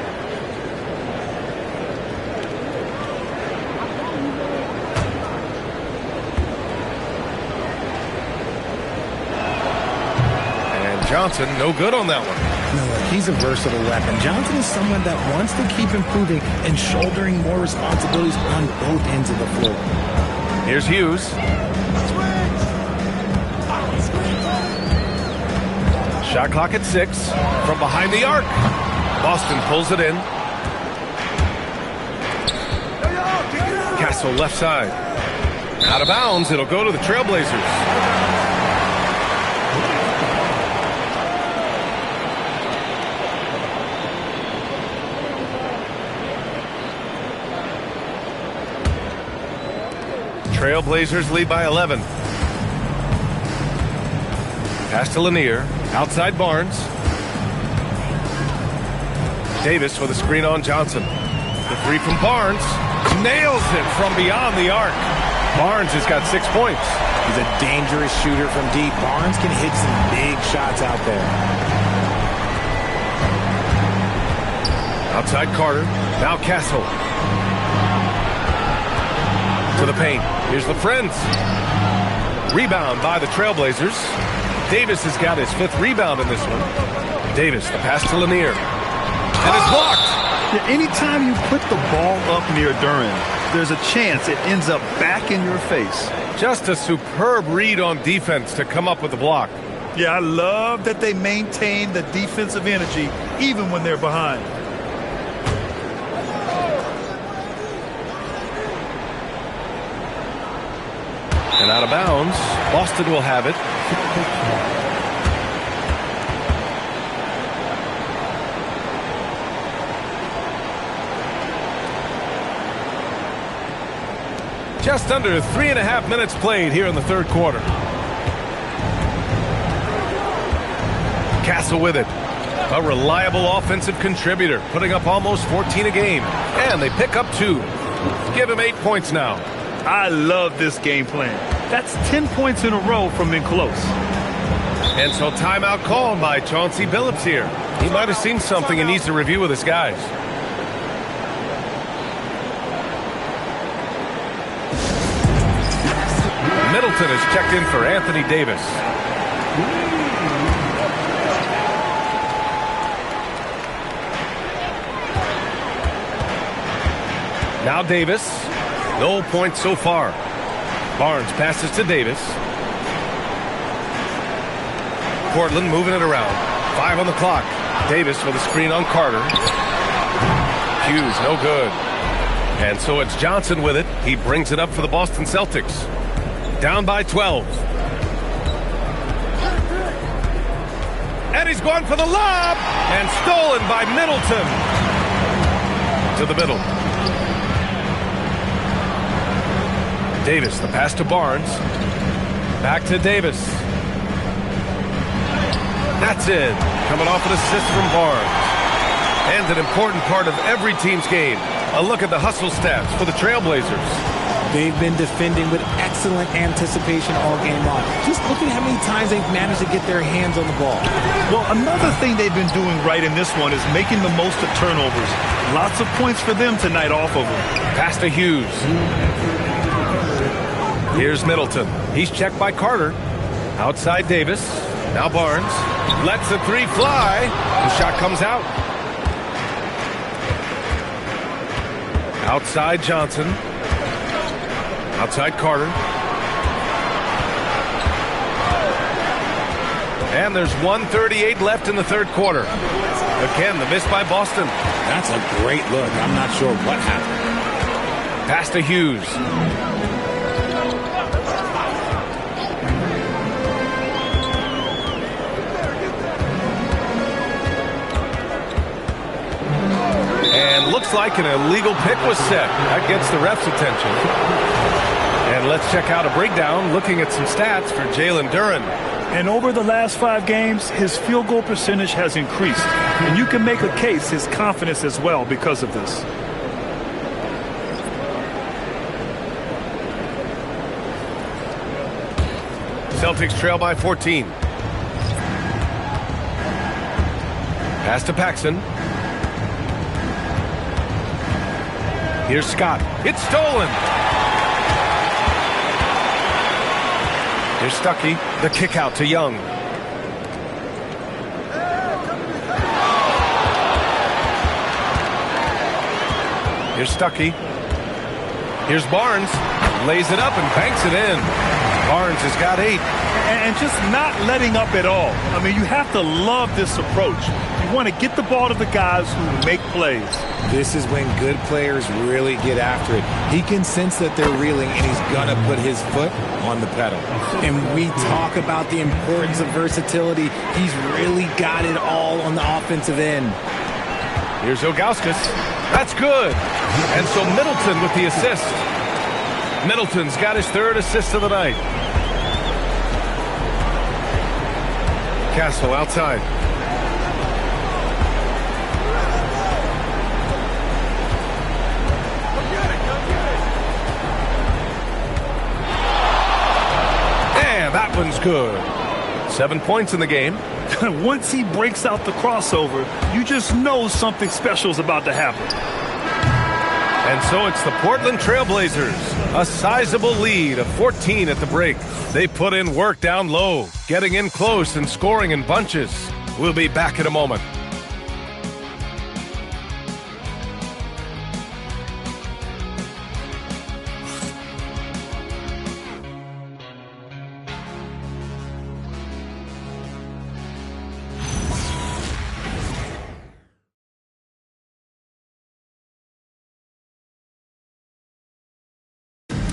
Johnson, no good on that one. No, he's a versatile weapon. Johnson is someone that wants to keep improving and shouldering more responsibilities on both ends of the floor. Here's Hughes. Shot clock at 6. From behind the arc. Boston pulls it in. Castle left side. Out of bounds. It'll go to the Trailblazers. Trailblazers lead by 11. Pass to Lanier. Outside Barnes. Davis with a screen on Johnson. The three from Barnes. Nails it from beyond the arc. Barnes has got 6 points. He's a dangerous shooter from deep. Barnes can hit some big shots out there. Outside Carter. Now Castle. To the paint. Here's the Friends. Rebound by the Trailblazers. Davis has got his 5th rebound in this one. Davis, the pass to Lanier. And it's blocked. Yeah, anytime you put the ball up near Duren, there's a chance it ends up back in your face. Just a superb read on defense to come up with the block. Yeah, I love that they maintain the defensive energy even when they're behind. And out of bounds, Boston will have it. Just under 3.5 minutes played here in the third quarter. Castle with it. A reliable offensive contributor, putting up almost 14 a game. And they pick up 2. Give him 8 points now. I love this game plan. That's 10 points in a row from in close. And so timeout called by Chauncey Billups here. He might have seen something he needs to review with his guys. Middleton is checked in for Anthony Davis. Now Davis. No points so far. Barnes passes to Davis. Portland moving it around. 5 on the clock. Davis with a screen on Carter. Hughes, no good. And so it's Johnson with it. He brings it up for the Boston Celtics. Down by 12. And he's going for the lob. And stolen by Middleton. To the middle. Davis, the pass to Barnes. Back to Davis. That's it. Coming off an assist from Barnes. And an important part of every team's game. A look at the hustle stats for the Trailblazers. They've been defending with excellent anticipation all game long. Just look at how many times they've managed to get their hands on the ball. Well, another thing they've been doing right in this one is making the most of turnovers. Lots of points for them tonight off of them. Pass to Hughes. Here's Middleton. He's checked by Carter. Outside Davis. Now Barnes. Lets the three fly. The shot comes out. Outside Johnson. Outside Carter. And there's 1:38 left in the third quarter. Again, the miss by Boston. That's a great look. I'm not sure what happened. Pass to Hughes. And looks like an illegal pick was set. That gets the ref's attention. And let's check out a breakdown looking at some stats for Jalen Duren. And over the last 5 games, his field goal percentage has increased. And you can make a case his confidence as well because of this. Celtics trail by 14. Pass to Paxson. Here's Scott. It's stolen. Here's Stuckey. The kick out to Young. Here's Stuckey. Here's Barnes. Lays it up and banks it in. Barnes has got 8. And just not letting up at all. I mean, you have to love this approach. You want to get the ball to the guys who make plays. This is when good players really get after it. He can sense that they're reeling, and he's going to put his foot on the pedal. And we talk about the importance of versatility. He's really got it all on the offensive end. Here's Ilgauskas. That's good. And so Middleton with the assist. Middleton's got his 3rd assist of the night. Castle outside. And that one's good. 7 points in the game. Once he breaks out the crossover, you just know something special is about to happen. And so it's the Portland Trailblazers, a sizable lead of 14 at the break. They put in work down low, getting in close and scoring in bunches. We'll be back in a moment.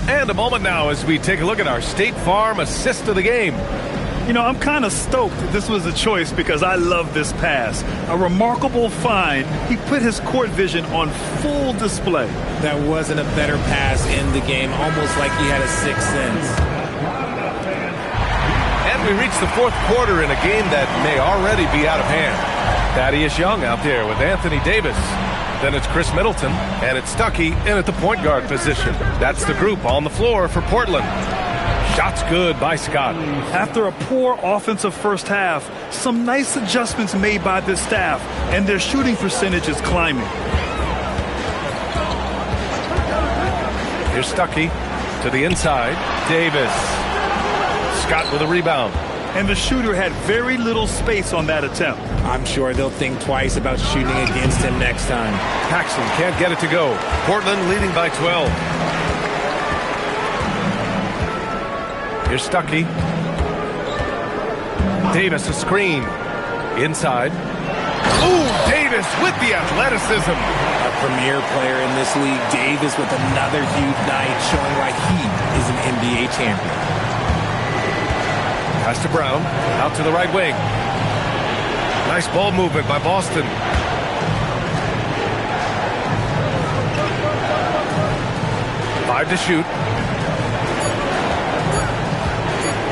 And a moment now as we take a look at our State Farm assist of the game. You know, I'm kind of stoked that this was a choice because I love this pass. A remarkable find. He put his court vision on full display. That wasn't a better pass in the game, almost like he had a sixth sense. And we reach the fourth quarter in a game that may already be out of hand. Thaddeus Young out there with Anthony Davis. Then it's Chris Middleton, and it's Stuckey in at the point guard position. That's the group on the floor for Portland. Shots good by Scott. After a poor offensive first half, some nice adjustments made by this staff, and their shooting percentage is climbing. Here's Stuckey to the inside. Davis. Scott with a rebound. And the shooter had very little space on that attempt. I'm sure they'll think twice about shooting against him next time. Paxson can't get it to go. Portland leading by 12. Here's Stuckey. Davis a screen. Inside. Ooh, Davis with the athleticism. A premier player in this league, Davis with another huge night, showing why he is an NBA champion. Pass to Brown, out to the right wing. Nice ball movement by Boston. Five to shoot.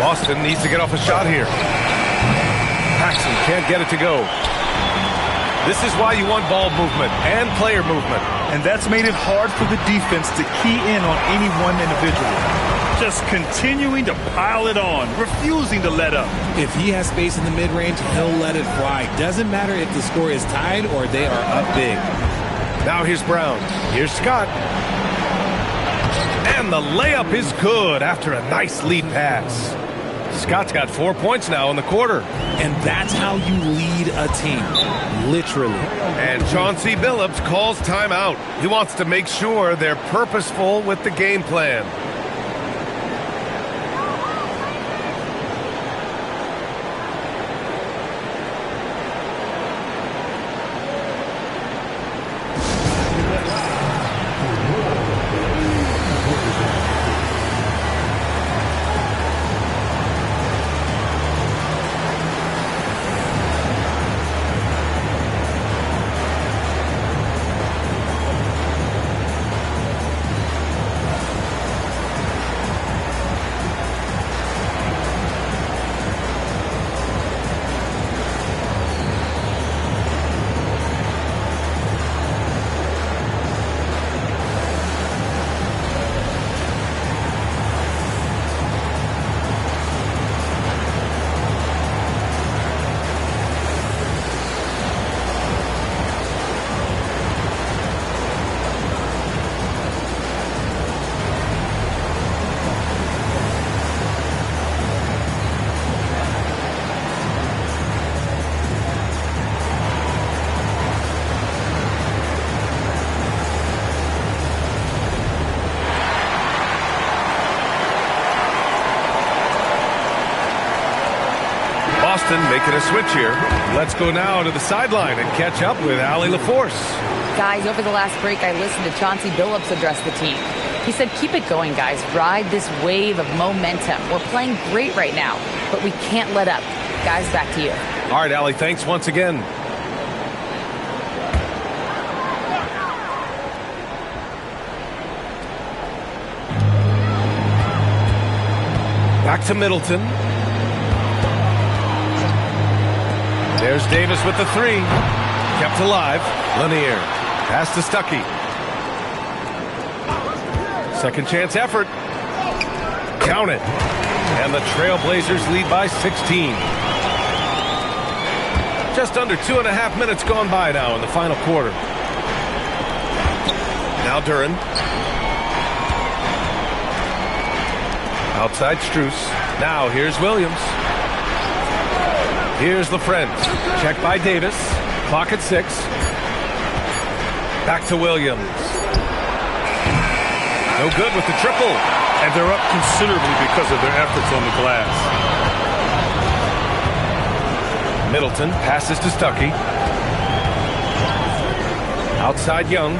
Boston needs to get off a shot here. Paxson can't get it to go. This is why you want ball movement and player movement. And that's made it hard for the defense to key in on any one individual. Just continuing to pile it on, refusing to let up. If he has space in the mid-range, he'll let it fly. Doesn't matter if the score is tied or they are up big. Now here's Brown. Here's Scott. And the layup is good after a nice lead pass. Scott's got 4 points now in the quarter. And that's how you lead a team, literally. And Chauncey Billups calls timeout. He wants to make sure they're purposeful with the game plan. Boston making a switch here. Let's go now to the sideline and catch up with Allie LaForce. Guys, over the last break, I listened to Chauncey Billups address the team. He said, keep it going, guys. Ride this wave of momentum. We're playing great right now, but we can't let up. Guys, back to you. All right, Allie, thanks once again. Back to Middleton. There's Davis with the three. Kept alive. Lanier. Pass to Stuckey. Second chance effort. Count it. And the Trailblazers lead by 16. Just under 2.5 minutes gone by now in the final quarter. Now Duren. Outside Strus. Now here's Williams. Here's LaFrentz. Check by Davis. Clock at 6. Back to Williams. No good with the triple. And they're up considerably because of their efforts on the glass. Middleton passes to Stuckey. Outside Young.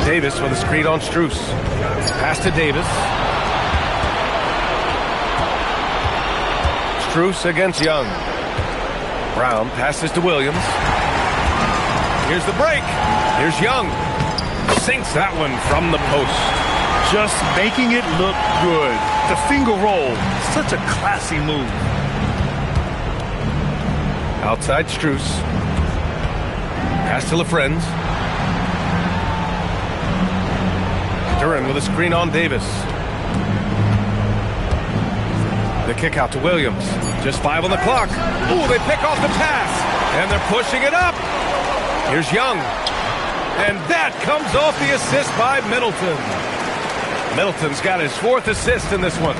Davis with a screen on Strus. Pass to Davis. Strus against Young. Brown passes to Williams. Here's the break. Here's Young. Sinks that one from the post. Just making it look good. The finger roll. Such a classy move. Outside Strus. Pass to LaFrentz. Duren with a screen on Davis. The kick out to Williams. Just 5 on the clock. Ooh, they pick off the pass. And they're pushing it up. Here's Young. And that comes off the assist by Middleton. Middleton's got his 4th assist in this one.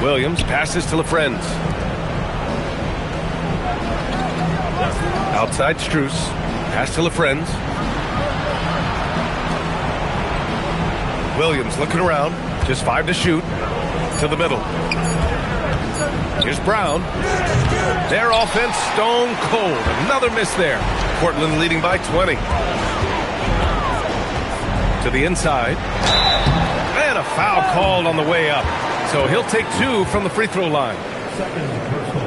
Williams passes to LaFrentz. Outside Strus. Pass to LaFrentz. Williams looking around. Just 5 to shoot. To the middle. Here's Brown. Their offense stone cold. Another miss there. Portland leading by 20. To the inside. And a foul called on the way up. So he'll take 2 from the free throw line.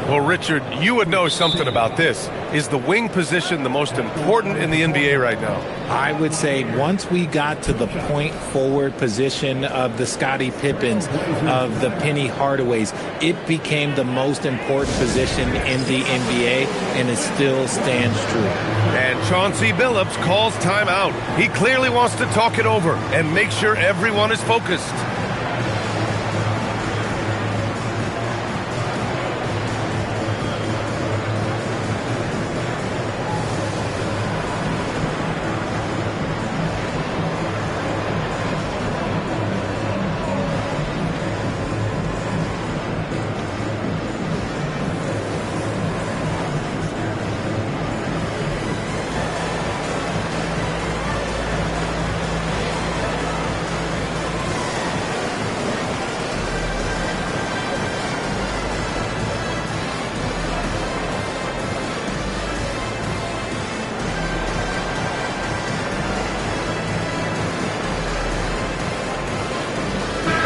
Well, Richard, you would know something about this. Is the wing position the most important in the NBA right now? I would say once we got to the point forward position of the Scottie Pippens, of the Penny Hardaways, it became the most important position in the NBA, and it still stands true. And Chauncey Billups calls timeout. He clearly wants to talk it over and make sure everyone is focused.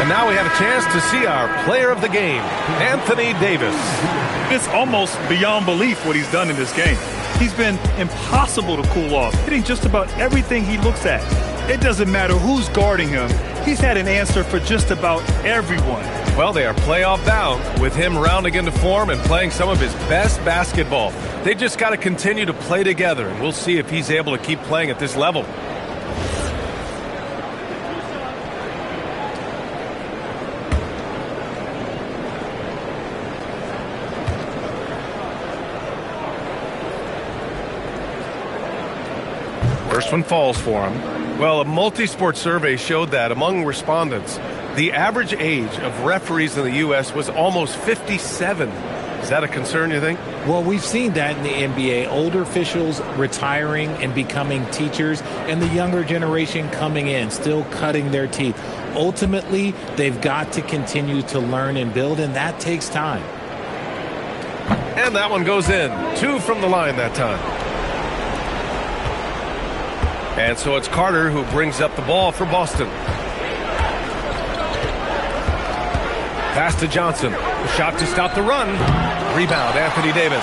And now we have a chance to see our player of the game, Anthony Davis. It's almost beyond belief what he's done in this game. He's been impossible to cool off, hitting just about everything he looks at. It doesn't matter who's guarding him. He's had an answer for just about everyone. Well, they are playoff bound with him rounding into form and playing some of his best basketball. They just got to continue to play together, and we'll see if he's able to keep playing at this level. First one falls for him. Well, a multi-sport survey showed that among respondents, the average age of referees in the U.S. was almost 57. Is that a concern, you think? Well, we've seen that in the NBA. Older officials retiring and becoming teachers, and the younger generation coming in, still cutting their teeth. Ultimately, they've got to continue to learn and build, and that takes time. And that one goes in. 2 from the line that time. And so it's Carter who brings up the ball for Boston. Pass to Johnson. The shot to stop the run. Rebound, Anthony Davis.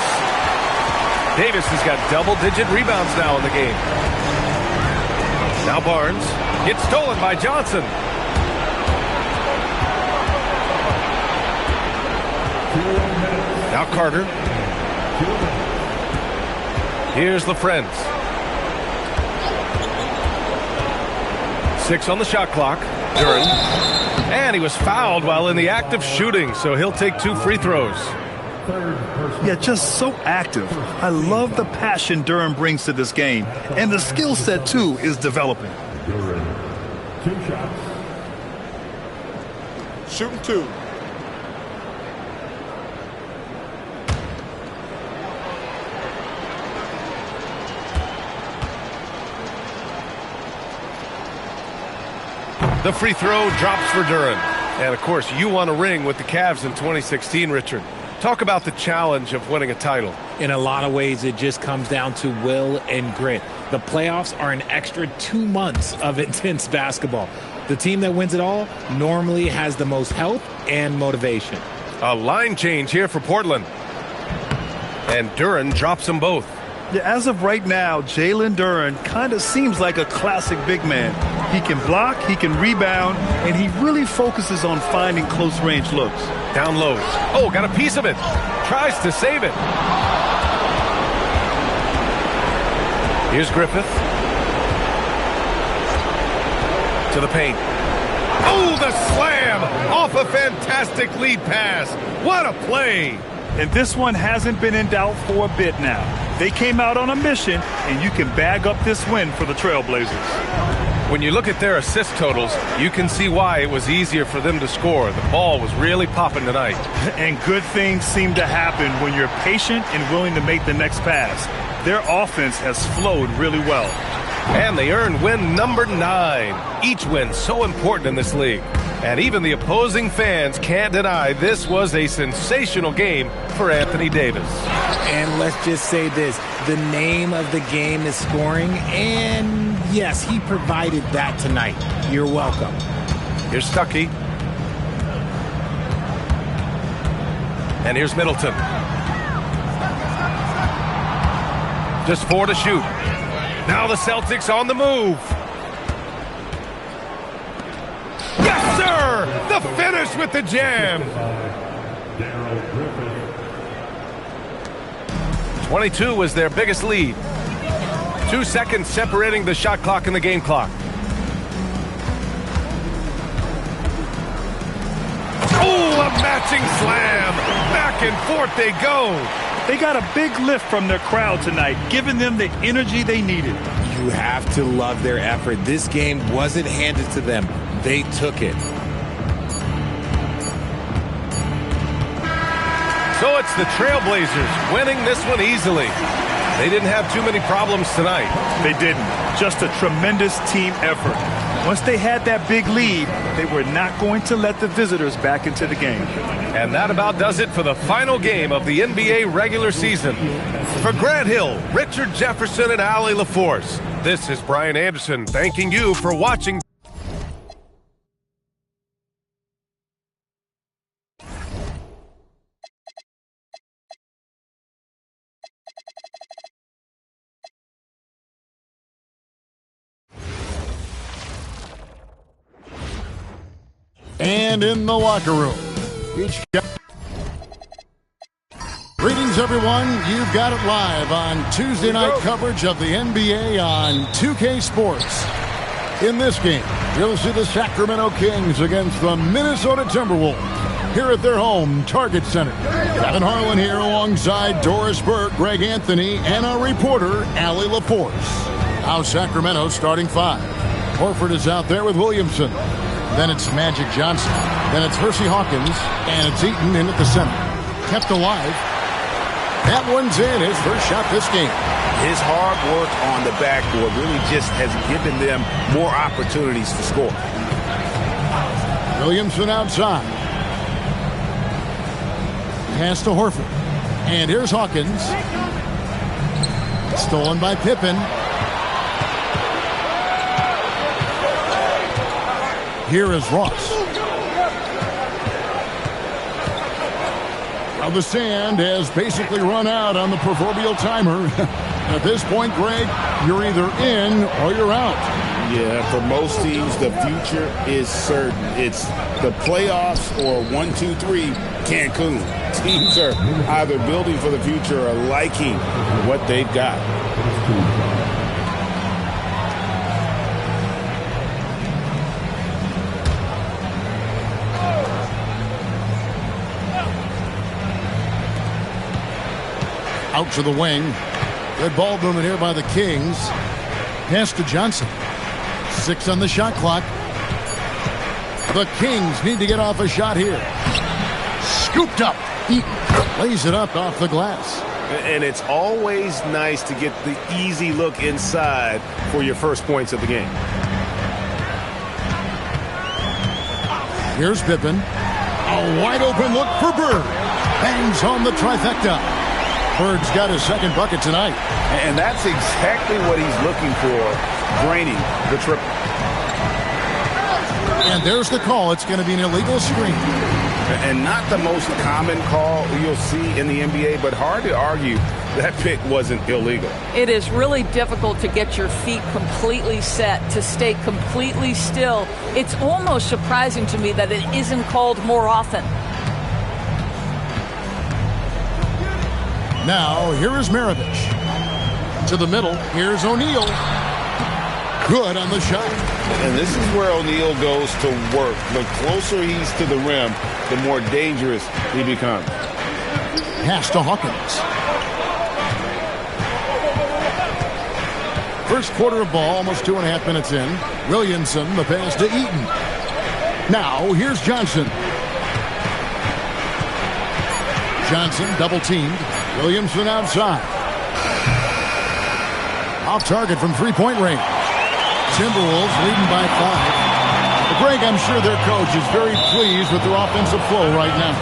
Davis has got double-digit rebounds now in the game. Now Barnes. It's stolen by Johnson. Now Carter. Here's LaFrentz. 6 on the shot clock. Duren. And he was fouled while in the act of shooting, so he'll take 2 free throws. Yeah, just so active. I love the passion Duren brings to this game. And the skill set, too, is developing. Duren, 2 shots. Shooting 2. The free throw drops for Duren. And, of course, you won a ring with the Cavs in 2016, Richard. Talk about the challenge of winning a title. In a lot of ways, it just comes down to will and grit. The playoffs are an extra 2 months of intense basketball. The team that wins it all normally has the most health and motivation. A line change here for Portland. And Duren drops them both. Yeah, as of right now, Jalen Duren kind of seems like a classic big man. He can block, he can rebound, and he really focuses on finding close-range looks. Down low. Oh, got a piece of it. Tries to save it. Here's Griffith. To the paint. Oh, the slam! Off a fantastic lead pass. What a play! And this one hasn't been in doubt for a bit now. They came out on a mission, and you can bag up this win for the Trailblazers. When you look at their assist totals, you can see why it was easier for them to score. The ball was really popping tonight. And good things seem to happen when you're patient and willing to make the next pass. Their offense has flowed really well. And they earn win number 9. Each win so important in this league. And even the opposing fans can't deny this was a sensational game for Anthony Davis. And let's just say this, the name of the game is scoring, and yes, he provided that tonight. You're welcome. Here's Stuckey. And here's Middleton. Just 4 to shoot. Now the Celtics on the move. Yes, sir! The finish with the jam. 22 was their biggest lead. 2 seconds separating the shot clock and the game clock. Oh, a matching slam. Back and forth they go. They got a big lift from their crowd tonight, giving them the energy they needed. You have to love their effort. This game wasn't handed to them. They took it. So it's the Trailblazers winning this one easily. They didn't have too many problems tonight. They didn't. Just a tremendous team effort. Once they had that big lead, they were not going to let the visitors back into the game. And that about does it for the final game of the NBA regular season. For Grant Hill, Richard Jefferson, and Allie LaForce, this is Brian Anderson thanking you for watching. And in the locker room, greetings, everyone. You've got it live on Tuesday night coverage of the NBA on 2K Sports. In this game, you'll see the Sacramento Kings against the Minnesota Timberwolves here at their home Target Center. Kevin Harlan here alongside Doris Burke, Greg Anthony, and our reporter, Allie LaForce. Now Sacramento starting 5. Horford is out there with Williamson. Then it's Magic Johnson. Then it's Hersey Hawkins. And it's Eaton in at the center. Kept alive. That one's in. His first shot this game. His hard work on the backboard really just has given them more opportunities to score. Williamson outside. Pass to Horford. And here's Hawkins. Stolen by Pippen. Here is Ross. Now the sand has basically run out on the proverbial timer. At this point, Greg, you're either in or you're out. Yeah, for most teams, the future is certain. It's the playoffs or 1, 2, 3, Cancun. Teams are either building for the future or liking what they've got. Out to the wing. Good ball movement here by the Kings. Pass to Johnson. 6 on the shot clock. The Kings need to get off a shot here. Scooped up. Eaton lays it up off the glass. And it's always nice to get the easy look inside for your first points of the game. Here's Pippen. A wide open look for Bird. Bangs home the trifecta. Bird's got his second bucket tonight. And that's exactly what he's looking for, draining the triple. And there's the call. It's going to be an illegal screen. And not the most common call you'll see in the NBA, but hard to argue that pick wasn't illegal. It is really difficult to get your feet completely set, to stay completely still. It's almost surprising to me that it isn't called more often. Now, here is Maravich. To the middle, here's O'Neal. Good on the shot. And this is where O'Neal goes to work. The closer he's to the rim, the more dangerous he becomes. Pass to Hawkins. First quarter of ball, almost 2.5 minutes in. Williamson, the pass to Eaton. Now, here's Johnson. Johnson double-teamed. Williamson outside. Off target from three-point range. Timberwolves leading by 5. Greg, I'm sure their coach is very pleased with their offensive flow right now.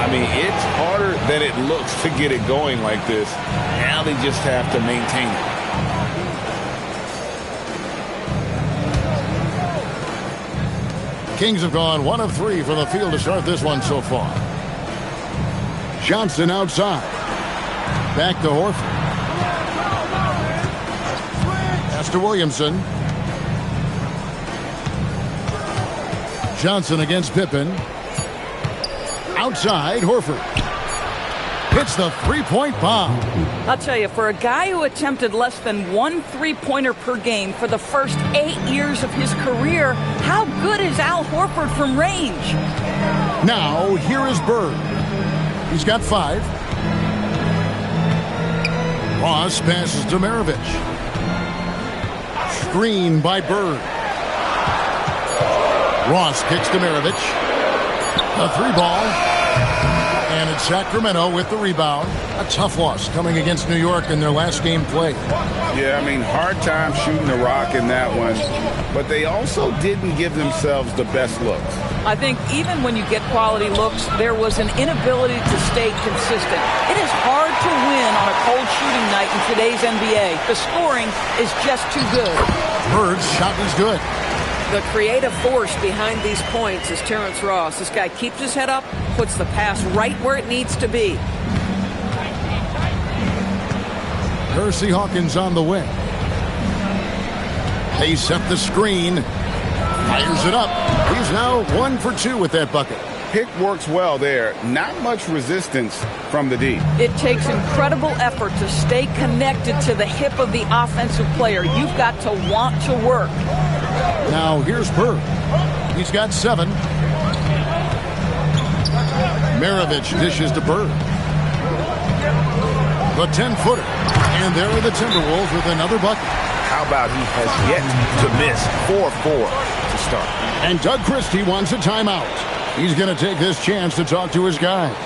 I mean, it's harder than it looks to get it going like this. Now they just have to maintain it. Kings have gone 1 of 3 from the field to start this one so far. Johnson outside. Back to Horford. Pass to Williamson. Johnson against Pippen. Outside, Horford. Hits the three-point bomb. I'll tell you, for a guy who attempted less than 1 3-pointer per game for the first 8 years of his career, how good is Al Horford from range? Now, here is Bird. He's got 5. Ross passes to Maravich. Screen by Bird. Ross kicks to Maravich. A 3-ball. And it's Sacramento with the rebound. A tough loss coming against New York in their last game played. Yeah, I mean, hard time shooting the rock in that one. But they also didn't give themselves the best looks. I think even when you get quality looks, there was an inability to stay consistent. It is hard to win on a cold shooting night in today's NBA. The scoring is just too good. Bird's shot is good. The creative force behind these points is Terrence Ross. This guy keeps his head up, puts the pass right where it needs to be. Hersey Hawkins on the wing. They set the screen. Fires it up. He's now 1 for 2 with that bucket. Pick works well there. Not much resistance from the D. It takes incredible effort to stay connected to the hip of the offensive player. You've got to want to work. Now here's Bird. He's got 7. Maravich dishes to Bird. The 10-footer. And there are the Timberwolves with another bucket. How about he has yet to miss 4-4 to start. And Doug Christie wants a timeout. He's going to take this chance to talk to his guys.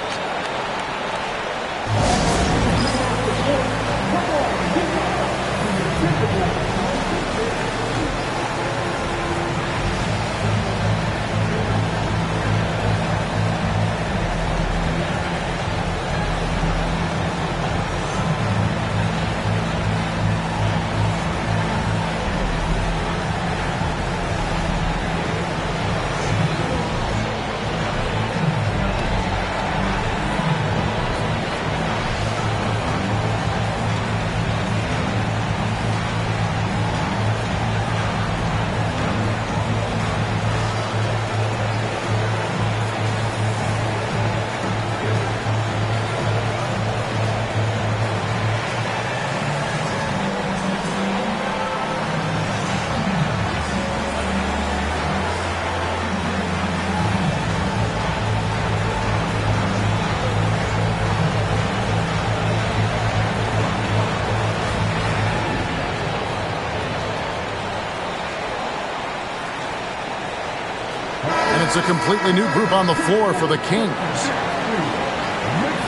It's a completely new group on the floor for the Kings.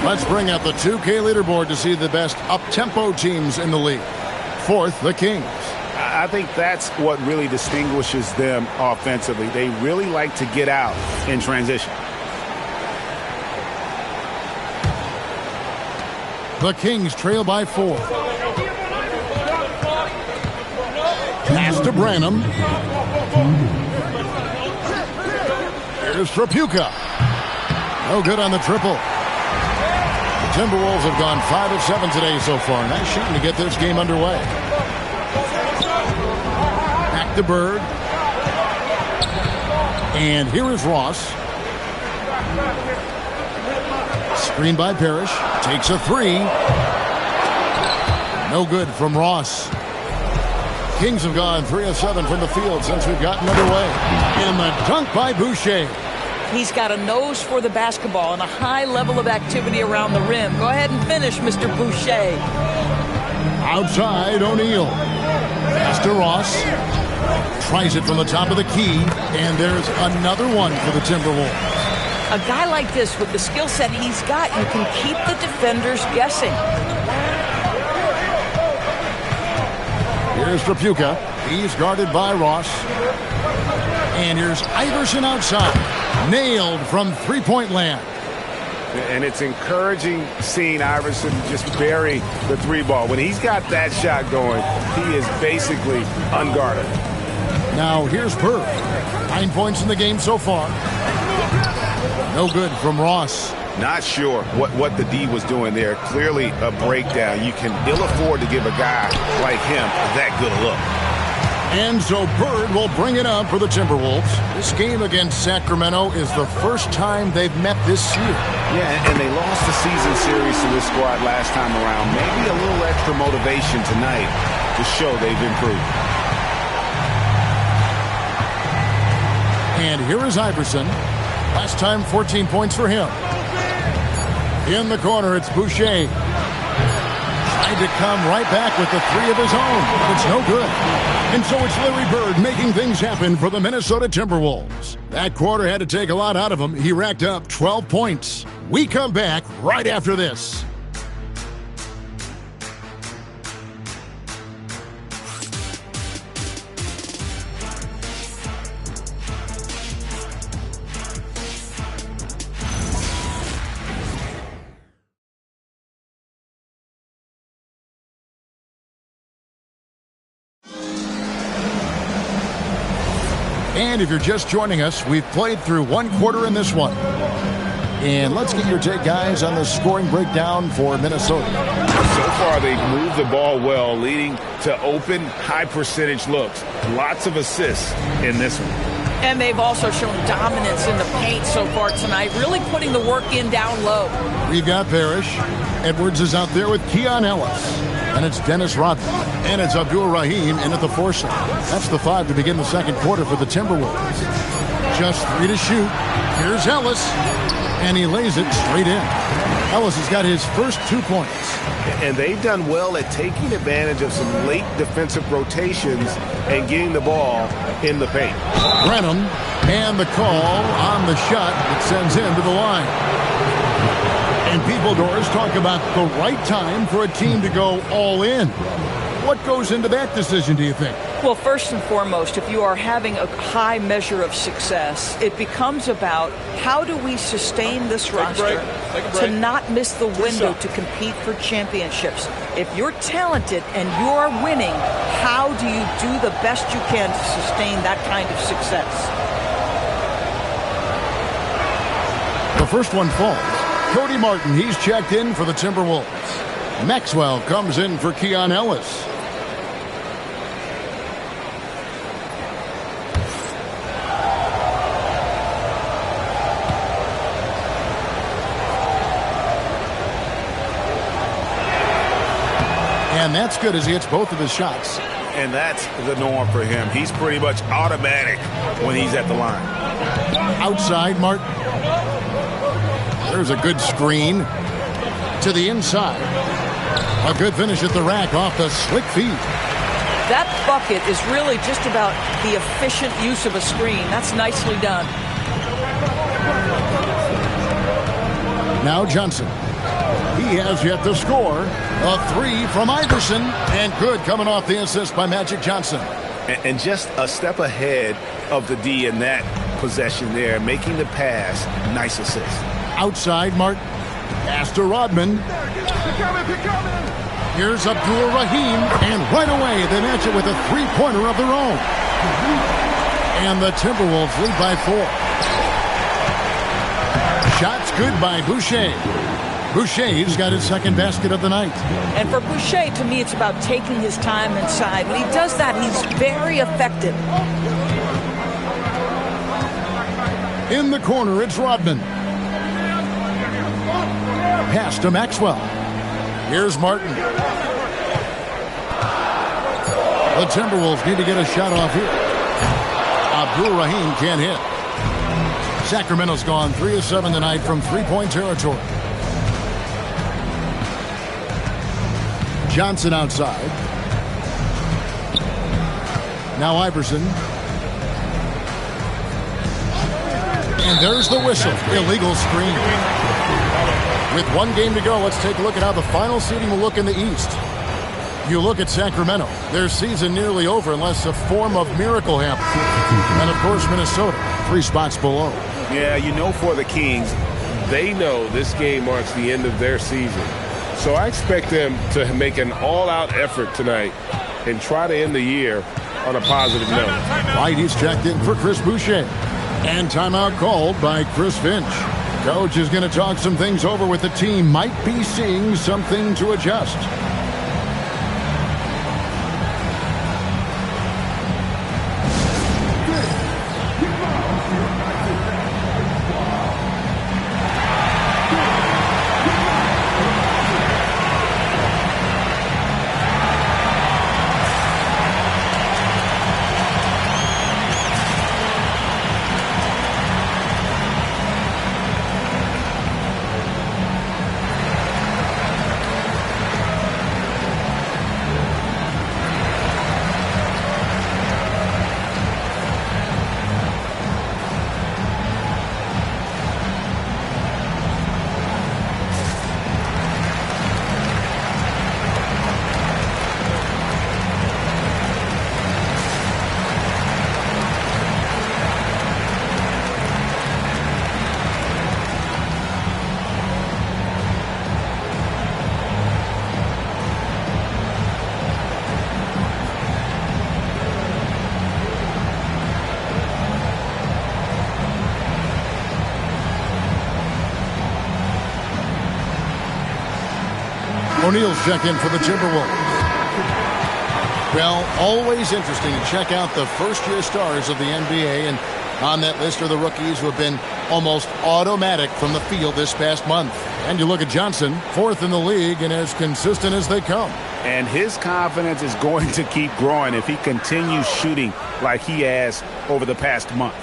Let's bring out the 2K leaderboard to see the best up-tempo teams in the league. 4th, the Kings. I think that's what really distinguishes them offensively. They really like to get out in transition. The Kings trail by 4. Pass to Branham. Here's Trapuka. No good on the triple. The Timberwolves have gone 5 of 7 today so far. Nice shooting to get this game underway. Back to Bird. And here is Ross. Screen by Parrish. Takes a 3. No good from Ross. Kings have gone 3 of 7 from the field since we've gotten underway. And the dunk by Boucher. He's got a nose for the basketball and a high level of activity around the rim. Go ahead and finish, Mr. Boucher. Outside, O'Neal. Pass to Ross. Tries it from the top of the key. And there's another one for the Timberwolves. A guy like this, with the skill set he's got, you can keep the defenders guessing. Here's Trapuka. He's guarded by Ross. And here's Iverson outside. Nailed from three-point land. And it's encouraging seeing Iverson just bury the three ball. When he's got that shot going, he is basically unguarded. Now here's Bird. 9 points in the game so far. No good from Ross. Not sure what the D was doing there. Clearly a breakdown. You can ill afford to give a guy like him that good a look. And so Bird will bring it up for the Timberwolves. This game against Sacramento is the first time they've met this year. Yeah, and they lost the season series to this squad last time around. Maybe a little extra motivation tonight to show they've improved. And here is Iverson. Last time, 14 points for him. In the corner, it's Boucher. Tried to come right back with the three of his own, but it's no good. And so it's Larry Bird making things happen for the Minnesota Timberwolves. That quarter had to take a lot out of him. He racked up 12 points. We come back right after this. And if you're just joining us, we've played through one quarter in this one. And let's get your take, guys, on the scoring breakdown for Minnesota. So far, they've moved the ball well, leading to open, high-percentage looks. Lots of assists in this one. And they've also shown dominance in the paint so far tonight, really putting the work in down low. We've got Parrish. Edwards is out there with Keon Ellis. And it's Dennis Rodman. And it's Abdul Rahim in at the 4 slot. That's the 5 to begin the second quarter for the Timberwolves. Just 3 to shoot. Here's Ellis. And he lays it straight in. Ellis has got his first 2 points. And they've done well at taking advantage of some late defensive rotations and getting the ball in the paint. Brenham, and the call on the shot that sends him to the line. And people, Doris, talk about the right time for a team to go all in. What goes into that decision, do you think? Well, first and foremost, if you are having a high measure of success, it becomes about how do we sustain this roster to not miss the window to compete for championships. If you're talented and you're winning, how do you do the best you can to sustain that kind of success? The first one falls. Cody Martin, he's checked in for the Timberwolves. Maxwell comes in for Keon Ellis. And that's good as he hits both of his shots. And that's the norm for him. He's pretty much automatic when he's at the line. Outside, Martin. There's a good screen to the inside. A good finish at the rack off the slick feed. That bucket is really just about the efficient use of a screen. That's nicely done. Now Johnson. He has yet to score. A 3 from Iverson. And good coming off the assist by Magic Johnson. And just a step ahead of the D in that possession there, making the pass. Nice assist. Outside, Martin. Pass to Rodman. Here's Abdul Rahim. And right away, they match it with a three-pointer of their own. And the Timberwolves lead by 4. Shots good by Boucher. Boucher's got his second basket of the night. And for Boucher, to me, it's about taking his time inside. When he does that, he's very effective. In the corner, it's Rodman. Pass to Maxwell. Here's Martin. The Timberwolves need to get a shot off here. Abdul Rahim can't hit. Sacramento's gone 3 of 7 tonight from three-point territory. Johnson outside. Now Iverson. And there's the whistle. Illegal screen. With one game to go, let's take a look at how the final seeding will look in the East. You look at Sacramento. Their season nearly over unless a form of miracle happens. And, of course, Minnesota, 3 spots below. Yeah, you know, for the Kings, they know this game marks the end of their season. So I expect them to make an all-out effort tonight and try to end the year on a positive note. Whitey's checked in for Chris Boucher. And timeout called by Chris Finch. Coach is going to talk some things over with the team. Might be seeing something to adjust. O'Neal's check in for the Timberwolves. Well, always interesting to check out the first-year stars of the NBA, and on that list are the rookies who have been almost automatic from the field this past month. And you look at Johnson, 4th in the league and as consistent as they come. And his confidence is going to keep growing if he continues shooting like he has over the past month.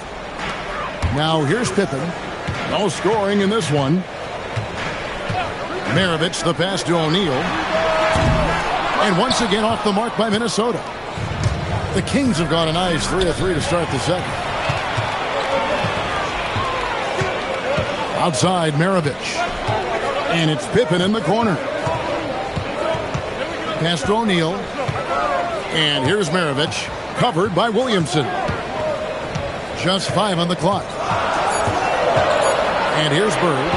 Now here's Pippen. No scoring in this one. Maravich, the pass to O'Neal. And once again off the mark by Minnesota. The Kings have gone a nice 3-of-3 to start the second. Outside, Maravich. And it's Pippen in the corner. Pass to O'Neal. And here's Maravich, covered by Williamson. Just 5 on the clock. And here's Bird.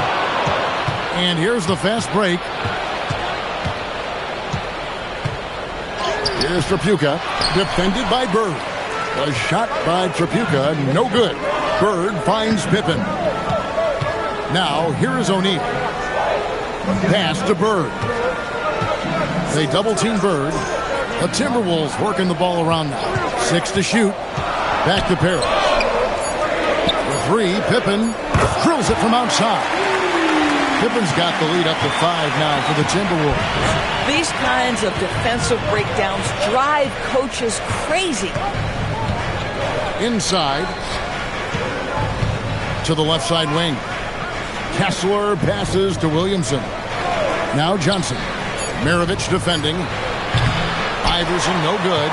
And here's the fast break. Here's Tripucka, defended by Bird. A shot by Tripucka, no good. Bird finds Pippen. Now, here is O'Neal. Pass to Bird. They double-team Bird. The Timberwolves working the ball around now. 6 to shoot. Back to Parrish. For 3, Pippen drills it from outside. Pippen's got the lead up to 5 now for the Timberwolves. These kinds of defensive breakdowns drive coaches crazy. Inside to the left side wing. Kessler passes to Williamson. Now Johnson. Maravich defending. Iverson no good.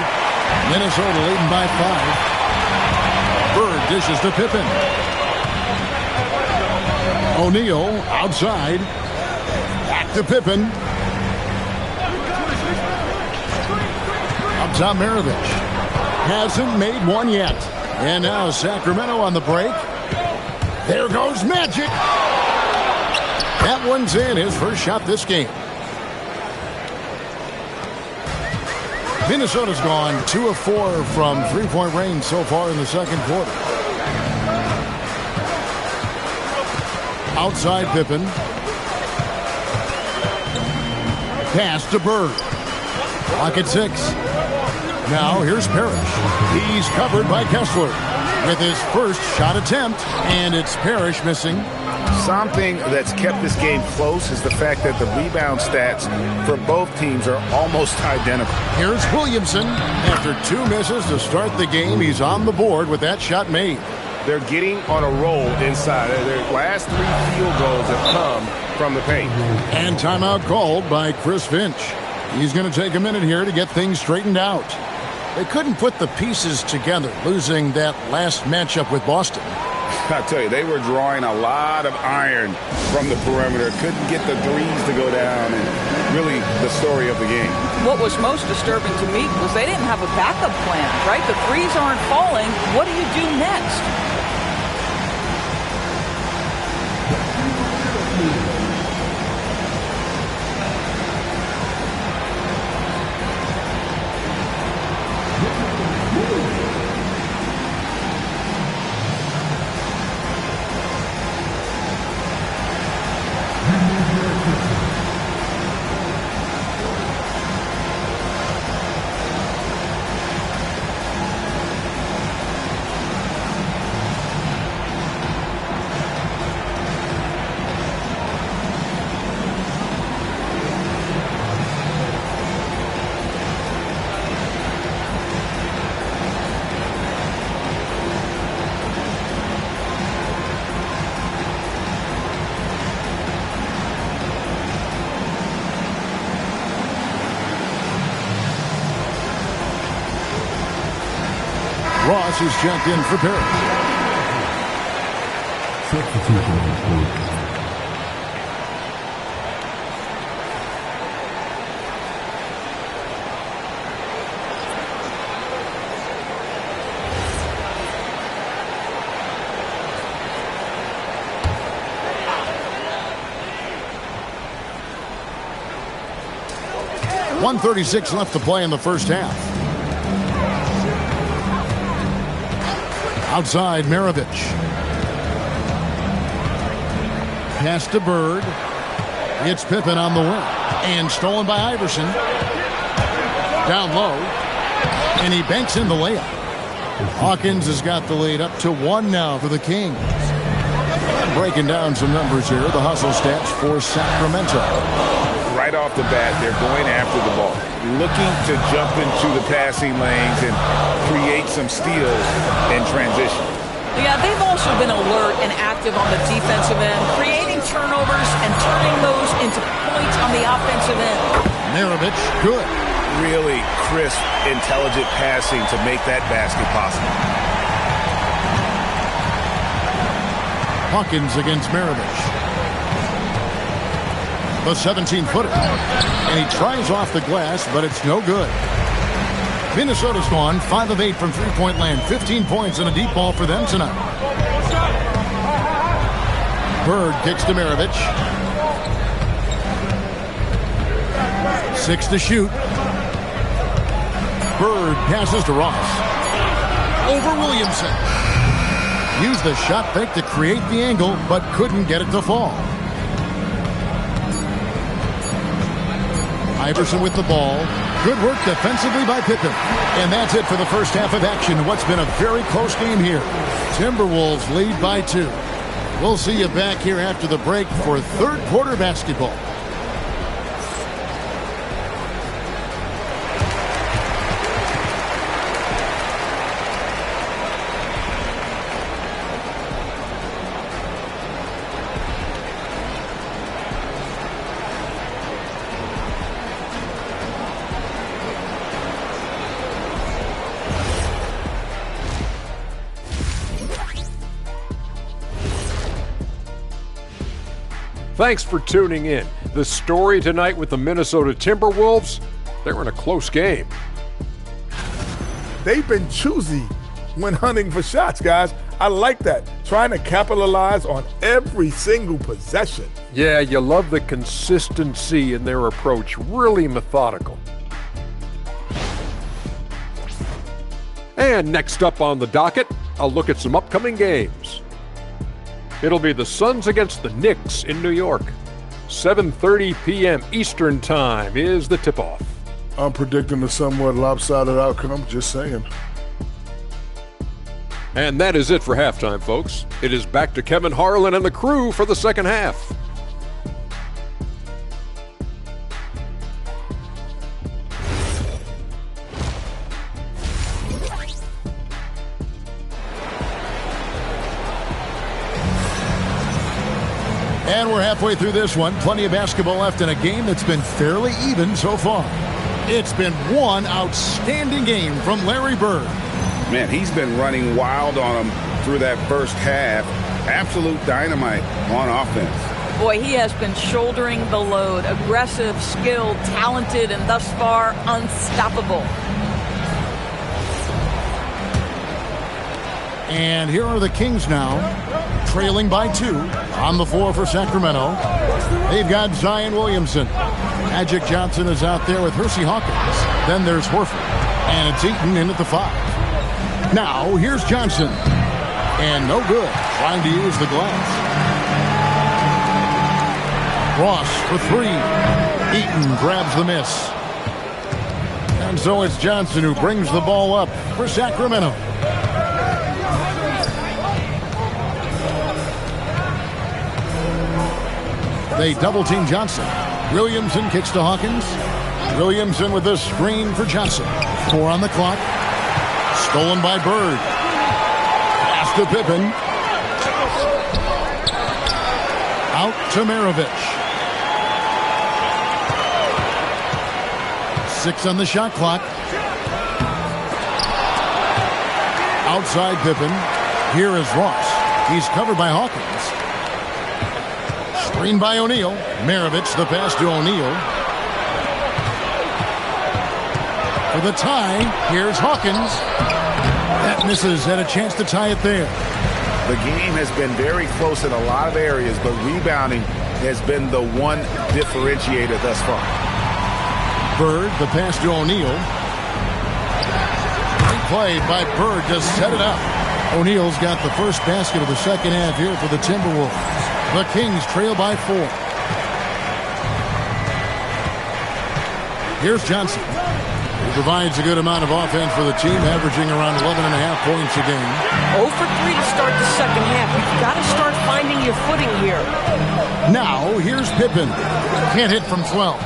Minnesota leading by 5. Bird dishes to Pippen. O'Neal outside. Back to Pippen. Up top Maravich. Hasn't made one yet. And now Sacramento on the break. There goes Magic. That one's in, his first shot this game. Minnesota's gone 2 of 4 from three-point range so far in the second quarter. Outside Pippen. Pass to Bird. Clock at 6. Now here's Parrish. He's covered by Kessler with his first shot attempt, and it's Parrish missing. Something that's kept this game close is the fact that the rebound stats for both teams are almost identical. Here's Williamson. After 2 misses to start the game, he's on the board with that shot made. They're getting on a roll inside. Their last 3 field goals have come from the paint. And timeout called by Chris Finch. He's going to take a minute here to get things straightened out. They couldn't put the pieces together, losing that last matchup with Boston. I tell you, they were drawing a lot of iron from the perimeter. Couldn't get the threes to go down. And really the story of the game. What was most disturbing to me was they didn't have a backup plan, right? The threes aren't falling. What do you do next? Ross is checked in for Perry. Substitution. 1:36 left to play in the first half. Outside, Maravich. Pass to Bird. It's Pippen on the wing. And stolen by Iverson. Down low. And he banks in the layup. Hawkins has got the lead up to 1 now for the Kings. Breaking down some numbers here. The hustle stats for Sacramento. Right off the bat, they're going after the ball, looking to jump into the passing lanes and create some steals in transition. Yeah, they've also been alert and active on the defensive end, creating turnovers and turning those into points on the offensive end. Maravich, good. Really crisp, intelligent passing to make that basket possible. Hawkins against Maravich. The 17-footer. And he tries off the glass, but it's no good. Minnesota's gone 5 of 8 from three-point land. 15 points and a deep ball for them tonight. Bird kicks to Maravich. 6 to shoot. Bird passes to Ross. Over Williamson. Used the shot fake to create the angle, but couldn't get it to fall. Iverson with the ball. Good work defensively by Pippen. And that's it for the first half of action. What's been a very close game here. Timberwolves lead by 2. We'll see you back here after the break for third quarter basketball. Thanks for tuning in. The story tonight with the Minnesota Timberwolves, they're in a close game. They've been choosy when hunting for shots, guys. I like that. Trying to capitalize on every single possession. Yeah, you love the consistency in their approach. Really methodical. And next up on the docket, I'll look at some upcoming games. It'll be the Suns against the Knicks in New York. 7:30 p.m. Eastern Time is the tip-off. I'm predicting a somewhat lopsided outcome, just saying. And that is it for halftime, folks. It is back to Kevin Harlan and the crew for the second half. And we're halfway through this one. Plenty of basketball left in a game that's been fairly even so far. It's been one outstanding game from Larry Bird. Man, he's been running wild on them through that first half. Absolute dynamite on offense. Boy, he has been shouldering the load. Aggressive, skilled, talented, and thus far unstoppable. And here are the Kings now, trailing by 2 on the floor for Sacramento. They've got Zion Williamson. Magic Johnson is out there with Hersey Hawkins. Then there's Horford. And it's Eaton in at the 5. Now, here's Johnson. And no good, trying to use the glass. Ross for 3. Eaton grabs the miss. And so it's Johnson who brings the ball up for Sacramento. They double-team Johnson. Williamson kicks to Hawkins. Williamson with the screen for Johnson. 4 on the clock. Stolen by Bird. Pass to Pippen. Out to Maravich. 6 on the shot clock. Outside Pippen. Here is Ross. He's covered by Hawkins. Screen by O'Neal. Maravich, the pass to O'Neal. For the tie, here's Hawkins. That misses. Had a chance to tie it there. The game has been very close in a lot of areas, but rebounding has been the one differentiator thus far. Bird, the pass to O'Neal. Great play by Bird to set it up. O'Neal's got the first basket of the second half here for the Timberwolves. The Kings trail by 4. Here's Johnson. He provides a good amount of offense for the team, averaging around 11.5 points a game. 0 for 3 to start the second half. You've got to start finding your footing here. Now, here's Pippen. Can't hit from 12.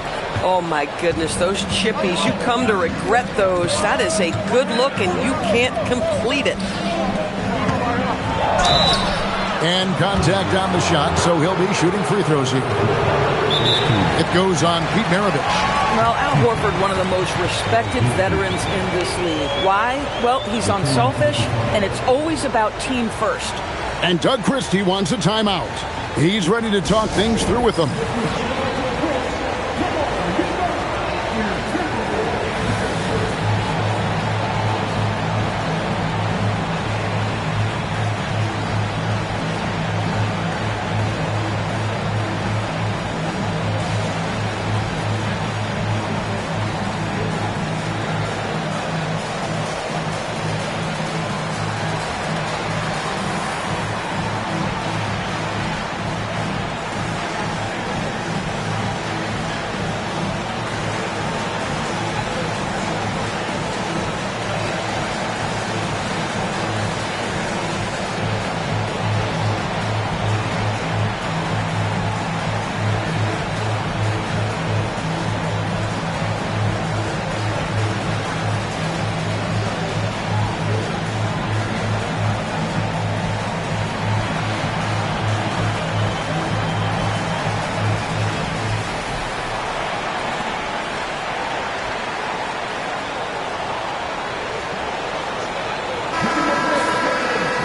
Oh, my goodness, those chippies, you come to regret those. That is a good look, and you can't complete it. And contact on the shot, so he'll be shooting free throws here. It goes on Pete Maravich. Well, Al Horford, one of the most respected veterans in this league. Why? Well, he's unselfish, and it's always about team first. And Doug Christie wants a timeout. He's ready to talk things through with them.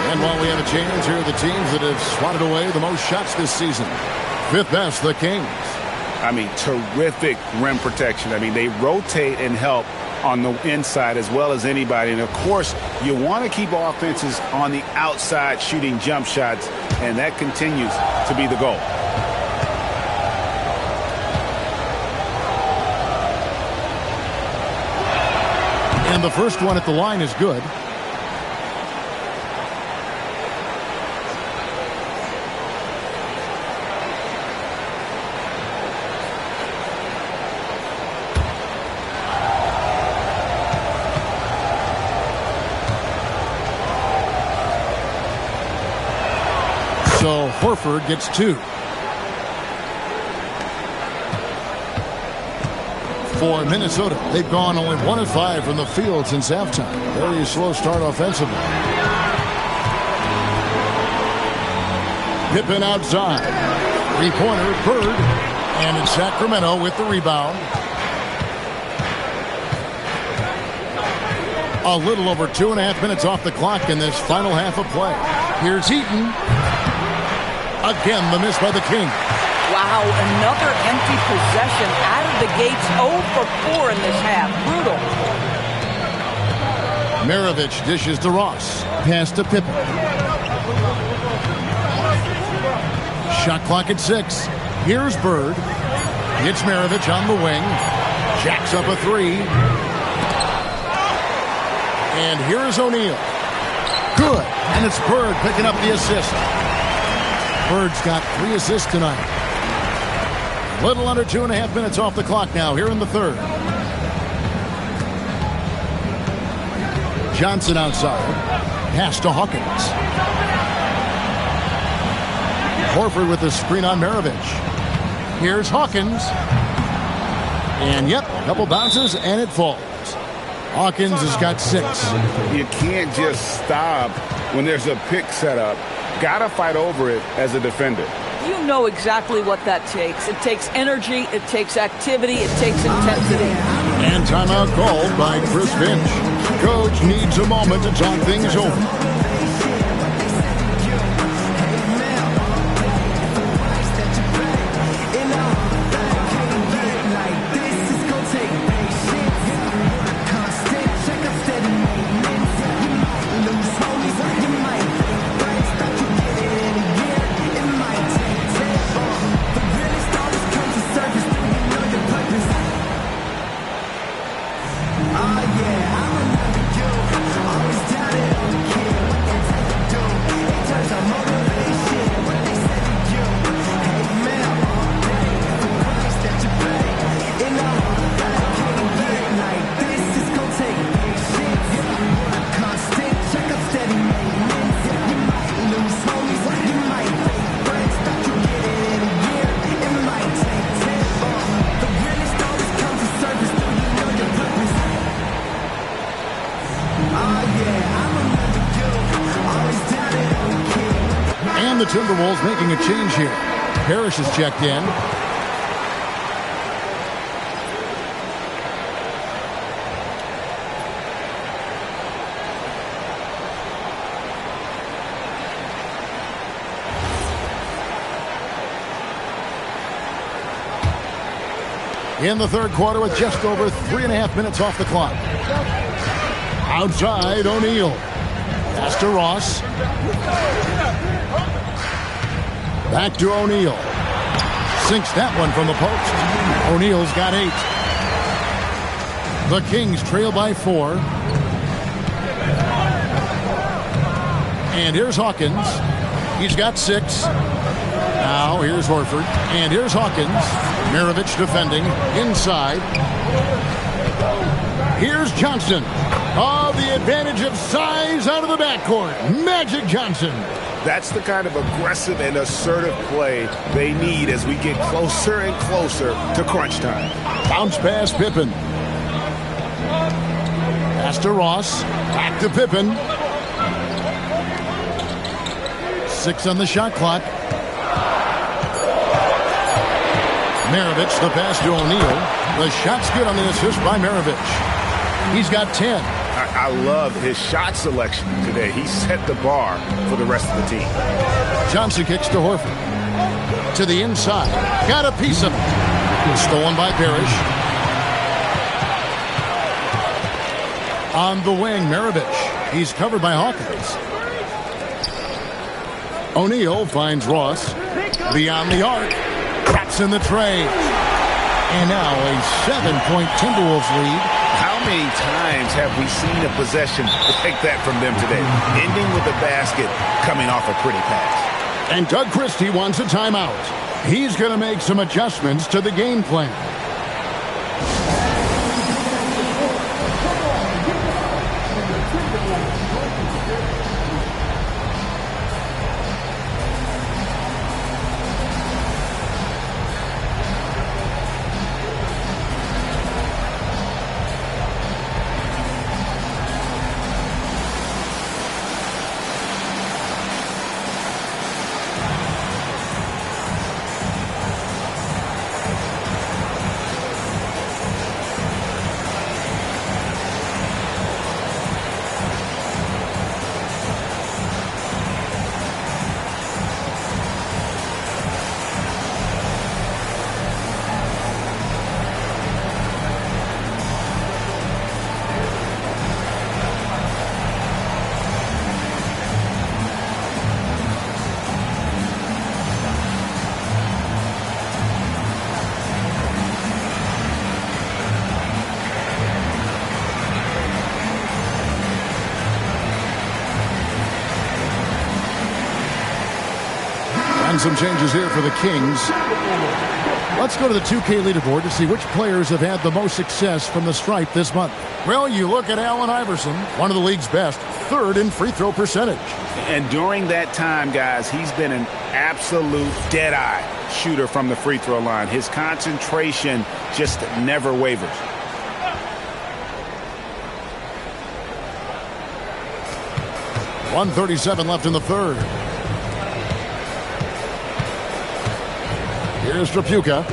And while we have a change, here are the teams that have swatted away the most shots this season. 5th best, the Kings. I mean, terrific rim protection. I mean, they rotate and help on the inside as well as anybody. And, of course, you want to keep offenses on the outside shooting jump shots, and that continues to be the goal. And the first one at the line is good. So Horford gets 2. For Minnesota, they've gone only 1 of 5 from the field since halftime. Very slow start offensively. Pippen outside. 3-pointer, Bird. And it's Sacramento with the rebound. A little over 2.5 minutes off the clock in this final half of play. Here's Eaton. Again, the miss by the Kings. Wow, another empty possession out of the gates. 0 for 4 in this half. Brutal. Maravich dishes to Ross. Pass to Pippen. Shot clock at 6. Here's Bird. Hits Maravich on the wing. Jacks up a 3. And here's O'Neal. Good. And it's Bird picking up the assist. Bird's got 3 assists tonight. Little under 2.5 minutes off the clock now here in the third. Johnson outside. Pass to Hawkins. Horford with the screen on Maravich. Here's Hawkins. And yep, a couple bounces and it falls. Hawkins has got 6. You can't just stop when there's a pick set up. Gotta fight over it as a defender. You know exactly what that takes. It takes energy, it takes activity, it takes intensity. And timeout called by Chris Finch. Coach needs a moment to talk things over. The Timberwolves making a change here. Parrish has checked in. In the third quarter with just over 3.5 minutes off the clock. Outside, O'Neal. Pass to Ross. Back to O'Neal. Sinks that one from the post. O'Neal's got 8. The Kings trail by 4. And here's Hawkins. He's got 6. Now here's Horford. And here's Hawkins. Maravich defending. Inside. Here's Johnson. Oh, the advantage of size out of the backcourt. Magic Johnson. That's the kind of aggressive and assertive play they need as we get closer and closer to crunch time. Bounce pass Pippen. Pass to Ross. Back to Pippen. 6 on the shot clock. Maravich, the pass to O'Neal. The shot's good on the assist by Maravich. He's got 10. I love his shot selection today. He set the bar for the rest of the team. Johnson kicks to Horford. To the inside. Got a piece of it. Stolen by Parrish. On the wing, Maravich. He's covered by Hawkins. O'Neal finds Ross. Beyond the arc. Traps in the tray. And now a 7-point Timberwolves lead. How many times have we seen a possession like that from them today? Ending with a basket, coming off a pretty pass. And Doug Christie wants a timeout. He's going to make some adjustments to the game plan. And some changes here for the Kings. Let's go to the 2K leaderboard to see which players have had the most success from the stripe this month. Well, you look at Allen Iverson, one of the league's best, third in free throw percentage. And during that time, guys, he's been an absolute dead-eye shooter from the free throw line. His concentration just never wavers. .137 left in the third. Here's Trapuka.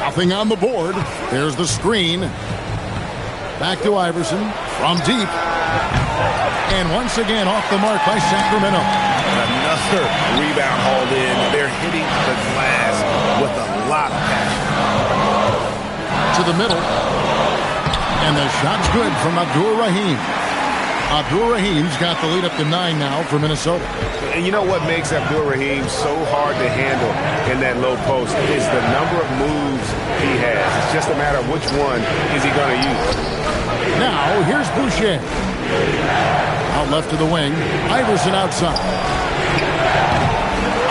Nothing on the board. There's the screen. Back to Iverson from deep. And once again off the mark by Sacramento. Another rebound hauled in. They're hitting the glass with a lot of passion. To the middle. And the shot's good from Abdur Rahim. Abdur Rahim's got the lead up to 9 now for Minnesota. And you know what makes Abdur Rahim so hard to handle in that low post is the number of moves he has. It's just a matter of which one is he going to use. Now, here's Boucher. Out left to the wing. Iverson outside.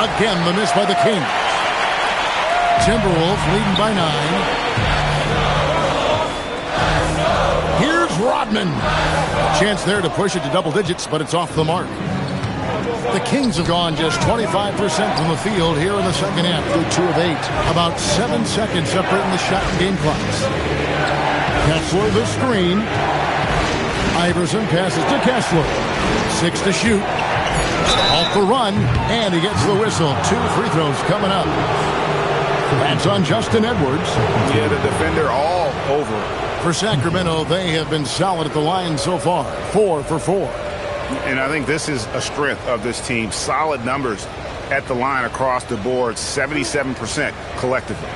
Again, the miss by the Kings. Timberwolves leading by 9. Here's Rodman. A chance there to push it to double digits, but it's off the mark. The Kings have gone just 25% from the field here in the second half through 2 of 8. About 7 seconds separating the shot and game clocks. Kessler the screen. Iverson passes to Kessler. 6 to shoot. Off the run, and he gets the whistle. 2 free throws coming up. That's on Justin Edwards. Yeah, the defender all over. For Sacramento, they have been solid at the line so far. 4 for 4. And I think this is a strength of this team. Solid numbers at the line across the board. 77% collectively.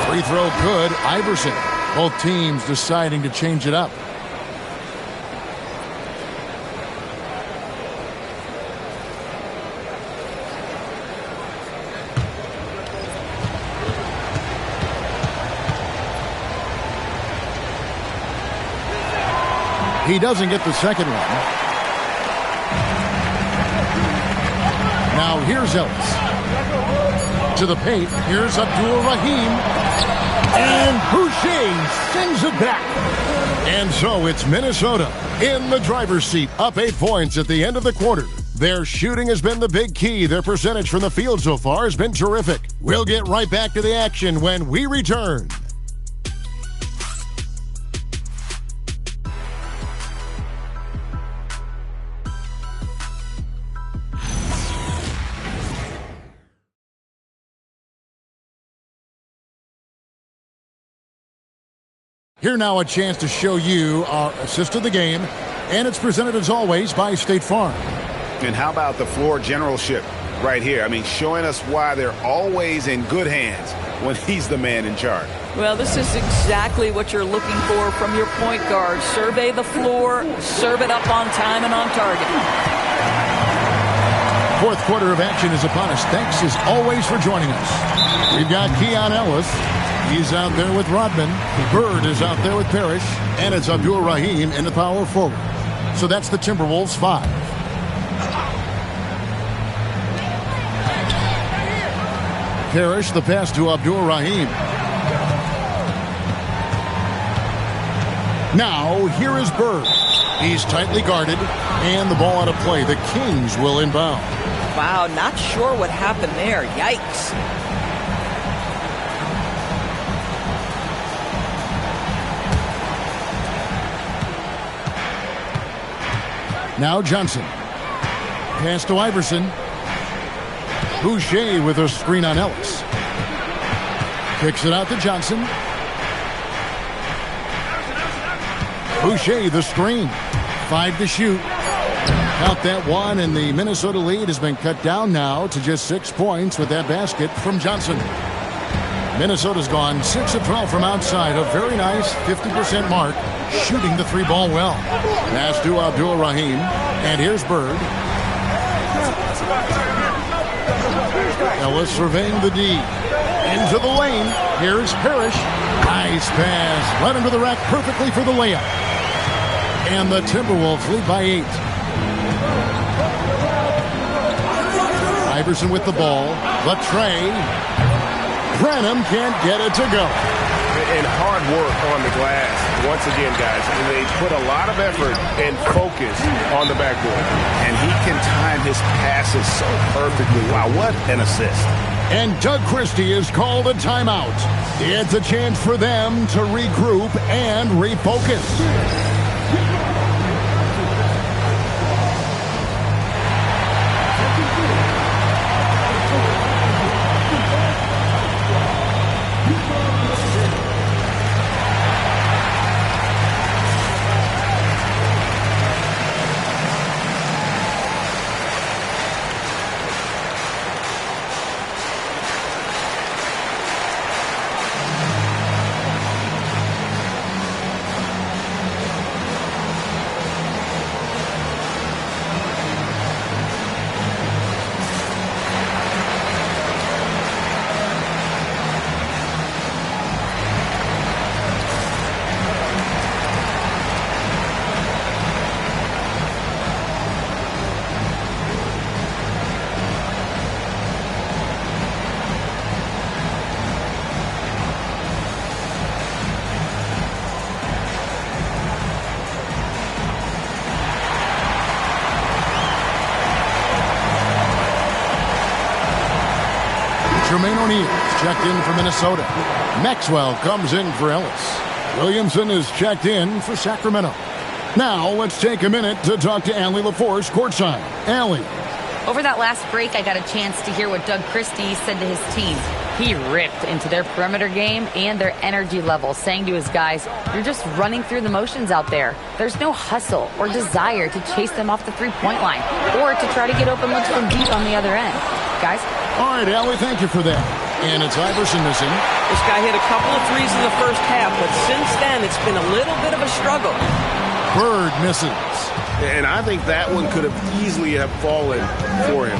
Free throw good. Iverson. Both teams deciding to change it up. He doesn't get the second one. Now here's Ellis. To the paint. Here's Abdur Rahim. And Boucher sends it back. And so it's Minnesota in the driver's seat. Up 8 points at the end of the quarter. Their shooting has been the big key. Their percentage from the field so far has been terrific. We'll get right back to the action when we return. Here now a chance to show you our assist of the game, and it's presented as always by State Farm. And how about the floor generalship right here? I mean, showing us why they're always in good hands when he's the man in charge. Well, this is exactly what you're looking for from your point guard. Survey the floor, serve it up on time and on target. Fourth quarter of action is upon us. Thanks as always for joining us. We've got Keon Ellis. He's out there with Rodman. Bird is out there with Parrish. And it's Abdur Rahim in the power forward. So that's the Timberwolves 5. Parrish, the pass to Abdur Rahim. Now, here is Bird. He's tightly guarded, and the ball out of play. The Kings will inbound. Wow, not sure what happened there. Yikes. Now Johnson. Pass to Iverson. Boucher with a screen on Ellis. Kicks it out to Johnson. Boucher the screen. 5 to shoot. Count that one, and the Minnesota lead has been cut down now to just 6 points with that basket from Johnson. Minnesota's gone 6 of 12 from outside. A very nice 50% mark. Shooting the 3-ball well. Pass to Abdur Rahim. And here's Bird. Ellis surveying the D. Into the lane. Here's Parrish. Nice pass. Led him to the rack perfectly for the layup. And the Timberwolves lead by 8. Iverson with the ball. Latre. Branham can't get it to go. And hard work on the glass. Once again, guys, they put a lot of effort and focus on the backboard. And he can time his passes so perfectly. Wow, what an assist. And Doug Christie is called a timeout. It's a chance for them to regroup and refocus. Jermaine O'Neal checked in for Minnesota. Maxwell comes in for Ellis. Williamson is checked in for Sacramento. Now let's take a minute to talk to Allie LaForce courtside. Allie. Over that last break, I got a chance to hear what Doug Christie said to his team. He ripped into their perimeter game and their energy level, saying to his guys, "You're just running through the motions out there. There's no hustle or desire to chase them off the three-point line or to try to get open looks from deep on the other end." Guys? All right, Allie, thank you for that. And it's Iverson missing. This guy hit a couple of threes in the first half, but since then it's been a little bit of a struggle. Bird misses. And I think that one could have easily have fallen for him.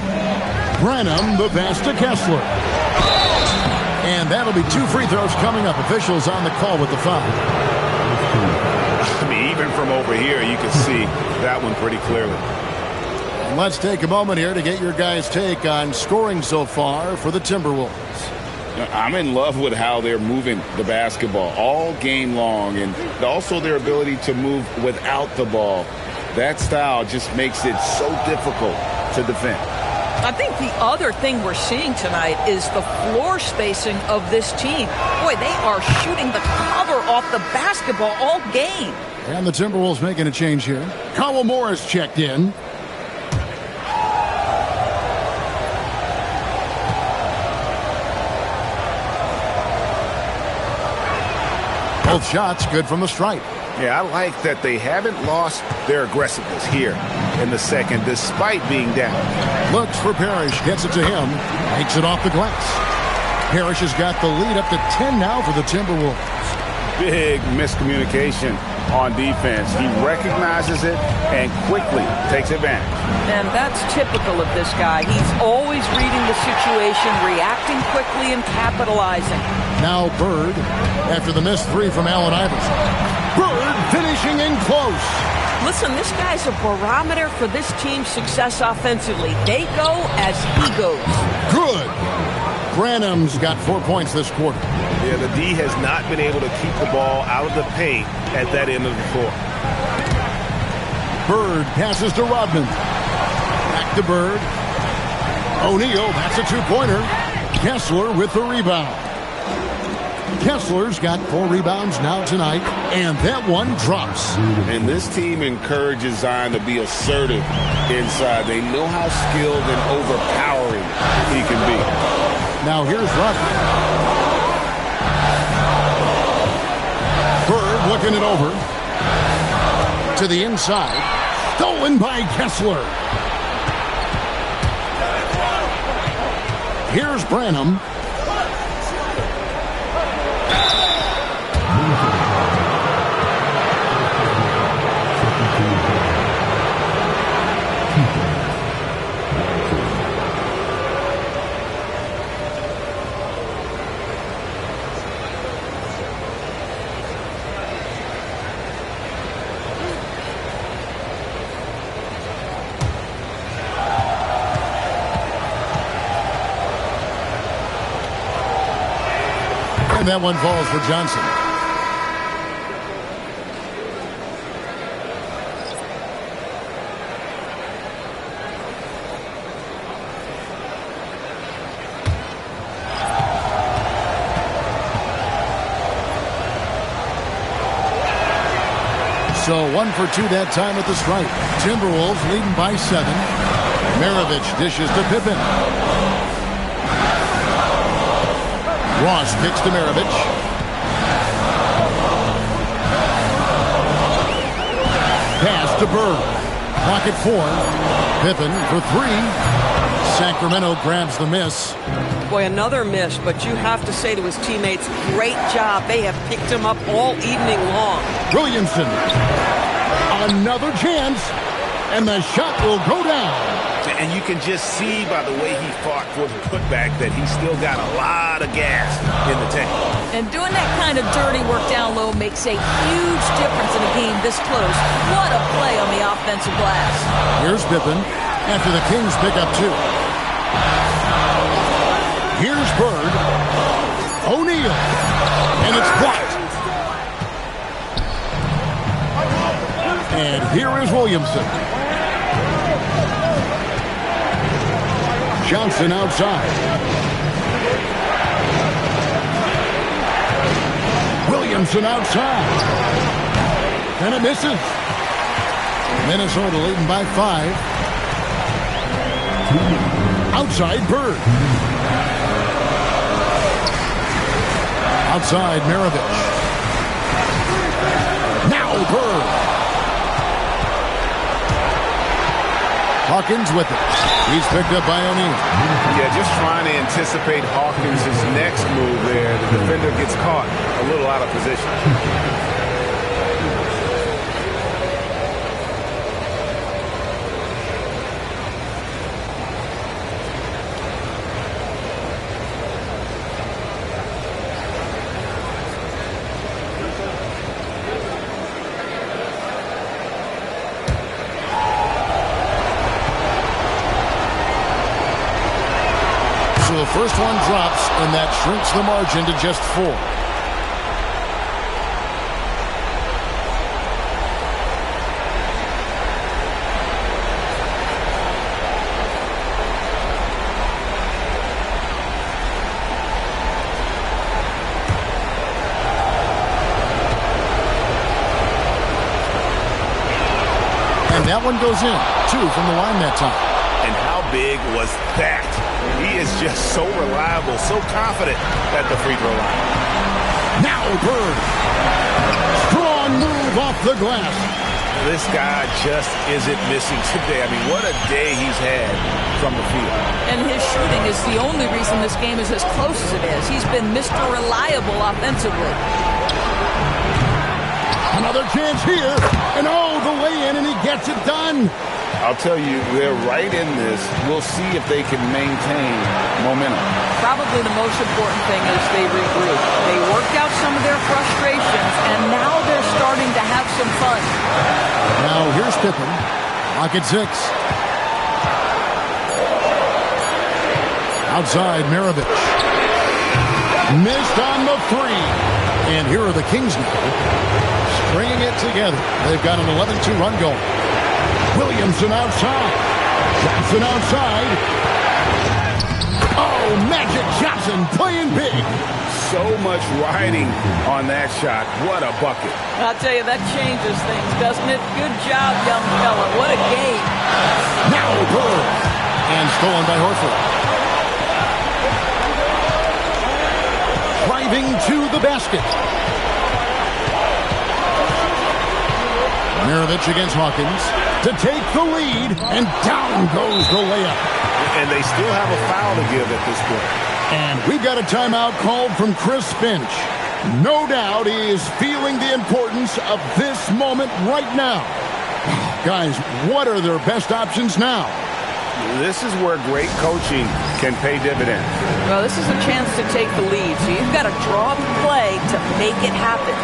Branham, the pass to Kessler. And that'll be 2 free throws coming up. Officials on the call with the foul. I mean, even from over here, you can see that one pretty clearly. And let's take a moment here to get your guys' take on scoring so far for the Timberwolves. I'm in love with how they're moving the basketball all game long, and also their ability to move without the ball. That style just makes it so difficult to defend. I think the other thing we're seeing tonight is the floor spacing of this team. Boy, they are shooting the cover off the basketball all game. And the Timberwolves making a change here. Kyle Morris checked in. Both shots good from the stripe. Yeah, I like that they haven't lost their aggressiveness here in the second, despite being down. Looks for Parrish, gets it to him, takes it off the glass. Parrish has got the lead up to 10 now for the Timberwolves. Big miscommunication on defense. He recognizes it and quickly takes advantage. And that's typical of this guy. He's always reading the situation, reacting quickly, and capitalizing. Now Bird, after the missed 3 from Allen Iverson. Bird finishing in close. Listen, this guy's a barometer for this team's success offensively. They go as he goes. Good. Branham's got 4 points this quarter. Yeah, the D has not been able to keep the ball out of the paint at that end of the floor. Bird passes to Rodman. Back to Bird. O'Neal, that's a 2-pointer. Kessler with the rebound. Kessler's got 4 rebounds now tonight, and that one drops. And this team encourages Zion to be assertive inside. They know how skilled and overpowering he can be. Now here's Rodman. Bird looking it over. To the inside. Stolen by Kessler. Here's Branham. And that one falls for Johnson. So 1 for 2 that time at the stripe. Timberwolves leading by 7. Maravich dishes to Pippen. Ross kicks to Maravich. Pass to Bird. Pocket 4. Pippen for 3. Sacramento grabs the miss. Boy, another miss, but you have to say to his teammates, great job. They have picked him up all evening long. Williamson. Another chance, and the shot will go down. And you can just see by the way he fought for the putback that he's still got a lot of gas in the tank. And doing that kind of dirty work down low makes a huge difference in a game this close. What a play on the offensive glass. Here's Pippen after the Kings pick up 2. Here's Bird. O'Neal. And it's blocked. And here is Williamson. Johnson outside. Williamson outside. And it misses. Minnesota leading by 5. Outside Bird. Outside Maravich. Now Bird. Hawkins with it. He's picked up by O'Neal. Yeah, just trying to anticipate Hawkins' next move there. The defender gets caught a little out of position. The first one drops, and that shrinks the margin to just 4. And that one goes in. 2 from the line that time. And how big was that? He is just so reliable, so confident at the free throw line. Now Bird. Strong move off the glass. This guy just isn't missing today. I mean, what a day he's had from the field. And his shooting is the only reason this game is as close as it is. He's been Mr. Reliable offensively. Another chance here. And the way in, and he gets it done. I'll tell you, they're right in this. We'll see if they can maintain momentum. Probably the most important thing is they regroup. They worked out some of their frustrations, and now they're starting to have some fun. Now here's Pippen. Pocket 6. Outside Maravich. Missed on the 3. And here are the Kings now. Stringing it together. They've got an 11-2 run going. Williamson outside. Johnson outside. Oh, Magic Johnson playing big. So much riding on that shot. What a bucket. I'll tell you, that changes things, doesn't it? Good job, young fella. What a game. Now Bird. And stolen by Horford. Driving to the basket. Maravich against Hawkins to take the lead, and down goes the layup. And they still have a foul to give at this point. And we've got a timeout called from Chris Finch. No doubt he is feeling the importance of this moment right now. Guys, what are their best options now? This is where great coaching can pay dividends. Well, this is a chance to take the lead, so you've got to draw up a play to make it happen.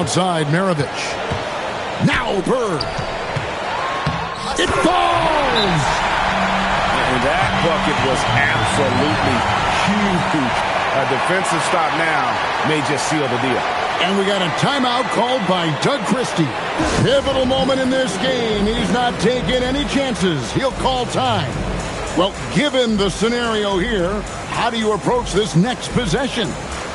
Outside, Maravich. Now Bird. It falls! And that bucket was absolutely huge. A defensive stop now may just seal the deal. And we got a timeout called by Doug Christie. Pivotal moment in this game. He's not taking any chances. He'll call time. Well, given the scenario here, how do you approach this next possession?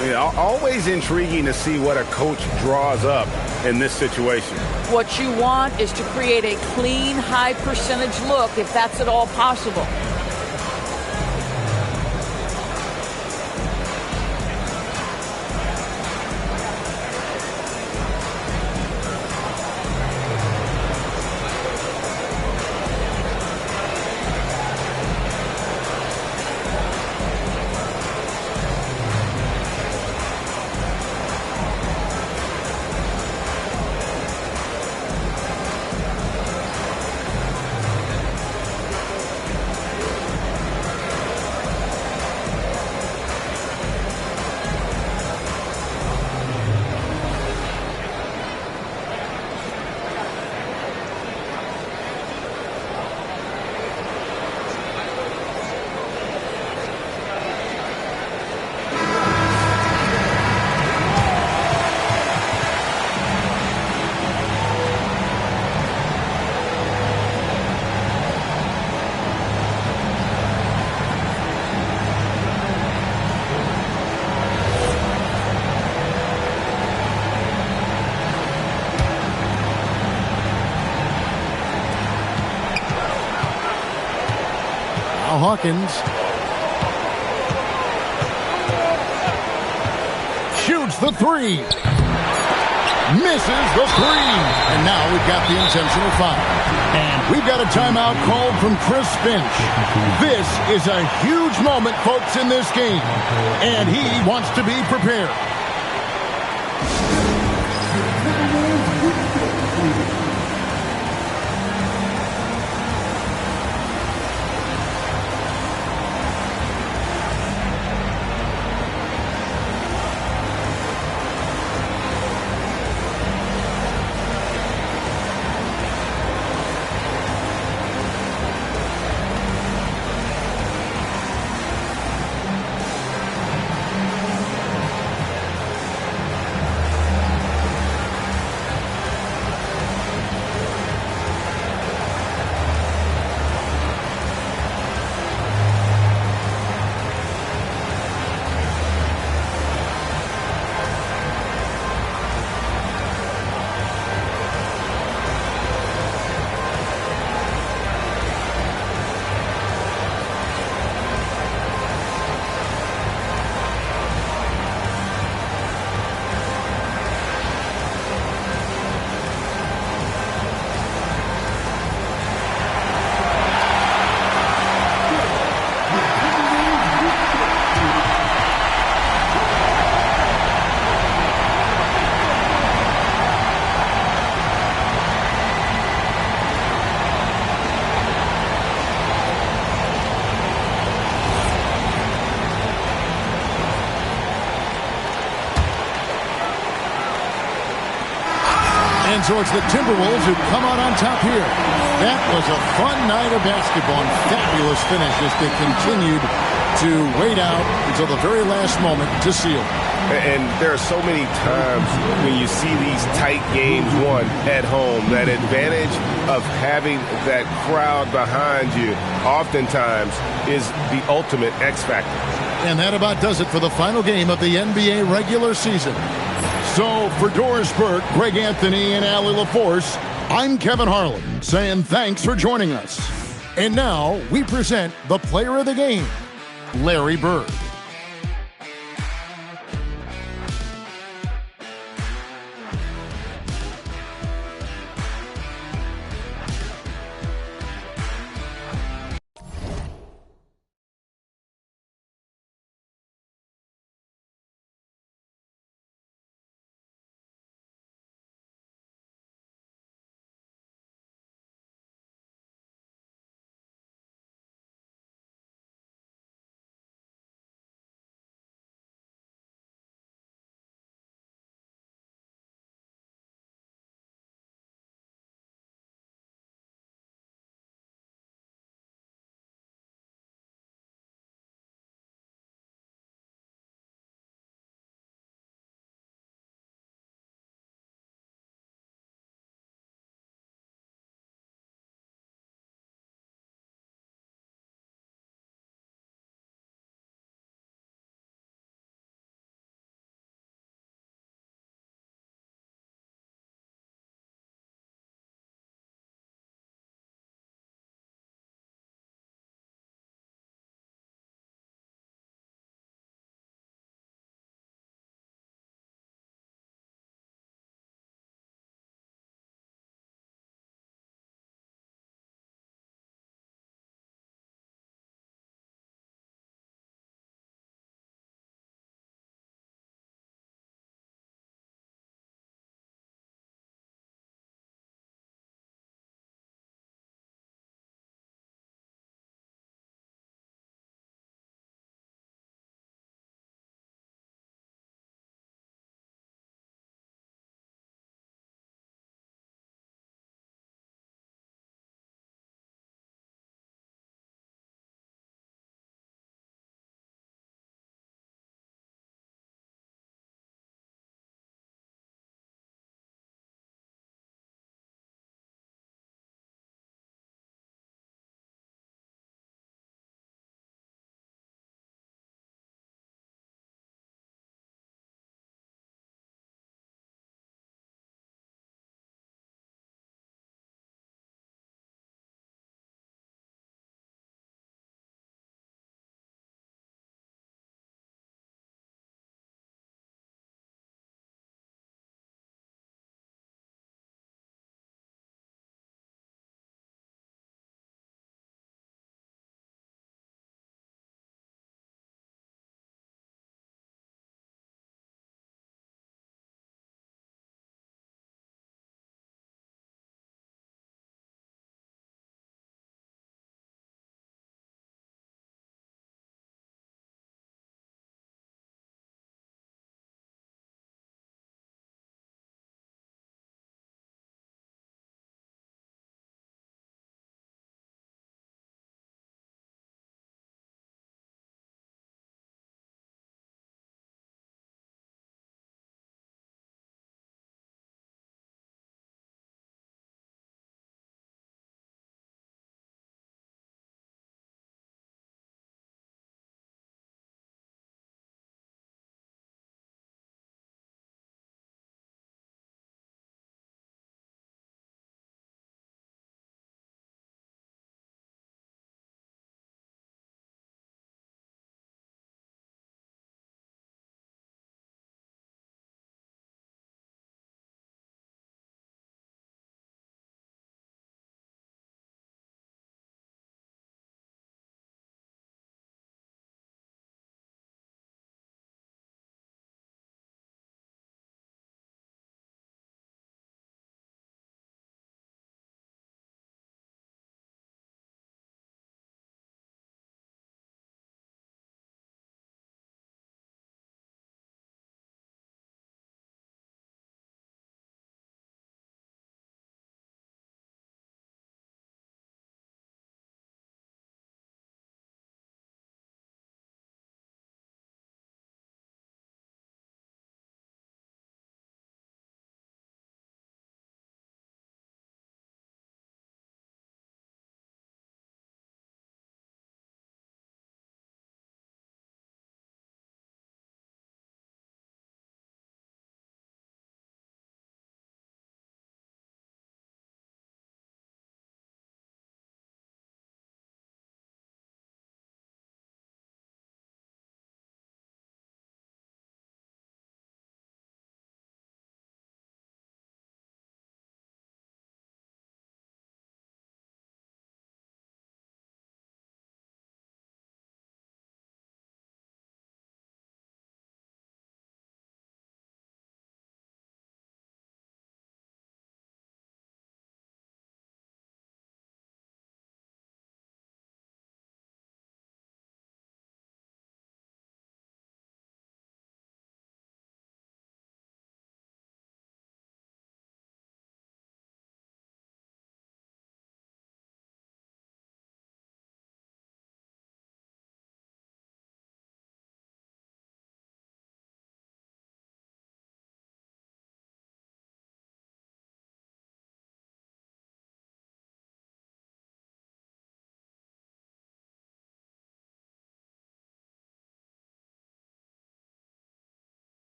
Yeah, always intriguing to see what a coach draws up in this situation. What you want is to create a clean, high percentage look if that's at all possible. Hawkins shoots the three, misses the three, and now we've got the intentional foul. And we've got a timeout called from Chris Finch. This is a huge moment, folks, in this game, and he wants to be prepared. And so it's the Timberwolves who come out on top here. That was a fun night of basketball and fabulous finish as they continued to wait out until the very last moment to seal. And there are so many times when you see these tight games won at home, that advantage of having that crowd behind you oftentimes is the ultimate X factor. And that about does it for the final game of the NBA regular season. So for Doris Burke, Greg Anthony, and Allie LaForce, I'm Kevin Harlan saying thanks for joining us. And now we present the player of the game, Larry Bird.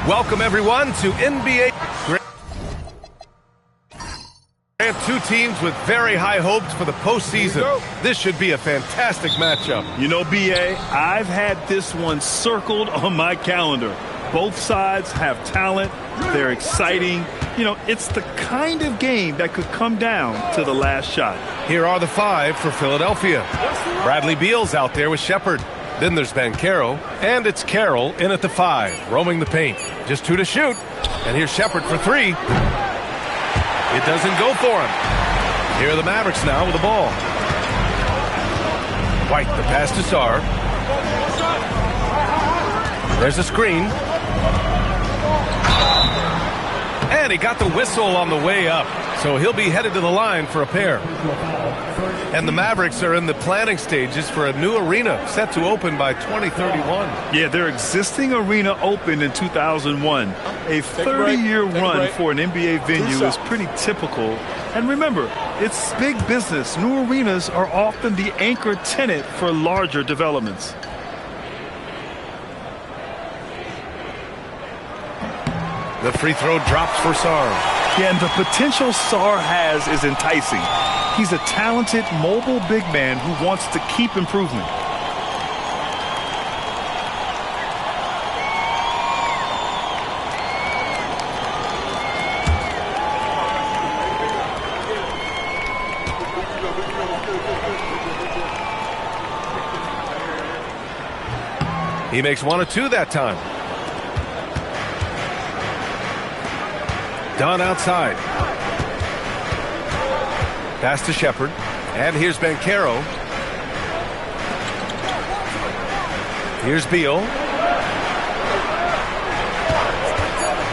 Welcome, everyone, to NBA. And two teams with very high hopes for the postseason. This should be a fantastic matchup. You know, B.A., I've had this one circled on my calendar. Both sides have talent. They're exciting. You know, it's the kind of game that could come down to the last shot. Here are the five for Philadelphia. Bradley Beal's out there with Shepherd. Then there's Banchero, and it's Carroll in at the 5, roaming the paint. Just 2 to shoot. And here's Shepherd for 3. It doesn't go for him. Here are the Mavericks now with the ball. White, the pass to Sarr. There's a screen. And he got the whistle on the way up. So he'll be headed to the line for a pair. And the Mavericks are in the planning stages for a new arena set to open by 2031. Yeah, their existing arena opened in 2001. A 30-year run for an NBA venue is pretty typical. And remember, it's big business. New arenas are often the anchor tenant for larger developments. The free throw drops for Sarr. Yeah, and the potential Sarr has is enticing. He's a talented, mobile big man who wants to keep improving. He makes 1 of 2 that time. Dunn outside. Pass to Shepherd. And here's Banchero. Here's Beal.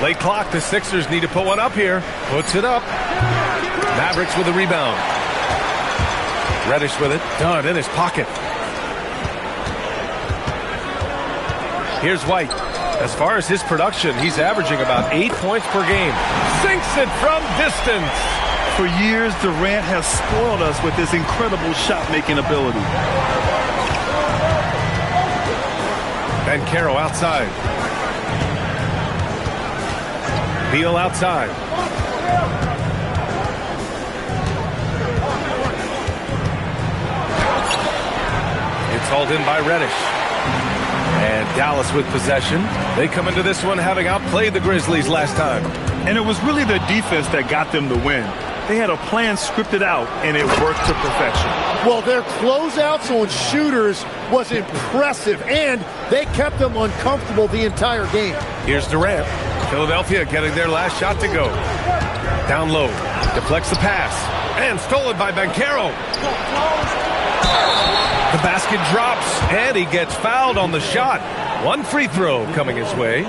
Late clock. The Sixers need to put one up here. Puts it up. Mavericks with a rebound. Reddish with it. Dunn in his pocket. Here's White. As far as his production, he's averaging about 8 points per game. Sinks it from distance. For years, Durant has spoiled us with his incredible shot-making ability. Banchero outside. Beal outside. It's hauled in by Reddish. And Dallas with possession. They come into this one having outplayed the Grizzlies last time. And it was really the defense that got them the win. They had a plan scripted out, and it worked to perfection. Well, their closeouts on shooters was impressive, and they kept them uncomfortable the entire game. Here's Durant. Philadelphia getting their last shot to go. Down low. Deflects the pass. And stolen by Banchero. The basket drops, and he gets fouled on the shot. 1 free throw coming his way.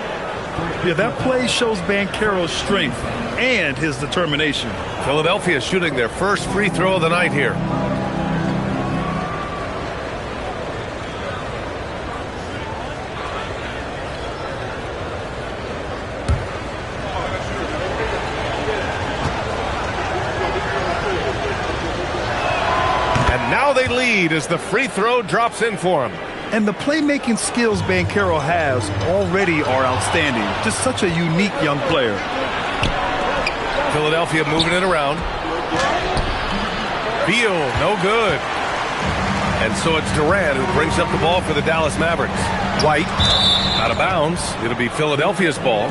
Yeah, that play shows Banchero's strength and his determination. Philadelphia shooting their first free throw of the night here. And now they lead as the free throw drops in for him. And the playmaking skills Banchero has already are outstanding. Just such a unique young player. Philadelphia moving it around. Beal, no good. And so it's Durant who brings up the ball for the Dallas Mavericks. White, out of bounds. It'll be Philadelphia's ball.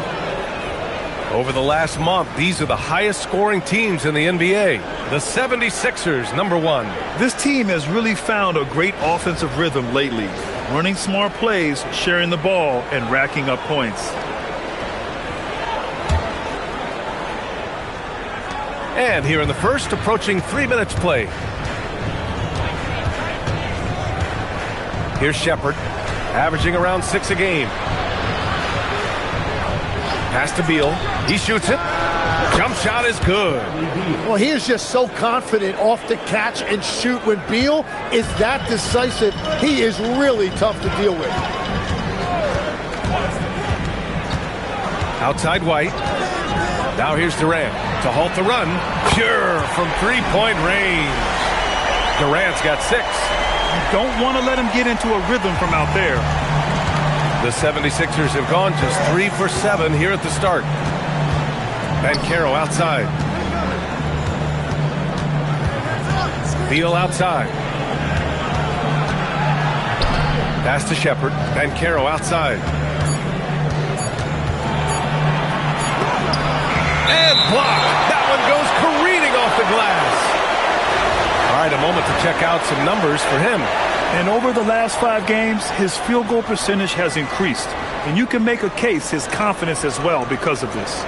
Over the last month, these are the highest scoring teams in the NBA. The 76ers, number 1. This team has really found a great offensive rhythm lately. Running smart plays, sharing the ball, and racking up points. And here in the first, approaching 3 minutes play. Here's Shepherd, averaging around 6 a game. Pass to Beal. He shoots it. Jump shot is good. Well, he is just so confident off the catch and shoot. When Beal is that decisive, he is really tough to deal with. Outside White. Now here's Durant to halt the run. Pure from three-point range. Durant's got 6. You don't want to let him get into a rhythm from out there. The 76ers have gone just 3 for 7 here at the start. Banchero outside. Beal outside. Pass to Shepherd. Banchero outside. And blocked. That one goes careening off the glass. All right, a moment to check out some numbers for him. And over the last 5 games, his field goal percentage has increased. And you can make a case his confidence as well because of this.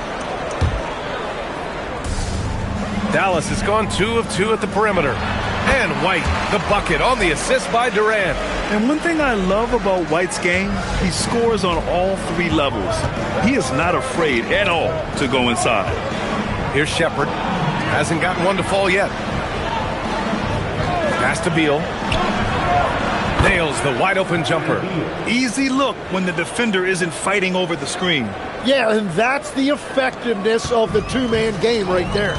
Dallas has gone 2 of 2 at the perimeter. And White, the bucket on the assist by Durant. And one thing I love about White's game, he scores on all 3 levels. He is not afraid at all to go inside. Here's Shepherd. Hasn't gotten one to fall yet. Pass to Beal. Nails the wide open jumper. Easy look when the defender isn't fighting over the screen. Yeah, and that's the effectiveness of the two-man game right there.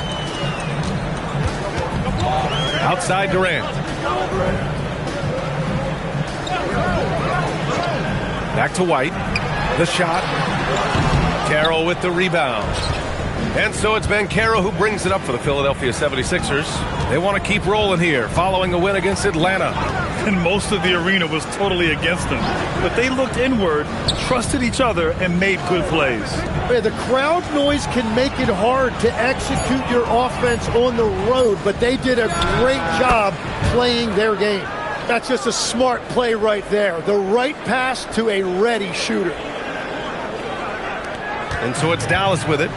Outside Durant. Back to White. The shot. Carroll with the rebound. And so it's Banchero who brings it up for the Philadelphia 76ers. They want to keep rolling here following a win against Atlanta. And most of the arena was totally against them. But they looked inward, trusted each other, and made good plays. Yeah, the crowd noise can make it hard to execute your offense on the road, but they did a great job playing their game. That's just a smart play right there. The right pass to a ready shooter. And so it's Dallas with it,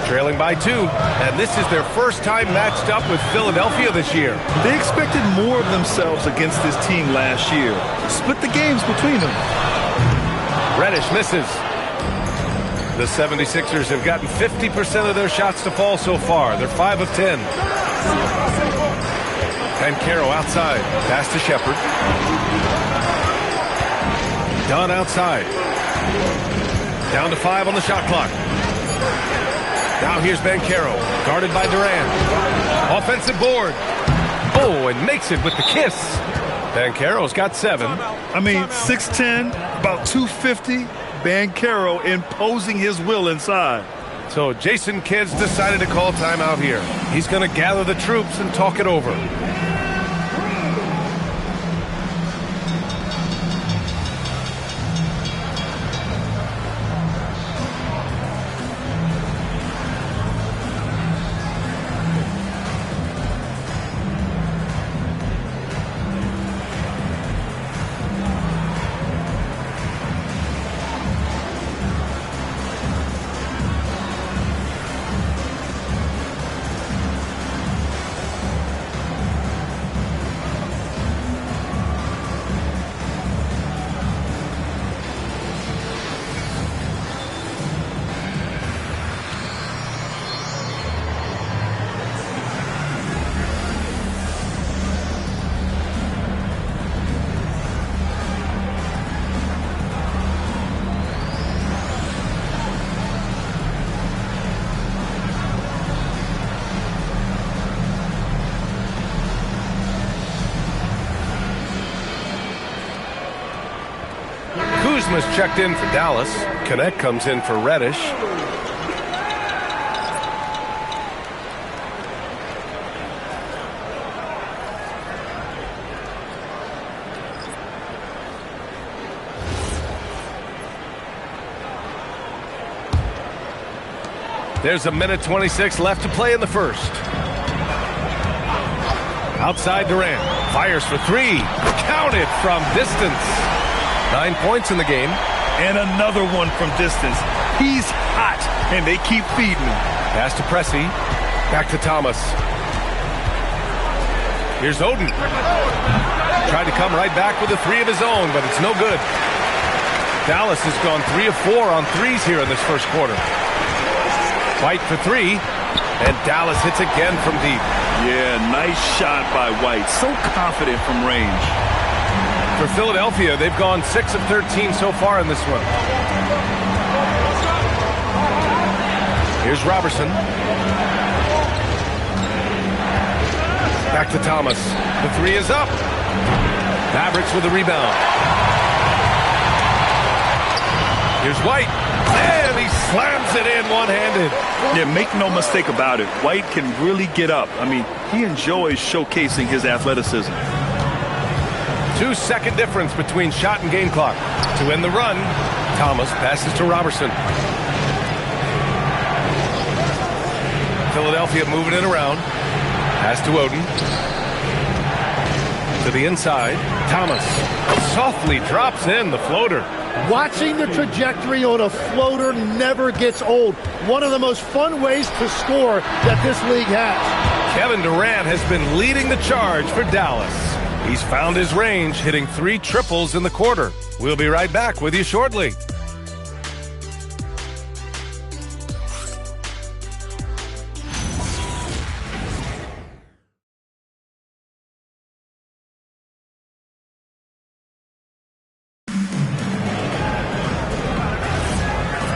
trailing by 2. And this is their first time matched up with Philadelphia this year. They expected more of themselves against this team last year. Split the games between them. Reddish misses. The 76ers have gotten 50% of their shots to fall so far. They're 5 of 10. Banchero outside. Pass to Shepherd. Dunn outside. Down to 5 on the shot clock. Now here's Banchero, guarded by Durant. Offensive board. Oh, and makes it with the kiss. Banchero's got 7. I mean, 6'10", about 250. Banchero imposing his will inside. So Jason Kidd's decided to call timeout here. He's going to gather the troops and talk it over. Kuzma's checked in for Dallas. Knecht comes in for Reddish. There's a minute 26 left to play in the first. Outside Durant. Fires for 3. Counted from distance. 9 points in the game. And another one from distance. He's hot, and they keep feeding him. Pass to Pressey. Back to Thomas. Here's Oden. Tried to come right back with a 3 of his own, but it's no good. Dallas has gone 3 of 4 on threes here in this first quarter. White for 3, and Dallas hits again from deep. Yeah, nice shot by White. So confident from range. For Philadelphia, they've gone 6 of 13 so far in this one. Here's Robertson. Back to Thomas. The 3 is up. Mavericks with the rebound. Here's White. And he slams it in one-handed. Yeah, make no mistake about it. White can really get up. I mean, he enjoys showcasing his athleticism. 2-second difference between shot and game clock. To end the run, Thomas passes to Robertson. Philadelphia moving it around. Pass to Oden. To the inside, Thomas softly drops in the floater. Watching the trajectory on a floater never gets old. One of the most fun ways to score that this league has. Kevin Durant has been leading the charge for Dallas. He's found his range, hitting 3 triples in the quarter. We'll be right back with you shortly.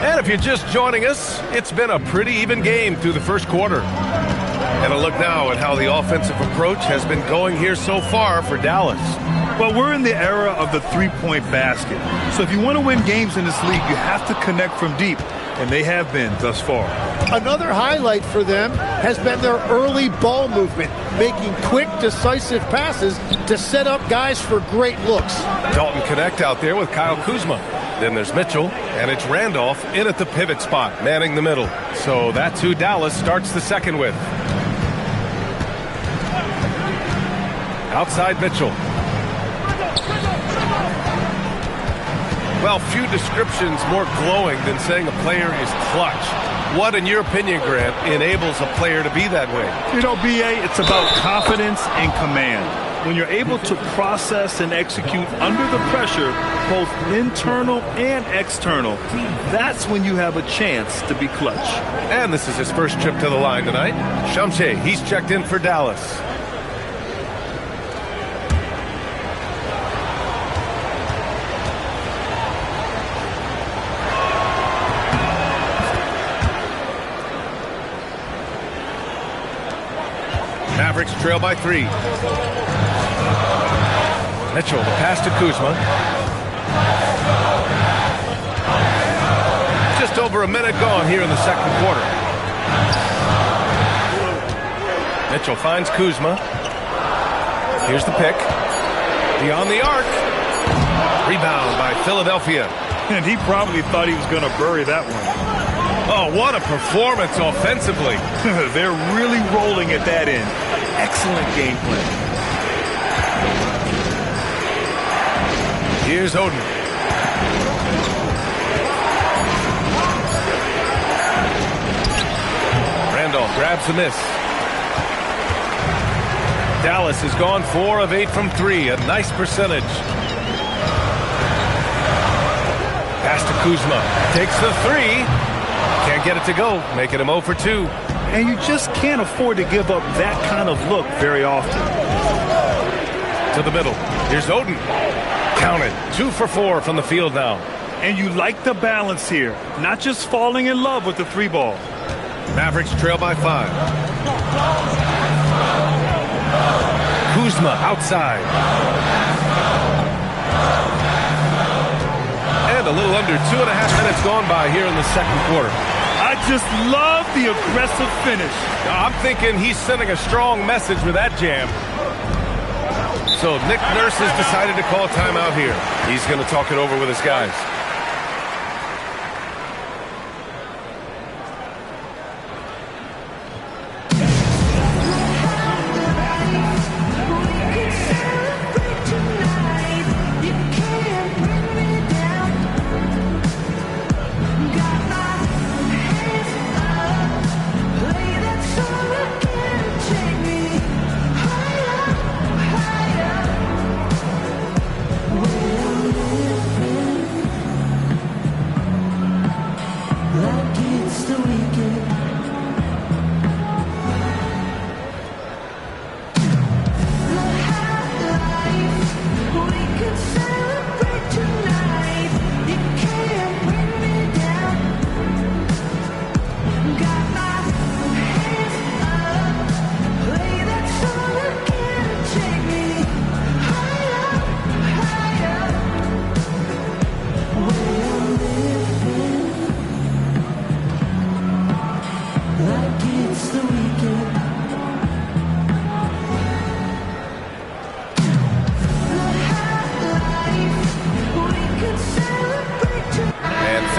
And if you're just joining us, it's been a pretty even game through the first quarter. And a look now at how the offensive approach has been going here so far for Dallas. Well, we're in the era of the three-point basket. So if you want to win games in this league, you have to connect from deep. And they have been thus far. Another highlight for them has been their early ball movement, making quick, decisive passes to set up guys for great looks. Dalton Connect out there with Kyle Kuzma. Then there's Mitchell, and it's Randolph in at the pivot spot, manning the middle. So that's who Dallas starts the second with. Outside Mitchell. Well, few descriptions more glowing than saying a player is clutch. What, in your opinion, Grant, enables a player to be that way? You know, B.A., it's about confidence and command. When you're able to process and execute under the pressure, both internal and external, that's when you have a chance to be clutch. And this is his first trip to the line tonight. Shamshe, he's checked in for Dallas. Mavericks trail by 3. Mitchell, the pass to Kuzma. Just over a minute gone here in the second quarter. Mitchell finds Kuzma. Here's the pick. Beyond the arc. Rebound by Philadelphia. And he probably thought he was going to bury that one. Oh, what a performance offensively. They're really rolling at that end. Excellent game plan. Here's Oden. Randolph grabs the miss. Dallas has gone 4 of 8 from 3. A nice percentage. Pass to Kuzma. Takes the 3. Can't get it to go, making him 0 for 2. And you just can't afford to give up that kind of look very often. To the middle. Here's Oden. Counted. 2 for 4 from the field now. And you like the balance here. Not just falling in love with the 3 ball. Mavericks trail by 5. Kuzma outside. And a little under 2.5 minutes gone by here in the second quarter. I just love the aggressive finish. I'm thinking he's sending a strong message with that jam. So Nick Nurse has decided to call timeout here. He's going to talk it over with his guys.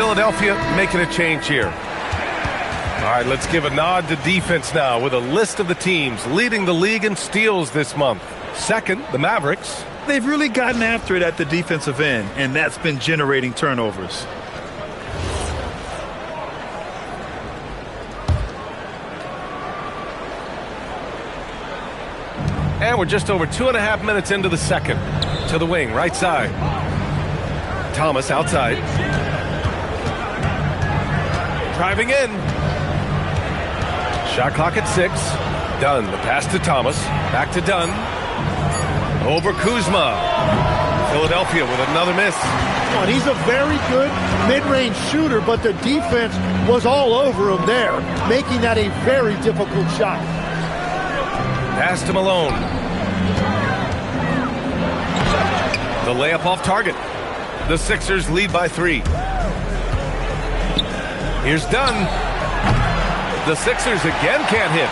Philadelphia making a change here. All right, let's give a nod to defense now with a list of the teams leading the league in steals this month. Second, the Mavericks. They've really gotten after it at the defensive end, and that's been generating turnovers. And we're just over 2.5 minutes into the second. To the wing, right side. Thomas outside. Driving in. Shot clock at 6. Dunn, the pass to Thomas. Back to Dunn. Over Kuzma. Philadelphia with another miss. And he's a very good mid-range shooter, but the defense was all over him there, making that a very difficult shot. Pass to Malone. The layup off target. The Sixers lead by 3. Here's Dunn. The Sixers again can't hit.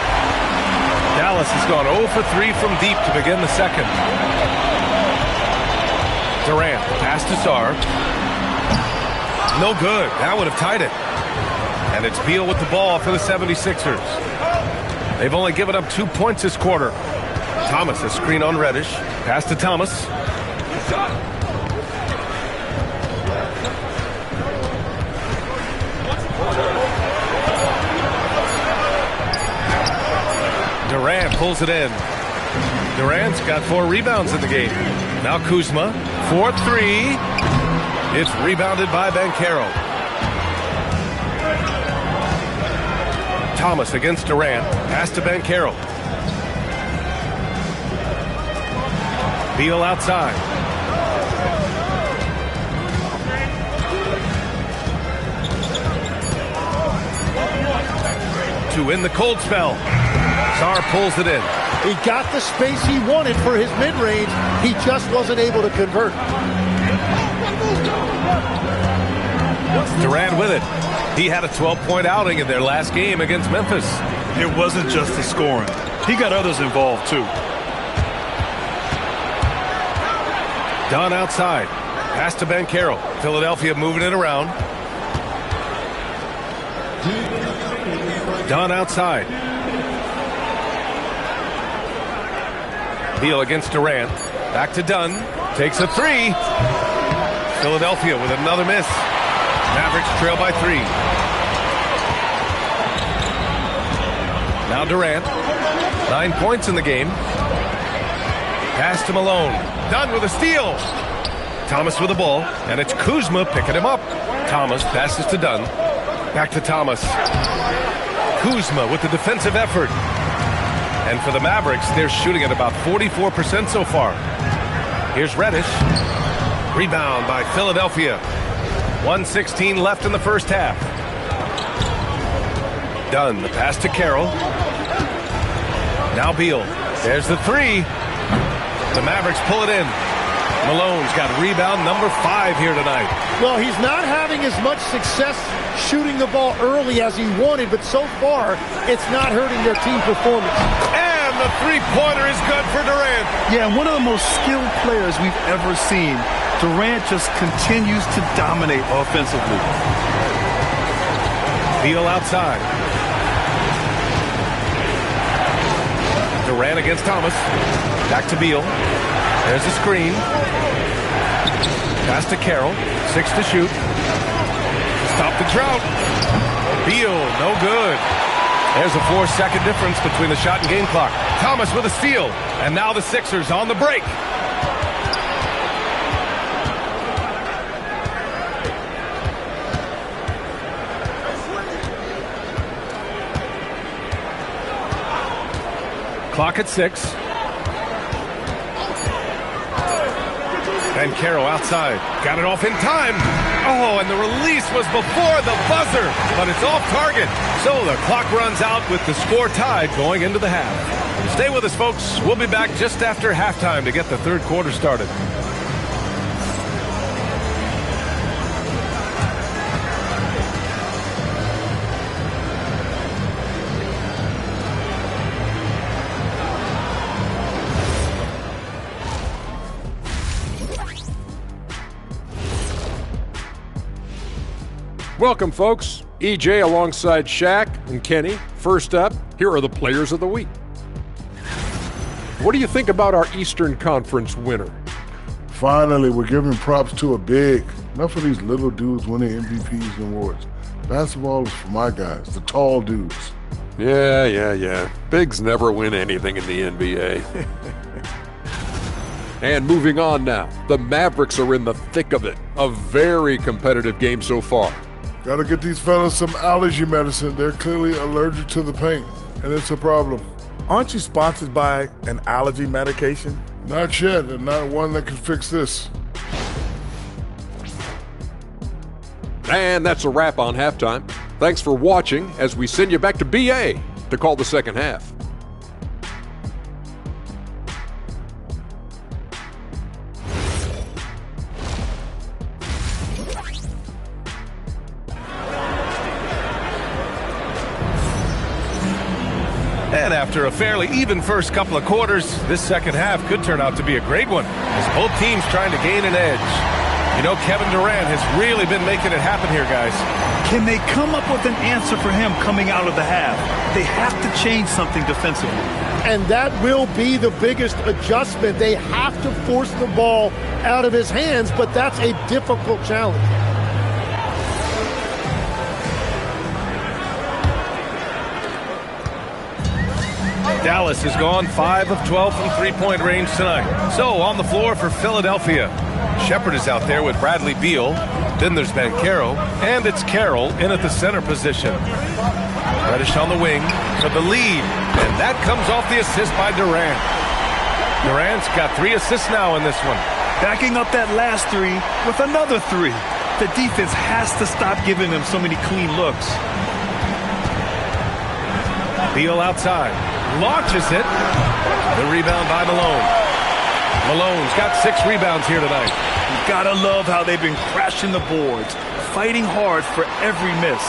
Dallas has gone 0 for 3 from deep to begin the second. Durant, the pass to Sarr. No good. That would have tied it. And it's Beal with the ball for the 76ers. They've only given up 2 points this quarter. Thomas, a screen on Reddish. Pass to Thomas. Durant pulls it in. Durant's got 4 rebounds in the game. Now Kuzma, 4-3. It's rebounded by Banchero. Thomas against Durant. Pass to Banchero. Beal outside. To win the cold spell. Sarr pulls it in. He got the space he wanted for his mid-range. He just wasn't able to convert. Durant with it. He had a 12-point outing in their last game against Memphis. It wasn't just the scoring. He got others involved, too. Dunn outside. Pass to Banchero. Philadelphia moving it around. Dunn outside. Beal against Durant. Back to Dunn. Takes a 3. Philadelphia with another miss. Mavericks trail by 3. Now Durant. 9 points in the game. Pass to Malone. Dunn with a steal. Thomas with the ball. And it's Kuzma picking him up. Thomas passes to Dunn. Back to Thomas. Kuzma with the defensive effort. And for the Mavericks, they're shooting at about 44% so far. Here's Reddish. Rebound by Philadelphia. 1:16 left in the first half. Dunn, the pass to Carroll. Now Beal. There's the 3. The Mavericks pull it in. Malone's got rebound number 5 here tonight. Well, he's not having as much success shooting the ball early as he wanted, but so far, it's not hurting their team performance. And the three-pointer is good for Durant. Yeah, one of the most skilled players we've ever seen. Durant just continues to dominate offensively. Beal outside. Durant against Thomas. Back to Beal. There's a screen. Pass to Carroll. 6 to shoot. Stop the drought. Beal, no good. There's a 4-second difference between the shot and game clock. Thomas with a steal. And now the Sixers on the break. Clock at 6. And Banchero outside. Got it off in time. Oh, and the release was before the buzzer, but it's off target. So the clock runs out with the score tied going into the half. Stay with us, folks. We'll be back just after halftime to get the third quarter started. Welcome, folks. EJ alongside Shaq and Kenny. First up, here are the players of the week. What do you think about our Eastern Conference winner? Finally, we're giving props to a big. Enough of these little dudes winning MVPs and awards. Basketball is for my guys, the tall dudes. Yeah. Bigs never win anything in the NBA. And moving on now, the Mavericks are in the thick of it. A very competitive game so far. Gotta get these fellas some allergy medicine. They're clearly allergic to the paint, and it's a problem. Aren't you sponsored by an allergy medication? Not yet, and not one that can fix this. And that's a wrap on halftime. Thanks for watching as we send you back to BA to call the second half. And after a fairly even first couple of quarters, this second half could turn out to be a great one, as both teams trying to gain an edge. You know, Kevin Durant has really been making it happen here, guys. Can they come up with an answer for him coming out of the half? They have to change something defensively. And that will be the biggest adjustment. They have to force the ball out of his hands, but that's a difficult challenge. Dallas has gone 5 of 12 from three-point range tonight. So on the floor for Philadelphia, Shepherd is out there with Bradley Beal. Then there's Banchero, and it's Carroll in at the center position. Reddish on the wing for the lead, and that comes off the assist by Durant. Durant's got 3 assists now in this one. Backing up that last 3 with another 3. The defense has to stop giving them so many clean looks. Beal outside. Launches it. The rebound by Malone. Malone's got 6 rebounds here tonight. You gotta love how they've been crashing the boards, fighting hard for every miss.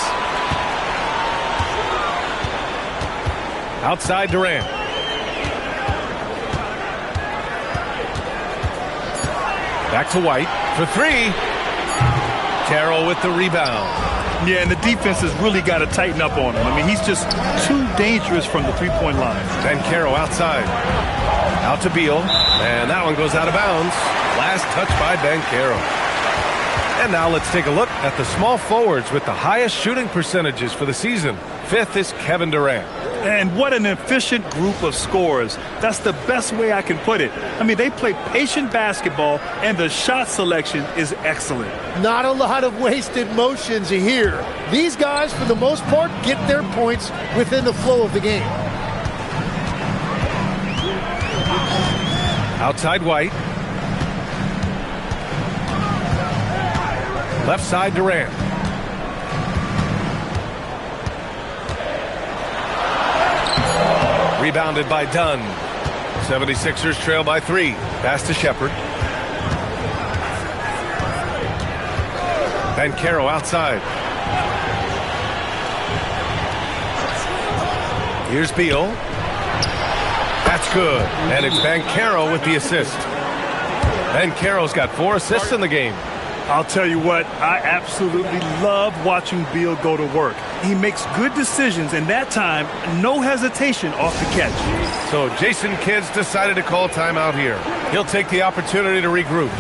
Outside Durant. Back to White for 3. Carroll with the rebound. Yeah, and the defense has really got to tighten up on him. I mean, he's just too dangerous from the three-point line. Banchero outside. Out to Beal. And that one goes out of bounds. Last touch by Banchero. And now let's take a look at the small forwards with the highest shooting percentages for the season. 5th is Kevin Durant. And what an efficient group of scorers. That's the best way I can put it. I mean, they play patient basketball, and the shot selection is excellent. Not a lot of wasted motions here. These guys, for the most part, get their points within the flow of the game. Outside White. Left side Durant. Rebounded by Dunn. 76ers trail by 3. Pass to Shepherd. Banchero outside. Here's Beal. That's good. And it's Banchero with the assist. Banchero's got 4 assists in the game. I'll tell you what, I absolutely love watching Beal go to work. He makes good decisions, and that time, no hesitation off the catch. So Jason Kidd's decided to call timeout here. He'll take the opportunity to regroup.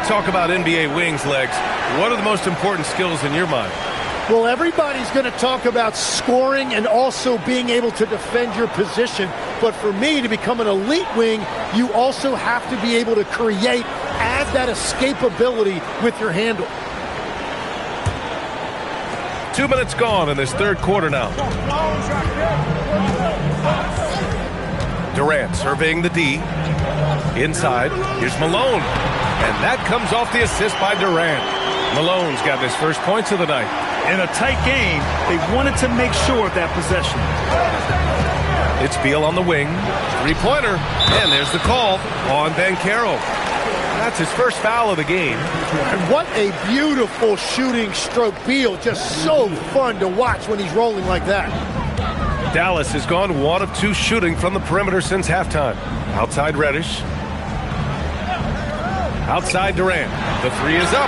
talk about NBA wings, Legs, what are the most important skills in your mind? Well, everybody's going to talk about scoring and also being able to defend your position. But for me, to become an elite wing, you also have to be able to create, add that escapability with your handle. 2 minutes gone in this third quarter now. Durant surveying the D. Inside, here's Malone. And that comes off the assist by Durant. Malone's got his first points of the night. In a tight game, they wanted to make sure of that possession. It's Beal on the wing. Three-pointer. And there's the call on Banchero. That's his first foul of the game. And what a beautiful shooting stroke. Beal, just so fun to watch when he's rolling like that. Dallas has gone 1 of 2 shooting from the perimeter since halftime. Outside Reddish. Outside Durant. The three is up.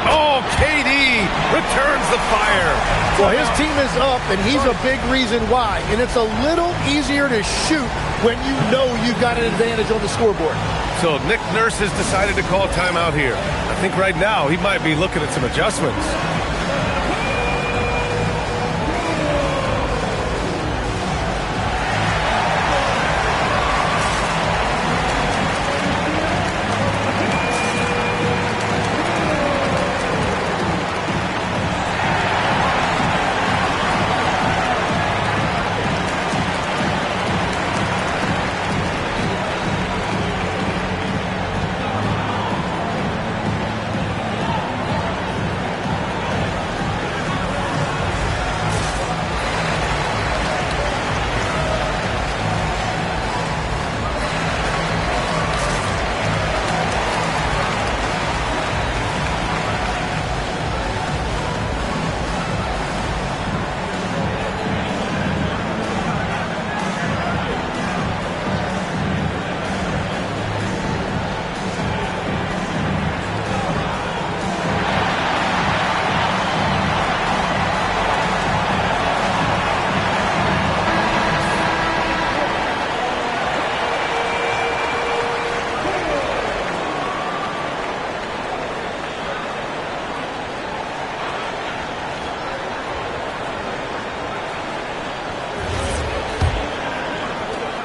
Oh, KD returns the fire. Well, his team is up, and he's a big reason why. And it's a little easier to shoot when you know you've got an advantage on the scoreboard. So Nick Nurse has decided to call timeout here. I think right now he might be looking at some adjustments.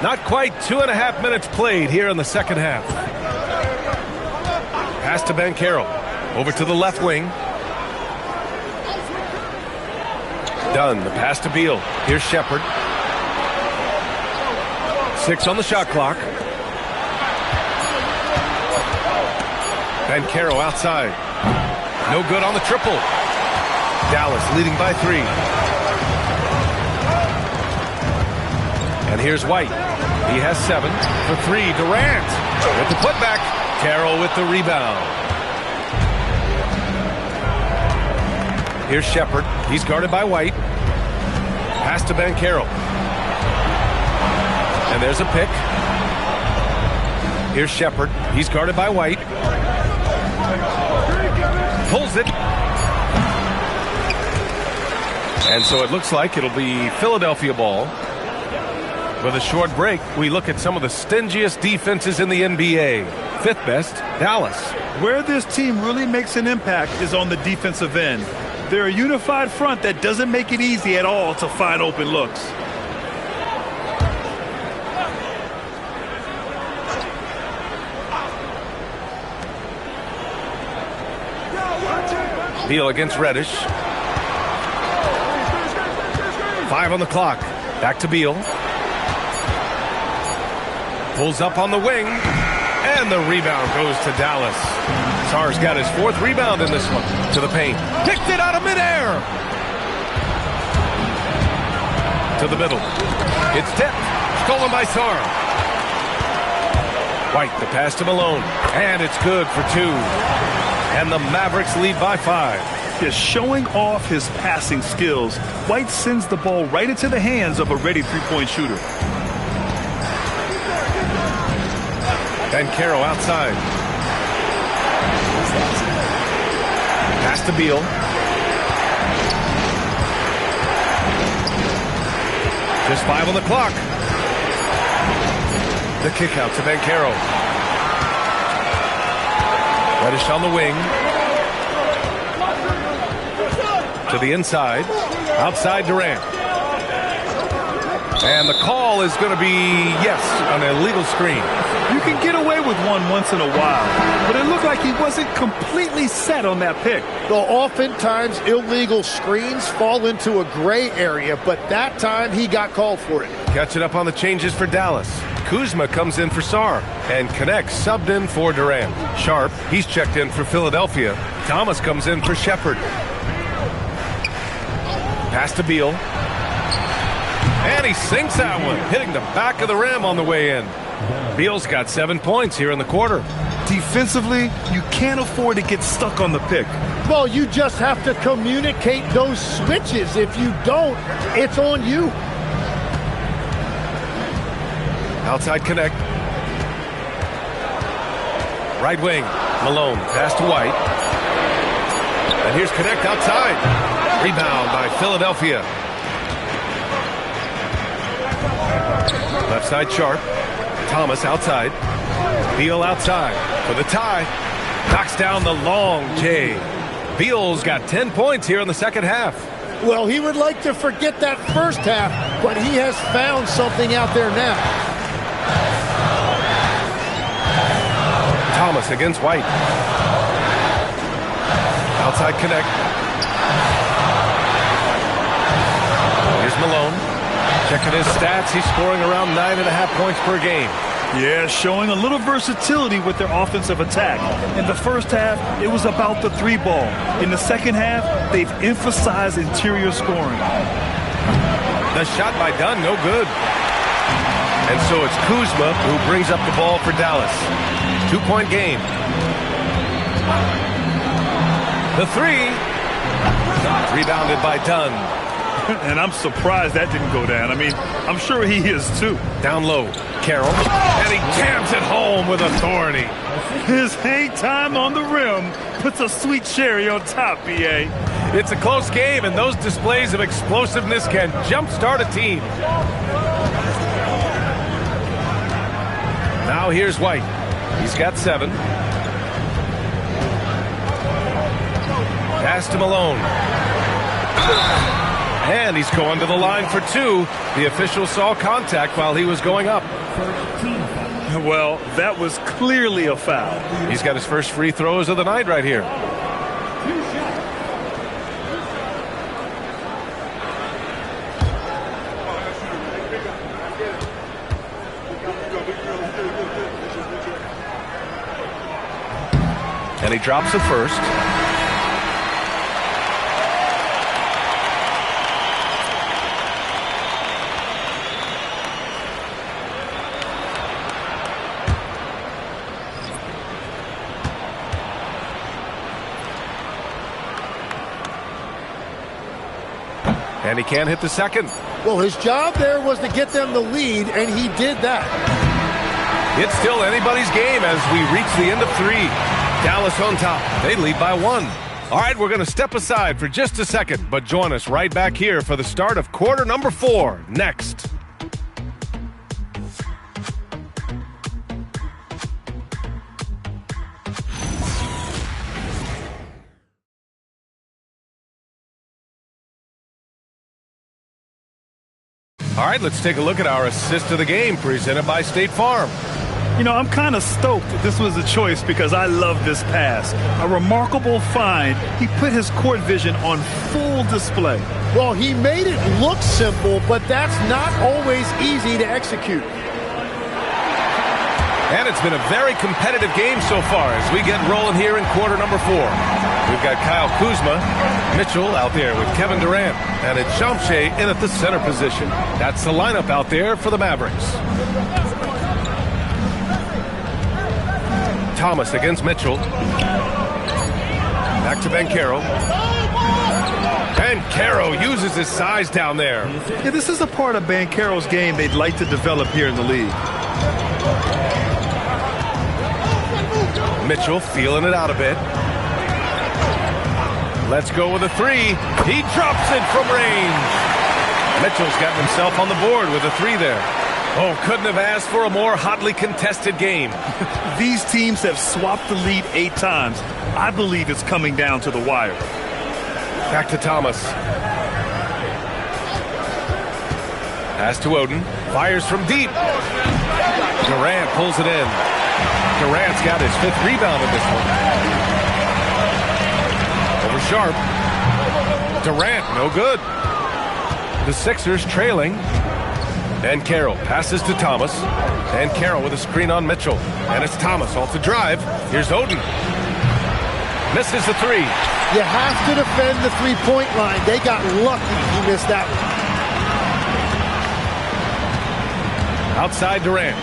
Not quite 2.5 minutes played here in the second half. Pass to Banchero. Over to the left wing. Dunn, the pass to Beal. Here's Shepherd. 6 on the shot clock. Banchero outside. No good on the triple. Dallas leading by 3. And here's White. He has 7 for 3. Durant with the putback. Carroll with the rebound. Here's Shepherd. He's guarded by White. Pass to Banchero. And there's a pick. Here's Shepherd. He's guarded by White. Pulls it. And so it looks like it'll be Philadelphia ball. With a short break, we look at some of the stingiest defenses in the NBA. 5th best, Dallas. Where this team really makes an impact is on the defensive end. They're a unified front that doesn't make it easy at all to find open looks. Beal against Reddish. 5 on the clock. Back to Beal. Pulls up on the wing, and the rebound goes to Dallas. Sarr's got his 4th rebound in this one. To the paint. Picked it out of midair. To the middle. It's tipped. Stolen by Sarr. White, the pass to Malone. And it's good for 2. And the Mavericks lead by 5. Just showing off his passing skills, White sends the ball right into the hands of a ready three-point shooter. Banchero outside. Pass to Beal. Just 5 on the clock. The kick out to Banchero. Reddish on the wing. To the inside. Outside Durant. And the call is going to be, yes, an illegal screen. You can get away with one once in a while, but it looked like he wasn't completely set on that pick. Well, oftentimes illegal screens fall into a gray area, but that time he got called for it. Catching up on the changes for Dallas. Kuzma comes in for Sarr, and Connect subbed in for Durant. Sharp, he's checked in for Philadelphia. Thomas comes in for Shepard. Pass to Beal. And he sinks that one, hitting the back of the rim on the way in. Beal's got 7 points here in the quarter. Defensively, you can't afford to get stuck on the pick. Well, you just have to communicate those switches. If you don't, it's on you. Outside Connect. Right wing. Malone. Pass to White. And here's Connect outside. Rebound by Philadelphia. Left side Sharp. Thomas outside. Beal outside for the tie. Knocks down the long J. Beal's got 10 points here in the second half. Well, he would like to forget that first half, but he has found something out there now. Thomas against White. Outside Connect. Here's Malone. Checking his stats, he's scoring around 9.5 points per game. Yeah, showing a little versatility with their offensive attack. In the first half, it was about the three ball. In the second half, they've emphasized interior scoring. The shot by Dunn, no good. And so it's Kuzma who brings up the ball for Dallas. 2-point game. The three. Rebounded by Dunn. And I'm surprised that didn't go down. I mean, I'm sure he is too. Down low, Carroll. And he jams it home with authority. His hang time on the rim puts a sweet cherry on top, B.A. It's a close game, and those displays of explosiveness can jumpstart a team. Now here's White. He's got 7. Pass to Malone. And he's going to the line for 2. The official saw contact while he was going up. Well, that was clearly a foul. He's got his first free throws of the night right here. And he drops the first. And he can't hit the second. Well, his job there was to get them the lead, and he did that. It's still anybody's game as we reach the end of 3. Dallas on top. They lead by 1. All right, we're going to step aside for just a second, but join us right back here for the start of quarter number 4 next. All right, let's take a look at our assist of the game presented by State Farm. You know, I'm kind of stoked this was a choice because I love this pass. A remarkable find. He put his court vision on full display. Well, he made it look simple, but that's not always easy to execute. And it's been a very competitive game so far as we get rolling here in quarter number 4. We've got Kyle Kuzma, Mitchell out there with Kevin Durant, and it's Shams in at the center position. That's the lineup out there for the Mavericks. Thomas against Mitchell. Back to Banchero. Banchero uses his size down there. Yeah, this is a part of Banchero's game they'd like to develop here in the league. Mitchell feeling it out a bit. Let's go with a 3. He drops it from range. Mitchell's got himself on the board with a 3 there. Oh, couldn't have asked for a more hotly contested game. These teams have swapped the lead 8 times. I believe it's coming down to the wire. Back to Thomas. Pass to Oden. Fires from deep. Durant pulls it in. Durant's got his 5th rebound in this one. Over Sharp. Durant, no good. The Sixers trailing. And Carroll passes to Thomas. And Carroll with a screen on Mitchell. And it's Thomas off the drive. Here's Oden. Misses the 3. You have to defend the three-point line. They got lucky he missed that one. Outside Durant.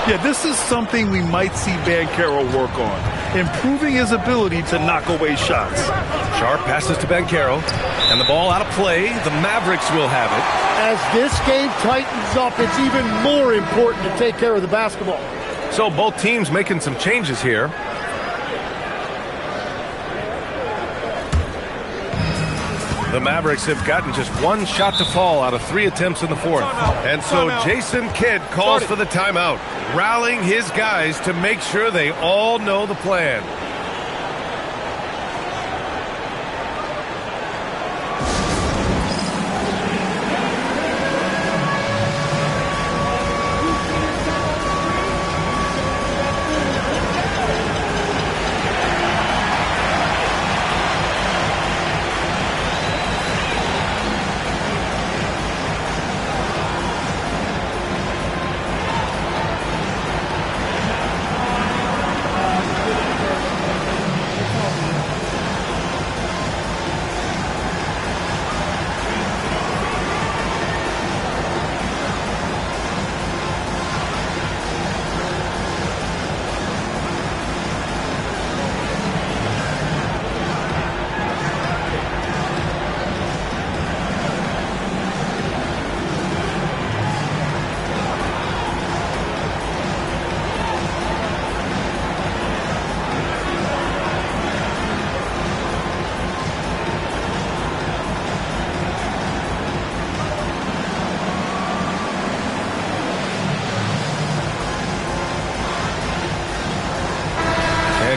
Yeah, this is something we might see Banchero work on, improving his ability to knock away shots. Sharp passes to Banchero, and the ball out of play. The Mavericks will have it. As this game tightens up, it's even more important to take care of the basketball. So both teams making some changes here. The Mavericks have gotten just 1 shot to fall out of 3 attempts in the 4th. And so Jason Kidd calls for the timeout, rallying his guys to make sure they all know the plan.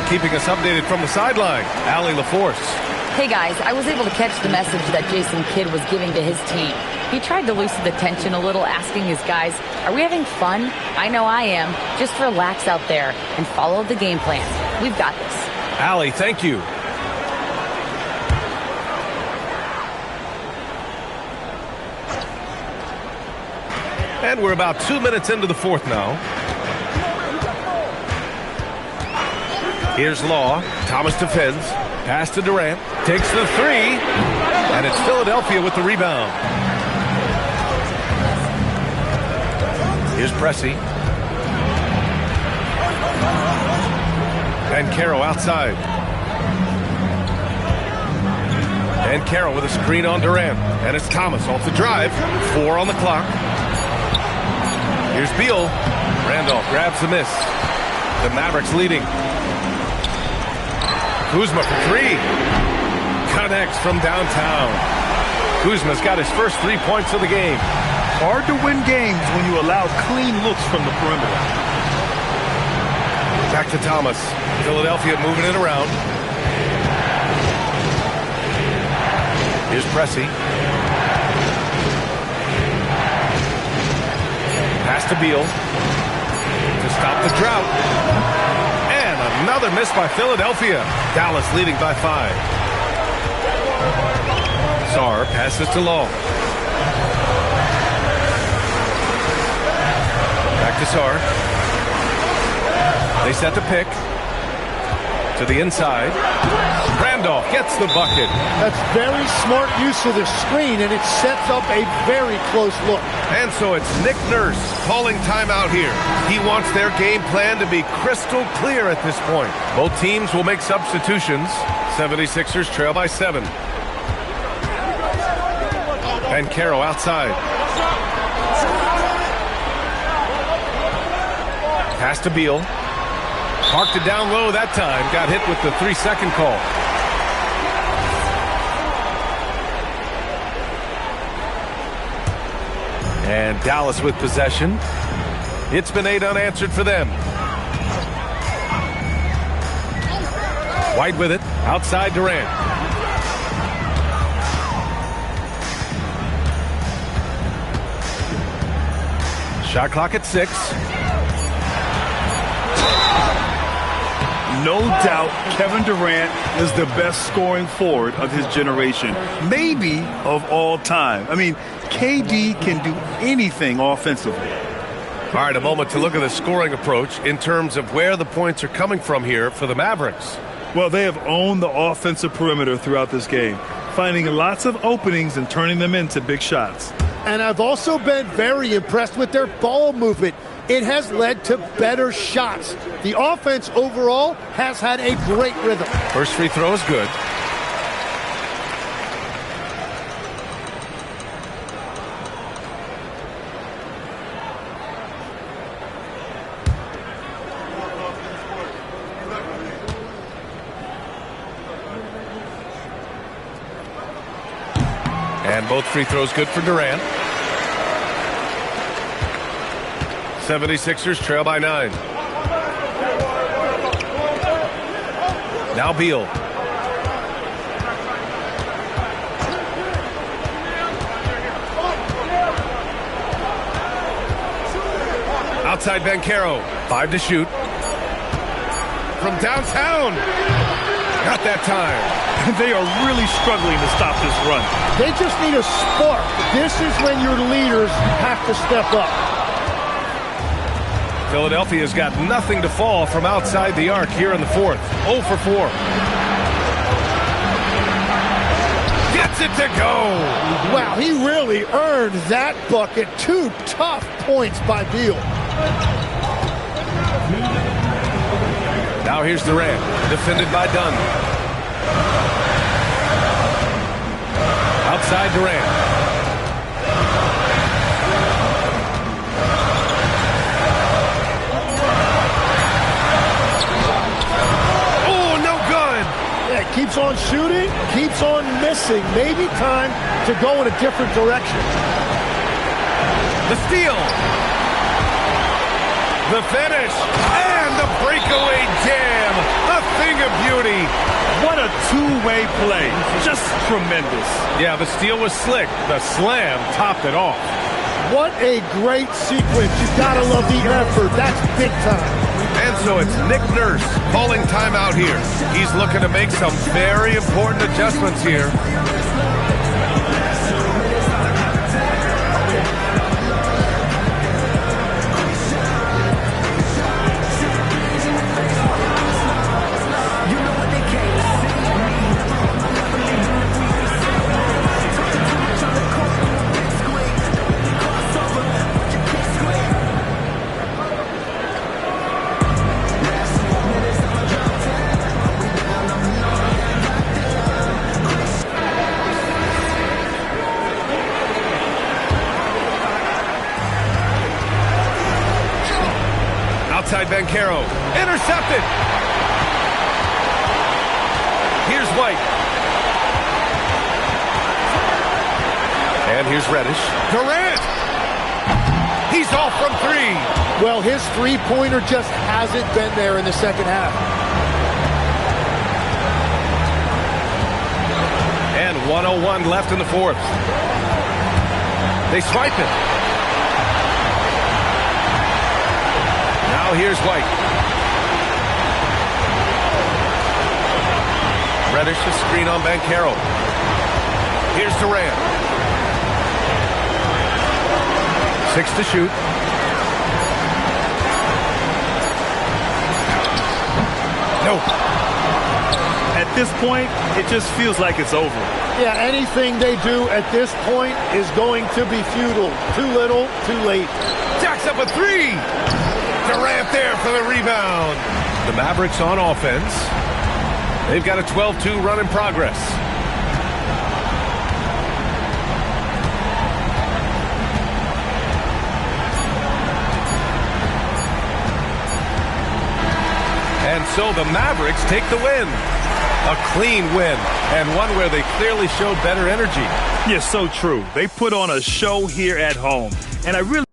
Keeping us updated from the sideline, Allie LaForce. Hey guys, I was able to catch the message that Jason Kidd was giving to his team. He tried to loosen the tension a little, asking his guys, are we having fun? I know I am. Just relax out there and follow the game plan. We've got this. Allie, thank you. And we're about 2 minutes into the 4th now. Here's Law. Thomas defends. Pass to Durant. Takes the 3. And it's Philadelphia with the rebound. Here's Pressey. And Carroll outside. And Carroll with a screen on Durant. And it's Thomas off the drive. 4 on the clock. Here's Beal. Randolph grabs the miss. The Mavericks leading. Kuzma for 3. Connects from downtown. Kuzma's got his first 3 points of the game. Hard to win games when you allow clean looks from the perimeter. Back to Thomas. Philadelphia moving it around. Here's Pressey. Pass to Beal. To stop the drought. Another miss by Philadelphia. Dallas leading by 5. Sarr passes to Law. Back to Sarr. They set the pick. To the inside. Randolph gets the bucket. That's very smart use of the screen, and it sets up a very close look. And so it's Nick Nurse calling timeout here. He wants their game plan to be crystal clear at this point. Both teams will make substitutions. 76ers trail by 7. And Carroll outside. Pass to Beal. Marked it down low that time. Got hit with the 3-second call. And Dallas with possession. It's been 8 unanswered for them. White with it. Outside Durant. Shot clock at 6. No doubt Kevin Durant is the best scoring forward of his generation, maybe of all time. I mean, KD can do anything offensively. All right, a moment to look at the scoring approach in terms of where the points are coming from here for the Mavericks. Well, they have owned the offensive perimeter throughout this game, finding lots of openings and turning them into big shots. And I've also been very impressed with their ball movement. It has led to better shots. The offense overall has had a great rhythm. First free throw is good. And both free throws good for Durant. 76ers trail by 9. Now Beal. Outside Banchero. 5 to shoot. From downtown. Got that time. They are really struggling to stop this run. They just need a spark. This is when your leaders have to step up. Philadelphia's got nothing to fall from outside the arc here in the 4th. 0 for 4. Gets it to go. Wow, he really earned that bucket. 2 tough points by Beal. Now here's Durant, defended by Dunn. Outside Durant. Oh, no good. Yeah, keeps on shooting, keeps on missing. Maybe time to go in a different direction. The steal. The finish. And the breakaway jam. A thing of beauty. What a two-way play. Just tremendous. Yeah, the steal was slick. The slam topped it off. What a great sequence. You gotta love the effort. That's big time. And so it's Nick Nurse calling timeout here. He's looking to make some very important adjustments here. Outside Banchero. Intercepted. Here's White. And here's Reddish. Durant. He's off from 3. Well, his three-pointer just hasn't been there in the second half. And 1:01 left in the 4th. They swipe it. Now here's White. Reddish to screen on Banchero. Here's Durant. 6 to shoot. No. At this point, it just feels like it's over. Yeah, anything they do at this point is going to be futile. Too little, too late. Jacks up a 3. Durant there for the rebound. The Mavericks on offense. They've got a 12-2 run in progress. so the Mavericks take the win. A clean win, and one where they clearly showed better energy. Yeah, so true. They put on a show here at home, and I really